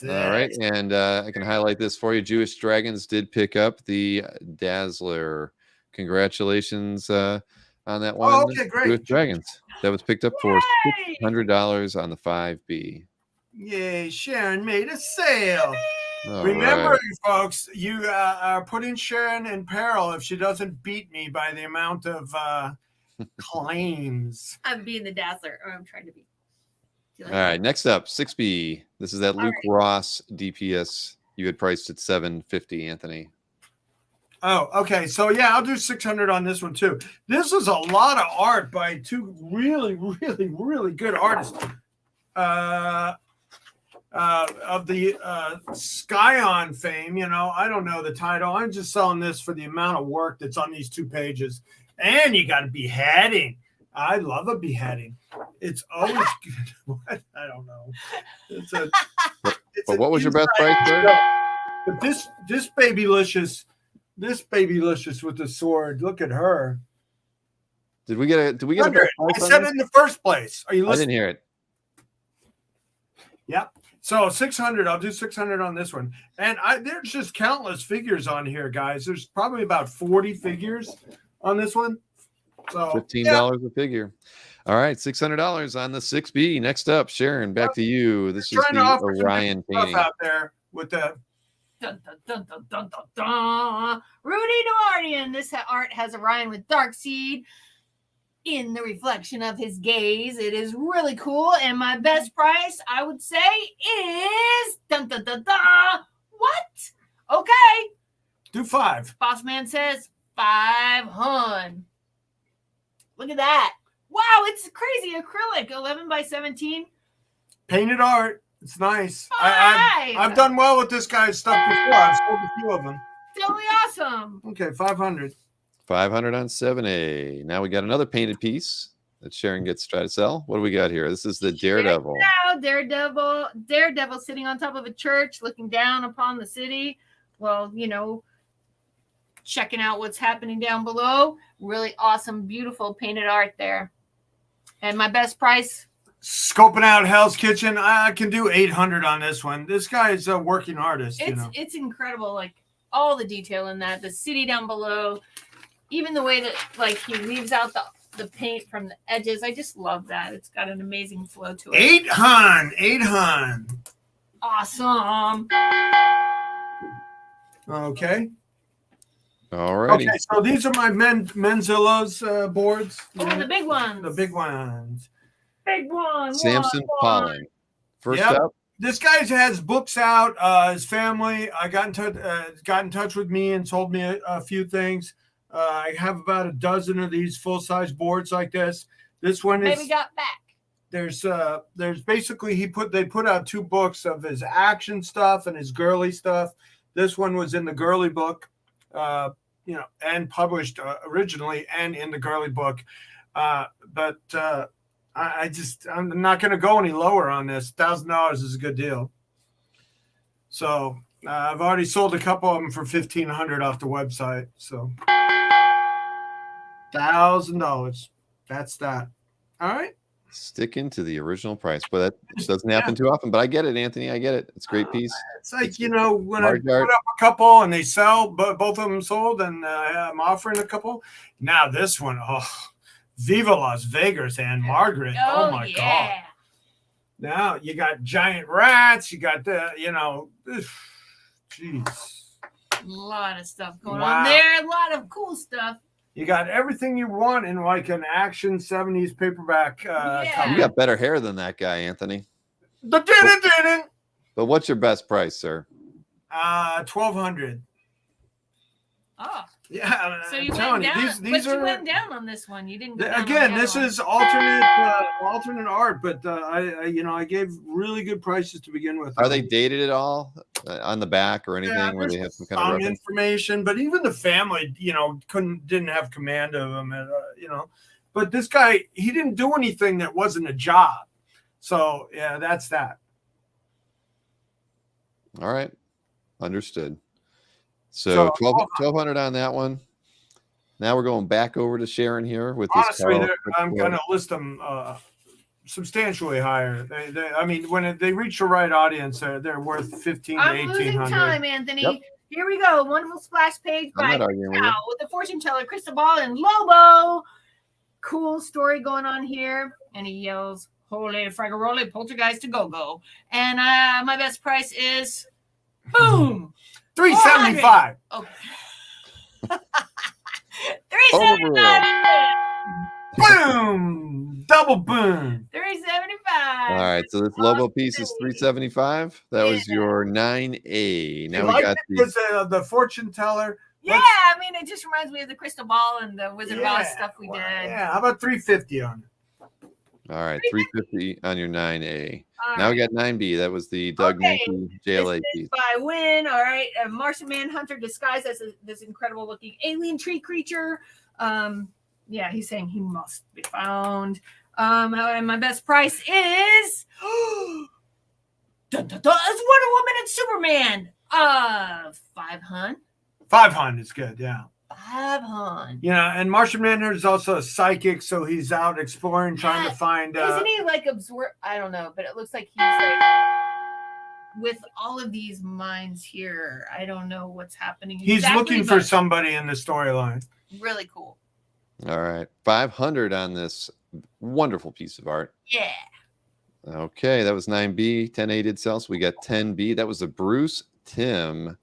All right, and I can highlight this for you. Jewish Dragons did pick up the Dazzler. Congratulations on that one. okay, great. Jewish Dragons. That was picked up for Yay! $600 on the 5B. Yay, Sharon made a sale. All Remember, right. folks, you are putting Sharon in peril if she doesn't beat me by the amount of claims. I'm being the dazzler, or I'm trying to be. Do you All like right, next up, 6B. This is that All Luke right. Ross DPS. You had priced at $750, Anthony. Oh, okay. So yeah, I'll do 600 on this one too. This is a lot of art by two really, really, really good artists. Of the Scion fame, I don't know the title. I'm just selling this for the amount of work that's on these 2 pages. And you got a beheading. I love a beheading. It's always good. What? I don't know. But what was your best price there? But this babylicious with the sword. Look at her. Did we get a best 100. I price on said this? it in the first place. Are you I listening? didn't hear it. Yep. So 600. I'll do 600 on this one. And there's just countless figures on here, guys. There's probably about 40 figures on this one. So $15 a figure. All right, $600 on the 6B. Next up, Sharon, back to you. This is trying to the offer some Orion stuff painting. out there with the Dun, dun, dun, dun, dun, dun, dun. Rudy Noardian. This art has Orion with Darkseid in the reflection of his gaze. It is really cool. And my best price, I would say, is dun, dun, dun, dun. What? Okay. do 5. Boss man says 500. Look at that. Wow, it's crazy acrylic. 11 by 17. Painted art. It's nice. Five. I've done well with this guy's stuff before. I've sold a few of them. Totally awesome. Okay, 500. 500 on 7A. Now we got another painted piece that Sharon gets to try to sell. What do we got here? This is the Daredevil. Now, Daredevil sitting on top of a church, looking down upon the city. Well, checking out what's happening down below. Really awesome, beautiful painted art there. And my best price. Scoping out Hell's Kitchen. I can do 800 on this one. This guy is a working artist. It's incredible. Like all the detail in that, the city down below, even the way that he leaves out the paint from the edges. I just love that. It's got an amazing flow to it. 800. Awesome. Okay. All righty. Okay, so these are my Menzilla's boards. Oh, the big ones. The big ones. big one. Samson Pollen. First Yep. up. This guy has books out. His family got in touch with me and told me a few things. I have about a dozen of these full-size boards like this. This one is Baby got back. there's basically they put out 2 books of his action stuff and his girly stuff. This one was in the girly book, and published originally and in the girly book. But I'm not going to go any lower on this. $1,000 is a good deal. So I've already sold a couple of them for $1,500 off the website. So $1,000. That's that. All right. Sticking to the original price, but that doesn't happen too often. But I get it, Anthony. I get it. It's a great piece. It's like, you know, when I Large put art. up a couple and they sell, but both of them sold, and I'm offering a couple. Now this one, Viva Las Vegas and Margaret. Oh my God. Now you got giant rats. You got the, you know, jeez. A lot of stuff going on there. A lot of cool stuff. You got everything you want in like an action 70s paperback. You got better hair than that guy, Anthony. But what's your best price, sir? $1,200. Oh. Yeah. So you went down. These are, you went down on this one. You didn't go down again. on the This other is alternate art, but I gave really good prices to begin with. Are they dated at all on the back or anything? Yeah, where they have some kind of reference? information, but even the family, didn't have command of them, But this guy, he didn't do anything that wasn't a job. So yeah, that's that. All right, understood. So 1,200 on that one. Now we're going back over to Sharon here with this. Honestly, I'm going to list them substantially higher. I mean, when they reach the right audience, they're worth $1,500 to $1,800. I'm losing time, Anthony. Yep. Here we go. Wonderful splash page by with the fortune teller, Crystal Ball and Lobo. Cool story going on here. And he yells, "Holy fragaroli, poltergeist to go-go." And my best price is boom. $375. Okay. $375. Boom. Double boom. $375. All right, so this Lobo piece is $375. That was your 9A. Now we got the fortune teller. Yeah, I mean, it just reminds me of the Crystal Ball and the Wizard of Oz stuff we did. Yeah, how about $350 on it? All right, $350 on your 9A. Now we got 9B. That was the Doug Mankey JLA piece. By Win. All right, a Martian Manhunter disguised as this incredible looking alien tree creature. Yeah, he's saying he must be found. And my best price is dun, dun, dun, it's Wonder Woman and Superman. $500. $500 is good, yeah. $500. Yeah, and Martian Manhunter is also a psychic, so he's out exploring, trying to find. Isn't he like absorb? I don't know, but it looks like he's like with all of these minds here. I don't know what's happening. He's looking for somebody in the storyline. Really cool. All right, $500 on this wonderful piece of art. Yeah. Okay, that was 9B. 10A did sell, so we got 10B. That was a Bruce Timm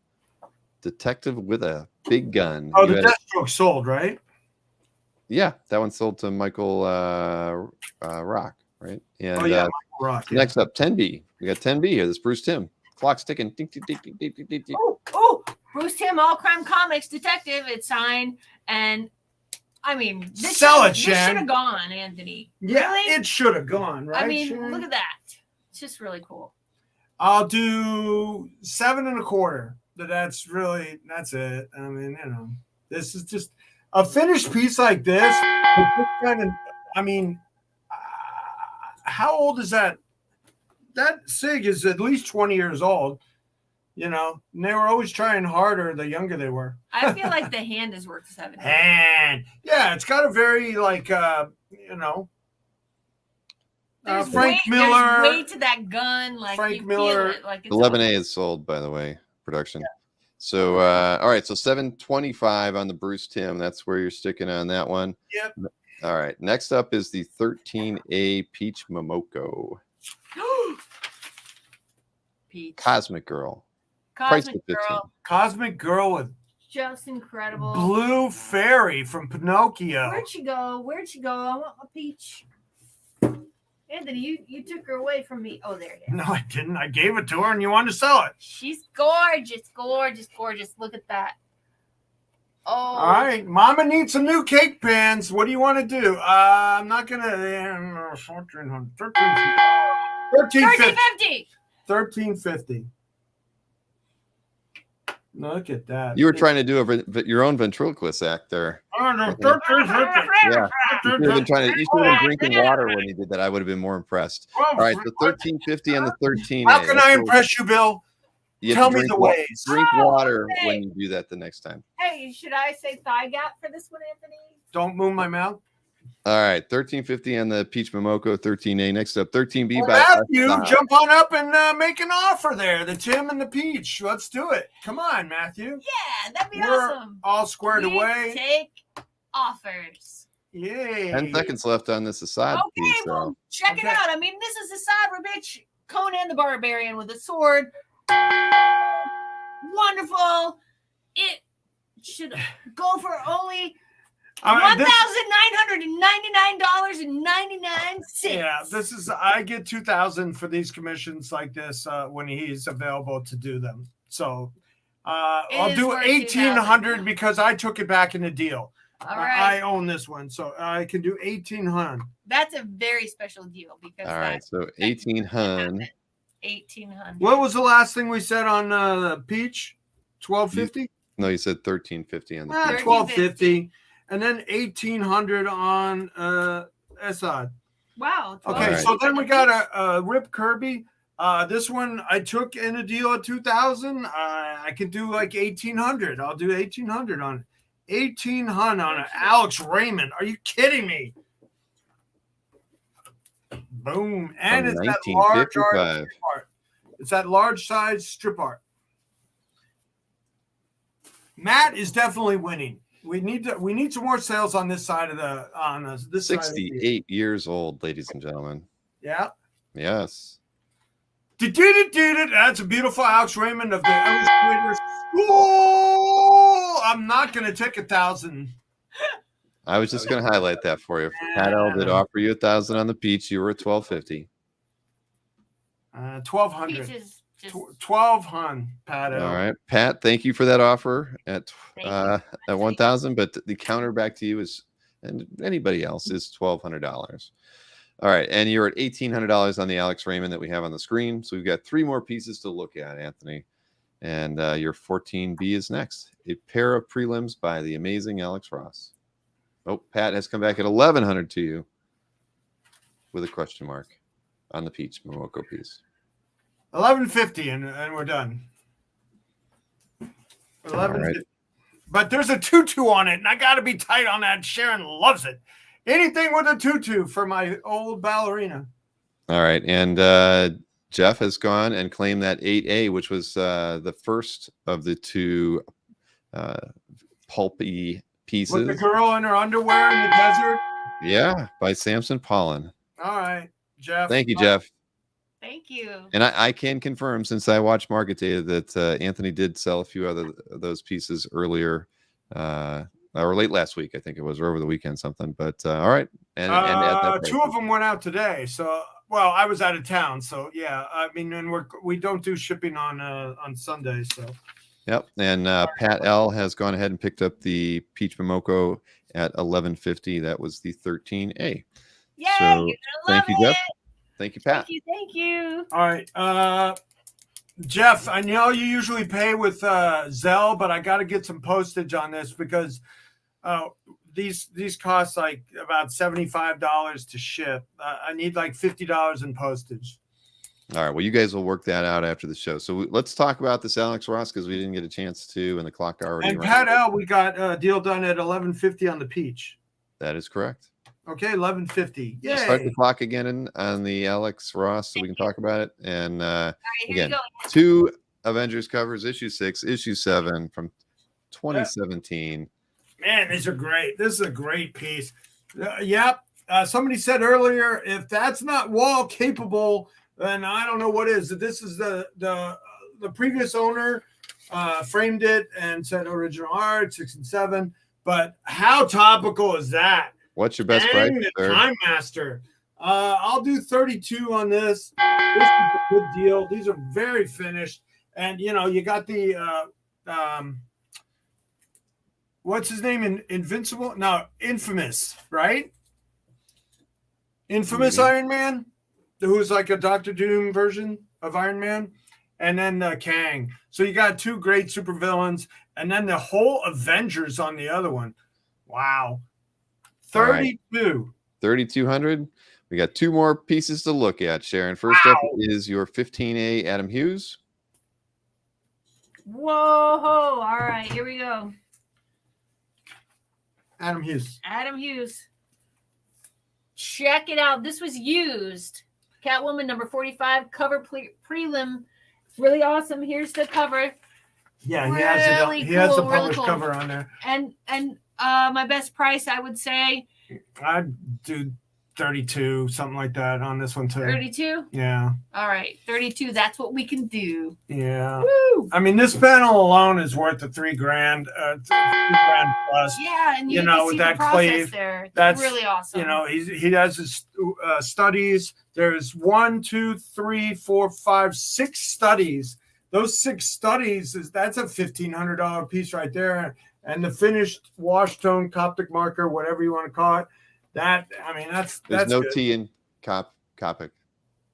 detective with a big gun. Oh, the Deathstroke sold, right? Yeah, that one sold to Michael Rock, right? And Michael Rock. Yeah. Next up, 10B. We got 10B here. This Bruce Timm. Clock's ticking. Ding, ding, ding, ding, ding, ding, ding. Oh, Bruce Timm, All Crime Comics detective. It's signed, and I mean, this should have gone, Anthony. Yeah, really? It should have gone, right? I mean, look at that. It's just really cool. I'll do 7.25. That's it. I mean, this is just a finished piece like this. How old is that? That SIG is at least 20 years old, and they were always trying harder the younger they were. I feel like the hand is worth 7. And yeah, it's got a very There's Frank Miller. There's weight to that gun, like Frank Miller. Like 11A is sold, by the way, production. Yeah. So, all right, so $725 on the Bruce Timm. That's where you're sticking on that one. Yep. All right, next up is the 13A Peach Momoko. Peach. Cosmic Girl. Cosmic Girl with just incredible. Blue Fairy from Pinocchio. Where'd she go? I want a peach. Anthony, you took her away from me. Oh, there you go. No, I didn't. I gave it to her, and you wanted to sell it. She's gorgeous, gorgeous, gorgeous. Look at that. Oh. All right. Mama needs some new cake pans. What do you want to do? I'm not going to... $13.50. $13.50. Look at that. You were trying to do your own ventriloquist act there. Oh, no, yeah. You should have been drinking water when you did that. I would have been more impressed. All right, the $13.50 and the 13. How can I impress you, Bill? Tell me the ways. Drink water when you do that the next time. Hey, should I say thigh gap for this one, Anthony? Don't move my mouth. All right, 1350 on the Peach Momoko 13A. Next up, 13B Well, by Matthew, Assad. jump on up and make an offer there. The Tim and the Peach. Let's do it. Come on, Matthew. Yeah, that'd be We're awesome. all squared We away. take offers. Yay. 10 seconds left on this Assad Okay, piece. well, check it Okay. out. I mean, this is Assad Rabich, Conan the Barbarian with a sword. Wonderful. It should go for only All right, this- $1,999.99. Yeah, this is I get 2,000 for these commissions like this when he's available to do them. So I'll is do worth 1,800 $2,000. because I took it back in the deal. All right. I own this one, so I can do 1,800. That's a very special deal because All right, that's so 1800. 1,800. What was the last thing we said on the Peach? 1250. No, you said 1350 on the Peach. 1250, and then 1,800 on Assad. Wow. Okay, Alright. so then we got a Rip Kirby. This one I took in a deal at 2,000. I can do like 1,800. I'll do 1,800 on it. 1,800 on it. Alex Raymond. Are you kidding me? Boom. And From it's that large 1955. strip art. It's that large size strip art. Matt is definitely winning. We need some more sales on this side of this side of the deal. 68 years old, ladies and gentlemen. Yeah. Yes. That's a beautiful Alex Raymond of the Illustrator School. I'm not going to take 1,000. I was just going to highlight that for you. Pat L did offer you 1,000 on the Peach. You were at 1250. 1,200. Peaches just 1,200, Pat. All right, Pat. Thank you for that offer at Thank at 1,000. But the counter back to you is, and anybody else is $1,200. All right, and you're at $1,800 on the Alex Raymond that we have on the screen. So we've got 3 more pieces to look at, Anthony. And your 14B is next. A pair of prelims by the amazing Alex Ross. Oh, Pat has come back at 1,100 to you with a question mark on the Peach Momoko piece. 1,150, and we're done. 1,150. Right. But there's a tutu on it, and I got to be tight on that. Sharon loves it. Anything with a tutu for my old ballerina. All right, and Jeff has gone and claimed that 8A, which was the first of the 2 pulpy pieces. With the girl in her underwear in the desert. Yeah, by Samson Pollen. All right, Jeff. Thank you, Jeff. Thank you. And I can confirm, since I watched market data, that Anthony did sell a few other of those pieces earlier, or late last week, I think it was, or over the weekend, something. But all right, and at that 2 of them went out today. So, well, I was out of town, so yeah. I mean, and we don't do shipping on Sunday, so. Yep, and Pat L has gone ahead and picked up the Peach Momoko at 1,150. That was the 13A. Yay, So, you're gonna love thank you, it. Jeff. Thank you, Pat. Thank you. All right, Jeff, I know you usually pay with Zelle, but I got to get some postage on this because these cost like about $75 to ship. I need like $50 in postage. All right. Well, you guys will work that out after the show. So let's talk about this Alex Ross because we didn't get a chance to, and the clock already. And ran. Pat L, we got a deal done at 1150 on the Peach. That is correct. Okay, 1150. Yay. Start the clock again on the Alex Ross so we can talk about it. And All right, here again, we go. 2 Avengers covers, issue 6, issue 7 from 2017. Man, these are great. This is a great piece. Yep. Somebody said earlier, if that's not wall capable, then I don't know what is. This is the previous owner framed it and said original art 6 and 7. But how topical is that? What's your best Dang, price, the sir? Time Master. I'll do 32 on this. This is a good deal. These are very finished. And, you know, you got the, what's his name? Invincible? No, Infamous, right? Infamous Iron Man, who's like a Dr. Doom version of Iron Man. And then Kang. So you got 2 great supervillains. And then the whole Avengers on the other one. Wow. 32. 3,200. We got 2 more pieces to look at, Sharon. First up is your 15A Adam Hughes. Whoa. All right, here we go. Adam Hughes. Adam Hughes. check it out. This was used. Catwoman number 45 cover prelim. Really awesome. Here's the cover. Yeah, Really he has the cool, really published cool. cover on there. And my best price, I would say I'd do 32, something like that on this one too. 32. Yeah. All right, 32. That's what we can do. Yeah. Woo! I mean, this panel alone is worth the $3,000, $3,000 plus. Yeah, and You you know, can with see that the process clave, there. It's that's, really awesome. You know, he has his studies. There's 1, 2, 3, 4, 5, 6 studies. Those 6 studies that's a $1,500 piece right there. And the finished wash tone Coptic marker, whatever you want to call it, that's There's no good. T in Copic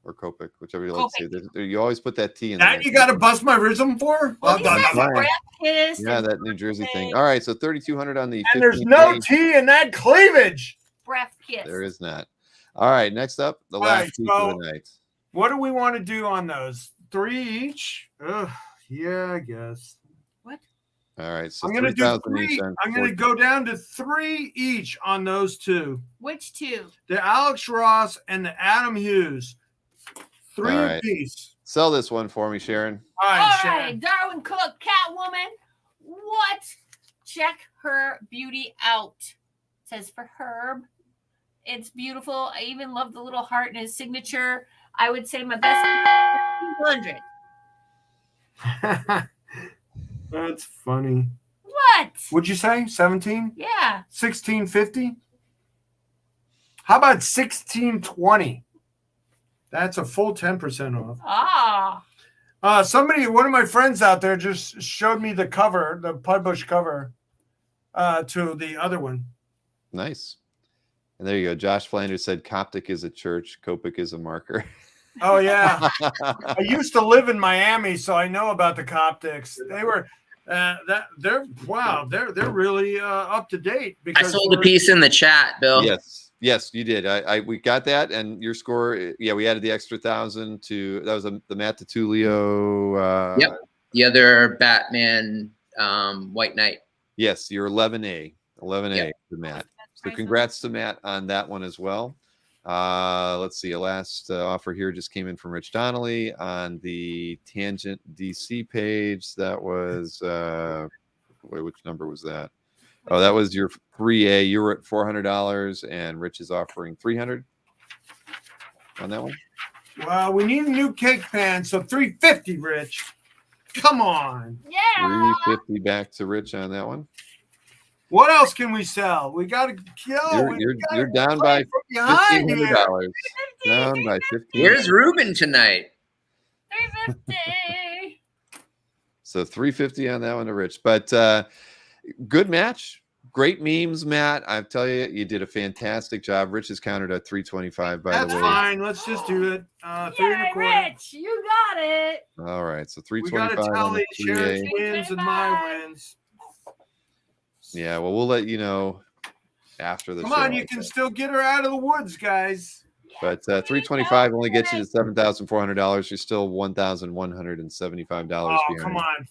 or Copic, whichever you like to say. You always put that T in That there. you got to bust my rhythm for? Well, these guys Fine. are breath kissed. Yeah, and that New Jersey thing. All right, so 3,200 on the. And there's no 15K. T in that cleavage. breath kiss. There is not. All right, next up, the last right, piece so- of the night. What do we want to do on those? 3 each? Ugh, yeah, I guess. All right, so I'm gonna do 3,000 3. each on I'm gonna 14. go down to 3 each on those 2. Which 2? The Alex Ross and the Adam Hughes. 3 All right. apiece. Sell this one for me, Sharon. All All right, right, Sharon. Darwin Cook, Catwoman. What? Check her beauty out. Says for Herb. It's beautiful. I even love the little heart in his signature. I would say my best 100. That's funny. What? Would you say 17? Yeah. 1650? How about 1620? That's a full 10% off. Ah. One of my friends out there just showed me the cover, the published cover to the other one. Nice. And there you go. Josh Flanders said Coptic is a church, Copic is a marker. Oh yeah, I used to live in Miami, so I know about the Coptics. They were they're really up to date. I Because sold a piece in the chat, Bill. Yes, you did. We got that, and your score. Yeah, we added the extra 1,000 to that was the Matt DiTullio. Yep. The other Batman White Knight. Yes, you're 11A. 11A Yep. to Matt. So congrats to Matt on that one as well. Let's see. A last offer here just came in from Rich Donnelly on the Tangent DC page. That was which number was that? Oh, that was your 3A. You were at $400, and Rich is offering $300 on that one. Well, we need a new cake pan, so $350, Rich. Come on. Yeah. $350 back to Rich on that one. What else can we sell? We got to kill. You're down by $1,500. Down by $1,500. Where's Ruben tonight? 350. So $350 on that one to Rich. But good match. Great memes, Matt. I tell you, you did a fantastic job. Rich is countered at $325, by That's the way. fine. Let's just do it. 3 Yay, Rich, you got it. All right, so We $325 got to on tally the Sharon's 3A. wins and my wins. Yeah, well, we'll let you know after the Come show. on, you can still get her out of the woods, guys. But $325 only gets you to $7,400. You're still $1,175 Oh, behind. come on.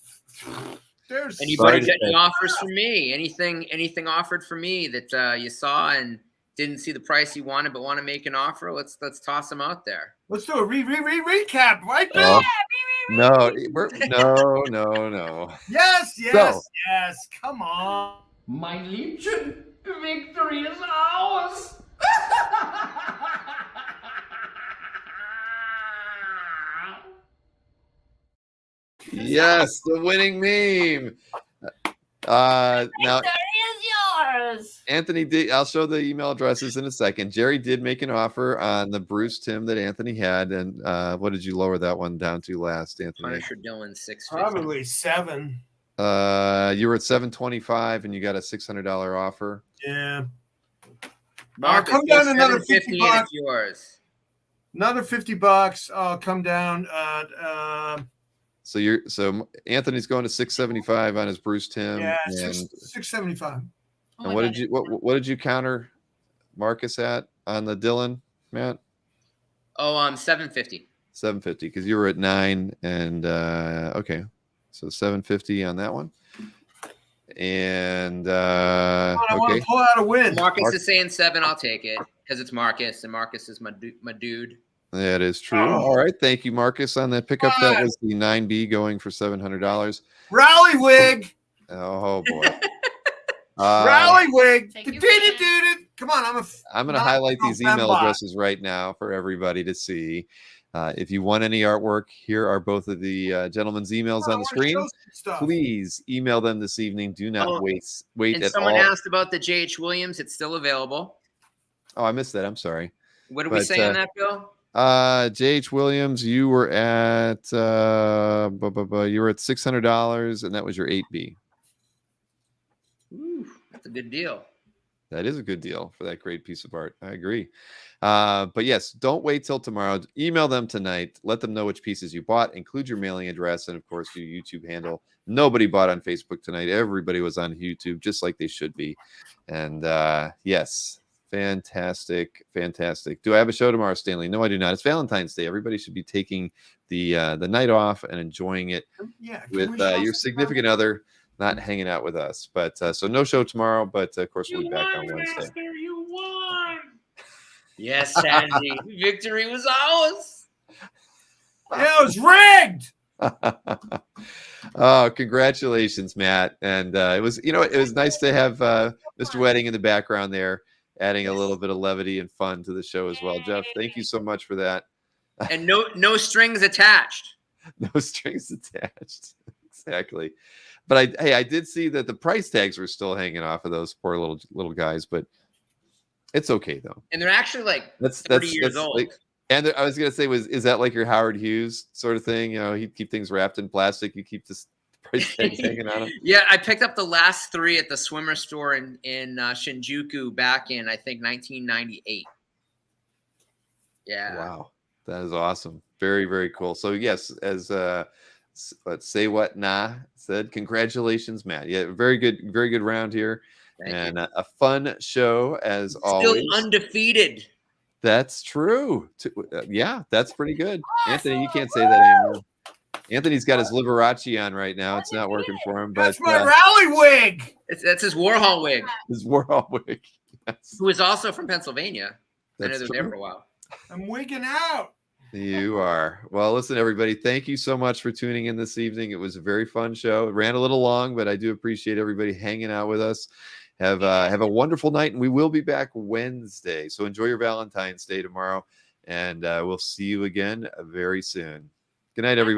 There's Anybody Sorry to get any say. offers for me? Anything offered for me that you saw and didn't see the price you wanted but want to make an offer? Let's toss them out there. Let's do a recap, right? Oh, Bill? no, no. Yes, So- yes. Come on. My Liebchen, victory is ours. Yes, the winning meme. Now, Victory is yours. Anthony did. I'll show the email addresses in a second. Jerry did make an offer on the Bruce Tim that Anthony had, and what did you lower that one down to last, Anthony? Punisher Dylan 650. Probably 7. You were at $725, and you got a $600 offer. Yeah. Marcus, come down go another 750 $50 and it's yours. Another $50. I'll come down. So Anthony's going to $675 on his Bruce Tim. Yeah, and, $675. Oh and my what God. did you what did you counter Marcus at on the Dylan, Matt? Oh, 750. 750 because you were at 9 and okay, so 750 on that one. And I want okay, to pull out a win. Marcus is saying 7. I'll take it because it's Marcus, and Marcus is my dude. that is true. Oh. All right, thank you, Marcus, on that pickup. That was the 9B going for $700. Rally wig. Oh boy. Rally wig. Take your Come on, I'm going to highlight these email addresses right now for everybody to see. If you want any artwork, here are both of the gentlemen's emails on the screen. Please email them this evening. Do not wait And at someone all. asked about the J.H. Williams. It's still available. Oh, I missed that. I'm sorry. What did we say on that, Bill? J.H. Williams, you were at $600, and that was your 8B. Ooh, that's a good deal. That is a good deal for that great piece of art. I agree. But yes, don't wait till tomorrow. Email them tonight. Let them know which pieces you bought. Include your mailing address and, of course, your YouTube handle. Nobody bought on Facebook tonight. Everybody was on YouTube, just like they should be. And yes, fantastic, fantastic. Do I have a show tomorrow, Stanley? No, I do not. It's Valentine's Day. Everybody should be taking the night off and enjoying it with your significant other. Not hanging out with us, but so no show tomorrow. But of course, we'll be back on Wednesday. Master, you won. Yes, Sandy. Victory was ours. Yeah, it was rigged. Oh, congratulations, Matt! And it was nice to have Mr. Wedding in the background there, adding a little bit of levity and fun to the show as well. Jeff, thank you so much for that. And no strings attached. No strings attached. Exactly. But I did see that the price tags were still hanging off of those poor little guys, but it's okay though. And they're actually like 30 years old. And I was gonna say, is that like your Howard Hughes sort of thing? You know, he'd keep things wrapped in plastic. You keep this price tags hanging on them. Yeah, I picked up the last 3 at the swimmer store in Shinjuku back in I think 1998. Yeah. Wow, that is awesome. Very, very cool. So yes, as let's say what Nah said, congratulations, Matt. Yeah, very good round here. Thank you. A fun show as always. Still undefeated. That's true. Yeah, that's pretty good. Anthony, you can't say that anymore. Anthony's got his Liberace on right now. It's not working for him. But that's my rally wig. That's his Warhol wig. His Warhol wig. Yes. Who is also from Pennsylvania. I know they're true. there for a while. I'm wigging out. You are. Well, listen, everybody, thank you so much for tuning in this evening. It was a very fun show. It ran a little long, but I do appreciate everybody hanging out with us. Have a wonderful night, and we will be back Wednesday. So enjoy your Valentine's Day tomorrow, and we'll see you again very soon. Good night, everybody.